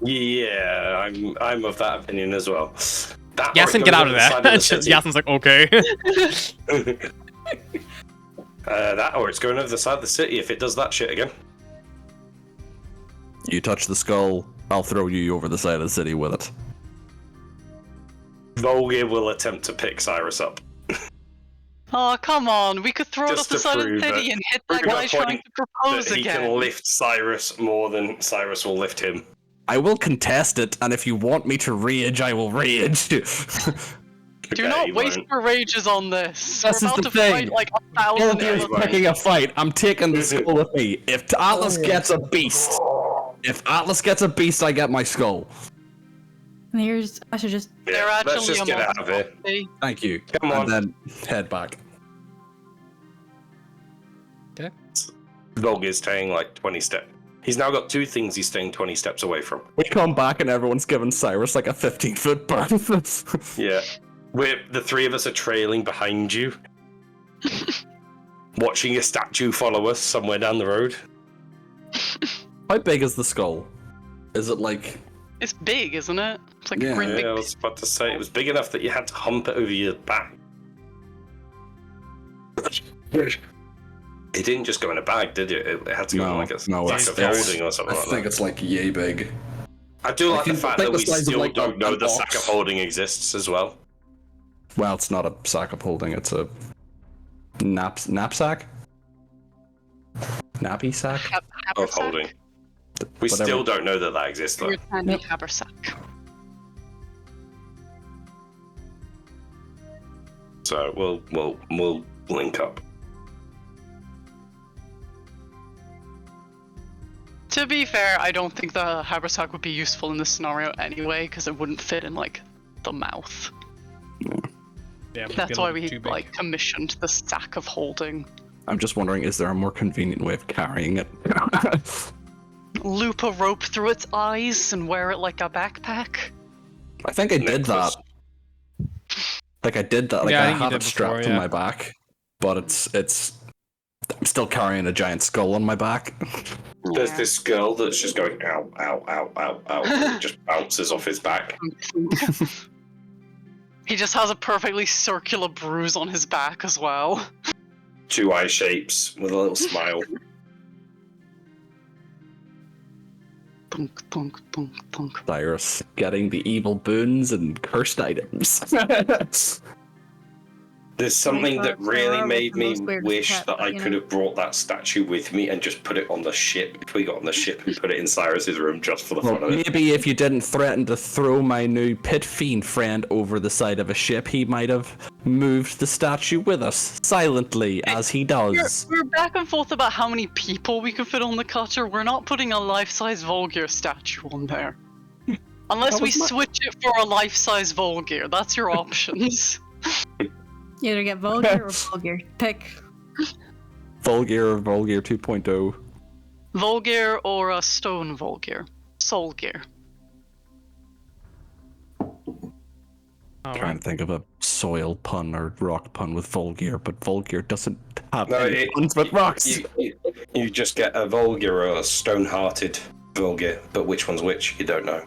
S3: Yeah, I'm of that opinion as well.
S1: Yasin, get out of there. Yasin's like, okay.
S3: That or it's going over the side of the city if it does that shit again.
S7: You touch the skull, I'll throw you over the side of the city with it.
S3: Volgir will attempt to pick Cyrus up.
S2: Oh, come on. We could throw it off
S3: Just
S2: the
S3: to
S2: side of the
S3: prove
S2: city
S3: it.
S2: and hit that
S3: Prove a
S2: guy trying
S3: point
S2: to propose
S3: That he
S2: again.
S3: can lift Cyrus more than Cyrus will lift him.
S7: I will contest it, and if you want me to rage, I will rage.
S2: Do
S3: Okay,
S2: not
S3: you
S2: waste
S3: won't.
S2: your rages on this.
S7: This
S2: We're
S7: is
S2: about
S7: the
S2: to fight
S7: thing.
S2: like 1,000
S3: Yeah,
S7: Volgir's
S3: you won't.
S7: picking a fight. I'm taking the skull with me. If Atlas gets a beast, I get my skull.
S6: And here's, I should just.
S2: They're
S3: Yeah,
S2: actually
S3: let's just
S2: a
S3: get out of here.
S2: monstrosity.
S7: Thank you.
S3: Come on.
S7: And then head back.
S3: Volgir's staying like 20 steps. He's now got two things he's staying 20 steps away from.
S7: We come back and everyone's giving Cyrus like a 15-foot berth.
S3: Yeah. The three of us are trailing behind you. Watching a statue follow us somewhere down the road.
S7: How big is the skull? Is it like...
S2: It's big, isn't it? It's like
S7: Yeah.
S2: a great big.
S3: Yeah, I was about to say, it was big enough that you had to hump it over your back. It didn't just go in a bag, did it? It had to go in like a sack of holding or something
S4: I
S3: like
S4: think
S3: that.
S4: it's like yay big.
S3: I do like the
S4: think-
S3: fact
S4: I
S3: that
S4: think
S3: we
S4: the size of,
S3: still
S4: like,
S3: don't know
S4: an
S3: the sack of
S4: ox.
S3: holding exists as well.
S7: Well, it's not a sack of holding, it's a... knapsack? Nappy sack?
S3: Of
S2: Haversack?
S3: holding. We
S7: Whatever.
S3: still don't know that exists though.
S2: Your tiny haversack.
S3: So we'll link up.
S2: To be fair, I don't think the haversack would be useful in this scenario anyway, because it wouldn't fit in like the mouth.
S1: Yeah, it'd be
S2: That's
S1: a
S2: why
S1: little
S2: we
S1: too big.
S2: like commissioned the sack of holding.
S7: I'm just wondering, is there a more convenient way of carrying it?
S2: Loop a rope through its eyes and wear it like a backpack.
S7: I think I did that. Like I did that. Like
S1: Yeah, I
S7: I
S1: think you
S7: have
S1: did
S7: it strapped
S1: before,
S7: to
S1: yeah.
S7: my back, but it's. I'm still carrying a giant skull on my back.
S3: There's this girl that's just going ow, ow, ow, ow, ow. And it just bounces off his back.
S2: He just has a perfectly circular bruise on his back as well.
S3: Two eye shapes with a little smile.
S2: Thunk, thunk, thunk, thunk.
S7: Cyrus getting the evil boons and cursed items.
S3: There's something that really made me
S6: Most weird
S3: wish
S6: pet,
S3: that I
S6: you
S3: could
S6: know?
S3: have brought that statue with me and just put it on the ship. If we got on the ship and put it in Cyrus's room just for the
S7: Well,
S3: fun of it.
S7: maybe if you didn't threaten to throw my new pit fiend friend over the side of a ship, he might have moved the statue with us silently, as he does.
S2: We're back and forth about how many people we can fit on the cutter. We're not putting a life-size Volgir statue on there. Unless
S7: That
S2: we
S7: was my-
S2: switch it for a life-size Volgir. That's your options.
S6: You either get vulgar or vulgar. Pick.
S7: Volgir or Volgir 2.0.
S2: Volgir or a stone Volgir. Soul gear.
S7: Trying to think of a soil pun or rock pun with Volgir, but Volgir doesn't have
S3: No,
S7: any puns with rocks.
S3: You just get a Volgir or a stone-hearted Volgir, but which one's which, you don't know.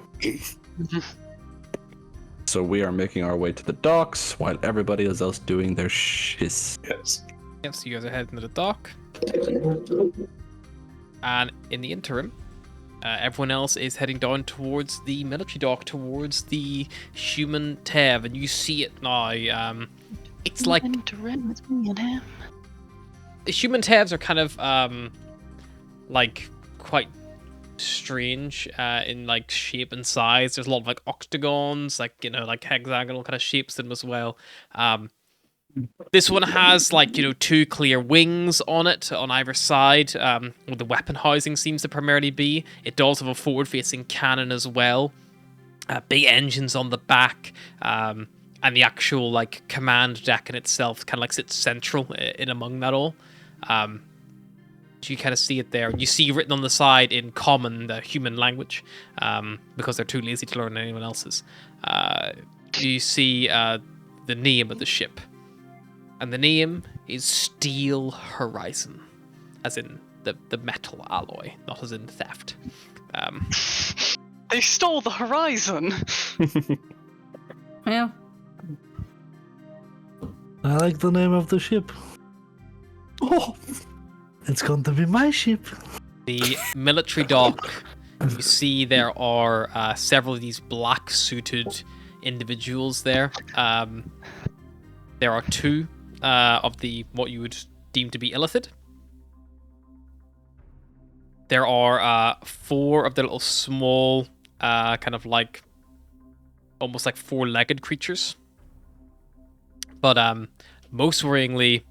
S7: So we are making our way to the docks while everybody is else doing their shiz.
S3: Yes.
S1: Yep, so you guys are heading to the dock. And in the interim, everyone else is heading down towards the military dock, towards the human Tev, and you see it now. It's like the human Tevs are kind of like quite strange in like shape and size. There's a lot of like octagons, like like hexagonal kind of shapes to them as well. This one has like two clear wings on it on either side, where the weapon housing seems to primarily be. It does have a forward-facing cannon as well. Big engines on the back, and the actual like command deck in itself kind of like sits central in among that all. So you kind of see it there. You see written on the side in common, the human language, because they're too lazy to learn anyone else's. You see the name of the ship. And the name is Steel Horizon, as in the metal alloy, not as in theft.
S2: They stole the Horizon.
S6: Well,
S5: I like the name of the ship. Oh, it's going to be my ship.
S1: The military dock, you see there are several of these black-suited individuals there. There are two of the what you would deem to be illithid. There are 4 of the little small, kind of like, almost like 4-legged creatures. But most worryingly,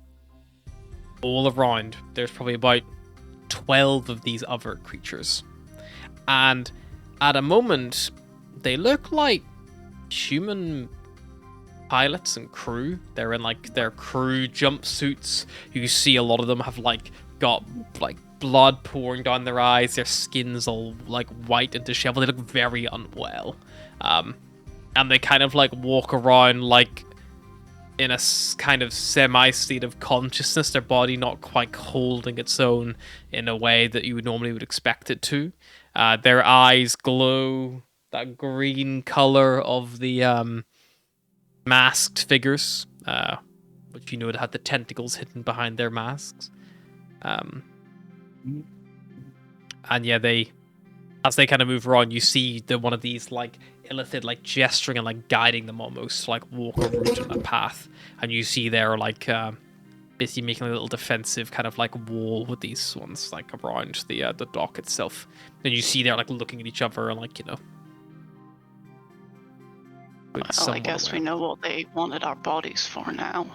S1: all around, there's probably about 12 of these other creatures. And at a moment, they look like human pilots and crew. They're in like their crew jumpsuits. You see a lot of them have like got like blood pouring down their eyes. Their skin's all like white and disheveled. They look very unwell. And they kind of like walk around like in a kind of semi-state of consciousness, their body not quite holding its own in a way that you would normally would expect it to. Their eyes glow that green color of the masked figures, which you know had the tentacles hidden behind their masks. And yeah, as they kind of move around, you see one of these like illithid like gesturing and like guiding them almost to like walk a route on a path, and you see they're like basically making a little defensive kind of like wall with these ones like around the dock itself. And you see they're like looking at each other and like, you know.
S2: Well, I guess we know what they wanted our bodies for now.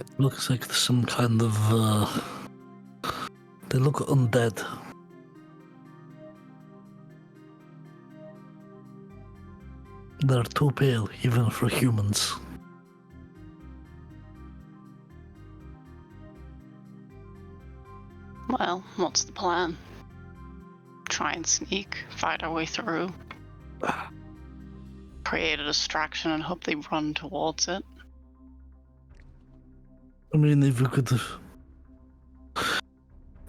S5: It looks like some kind of they look undead. They're too pale, even for humans.
S2: Well, what's the plan? Try and sneak, fight our way through, create a distraction and hope they run towards it.
S5: I mean, if we could...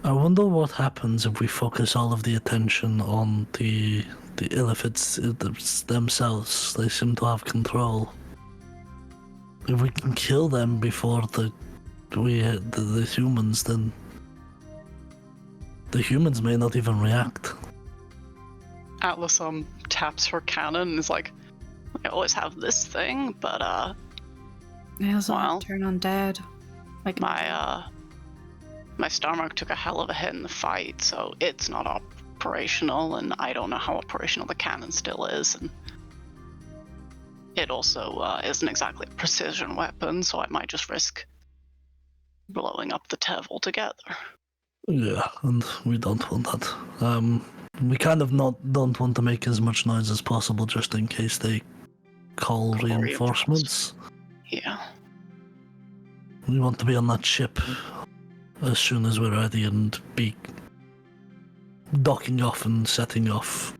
S5: I wonder what happens if we focus all of the attention on the illithids themselves. They seem to have control. If we can kill them before the humans, then the humans may not even react.
S2: Atlas taps her cannon and is like, I always have this thing, but
S6: it doesn't
S2: well,
S6: turn undead. Like
S2: my Star Mark took a hell of a hit in the fight, so it's not operational, and I don't know how operational the cannon still is, and it also isn't exactly a precision weapon, so I might just risk blowing up the Tev altogether.
S5: Yeah, and we don't want that. We kind of don't want to make as much noise as possible just in case they call reinforcements.
S2: Yeah.
S5: We want to be on that ship as soon as we're ready and be docking off and setting off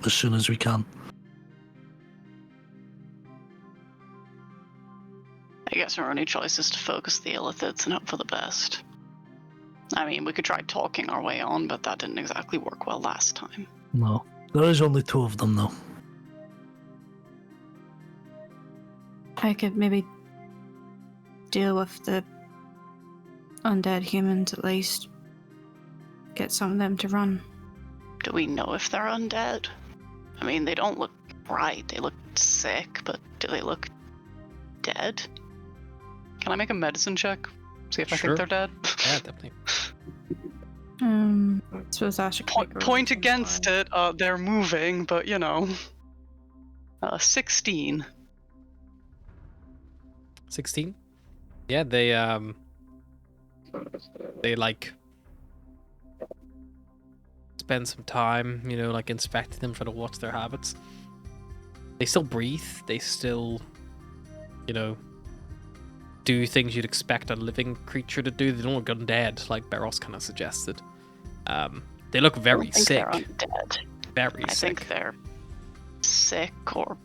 S5: as soon as we can.
S2: I guess our only choice is to focus the illithids and hope for the best. I mean, we could try talking our way on, but that didn't exactly work well last time.
S5: No. There is only 2 of them, though.
S6: I could maybe deal with the undead humans at least. Get some of them to run.
S2: Do we know if they're undead? I mean, they don't look right. They look sick, but do they look dead? Can I make a medicine check? See if I think they're dead?
S1: Yeah, definitely.
S6: I suppose I should
S2: Point against it, they're moving, but you know. 16.
S1: 16? Yeah, they like spend some time, you know, like inspecting them, trying to watch their habits. They still breathe. They still, you know, do things you'd expect a living creature to do. They don't look undead, like Barros kind of suggested. They look very sick.
S2: They're undead.
S1: Very
S2: I
S1: sick.
S2: think they're sick or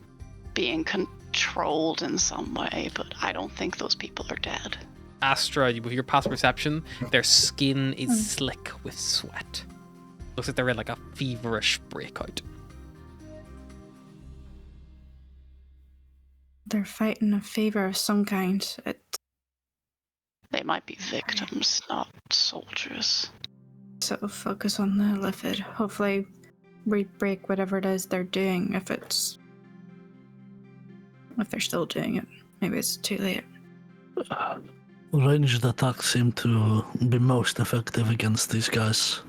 S2: being controlled in some way, but I don't think those people are dead.
S1: Astra, with your past perception, their skin is slick with sweat. Looks like they're in like a feverish breakout.
S6: They're fighting a fever of some kind.
S2: They might be victims, not soldiers.
S6: So focus on the Lithid. Hopefully we break whatever it is they're doing if they're still doing it. Maybe it's too late.
S5: Ranged attacks seem to be most effective against these guys.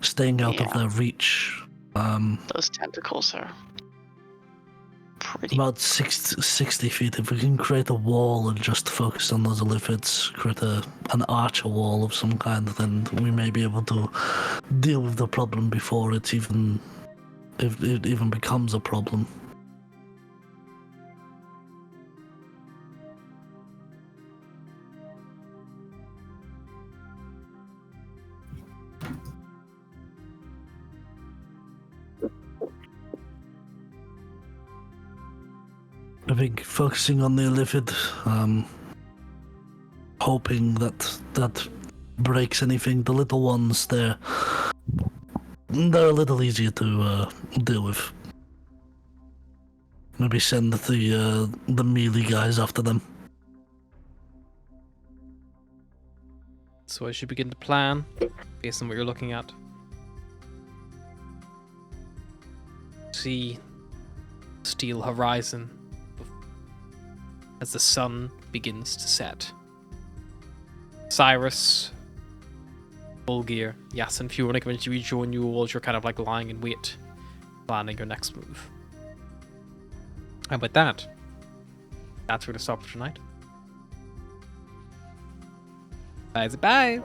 S5: Staying out of their reach.
S2: Those tentacles are pretty...
S5: About 60 feet. If we can create a wall and just focus on those Lithids, create an archer wall of some kind, then we may be able to deal with the problem before it even becomes a problem. I think focusing on the Illithid, hoping that breaks anything. The little ones, they're a little easier to deal with. Maybe send the melee guys after them.
S1: So I should begin to plan based on what you're looking at. See steel horizon as the sun begins to set. Cyrus, Bulgir, Yasin, if you want to come and rejoin you all, you're kind of like lying in wait, planning your next move. And with that, that's where to stop for tonight. Bye.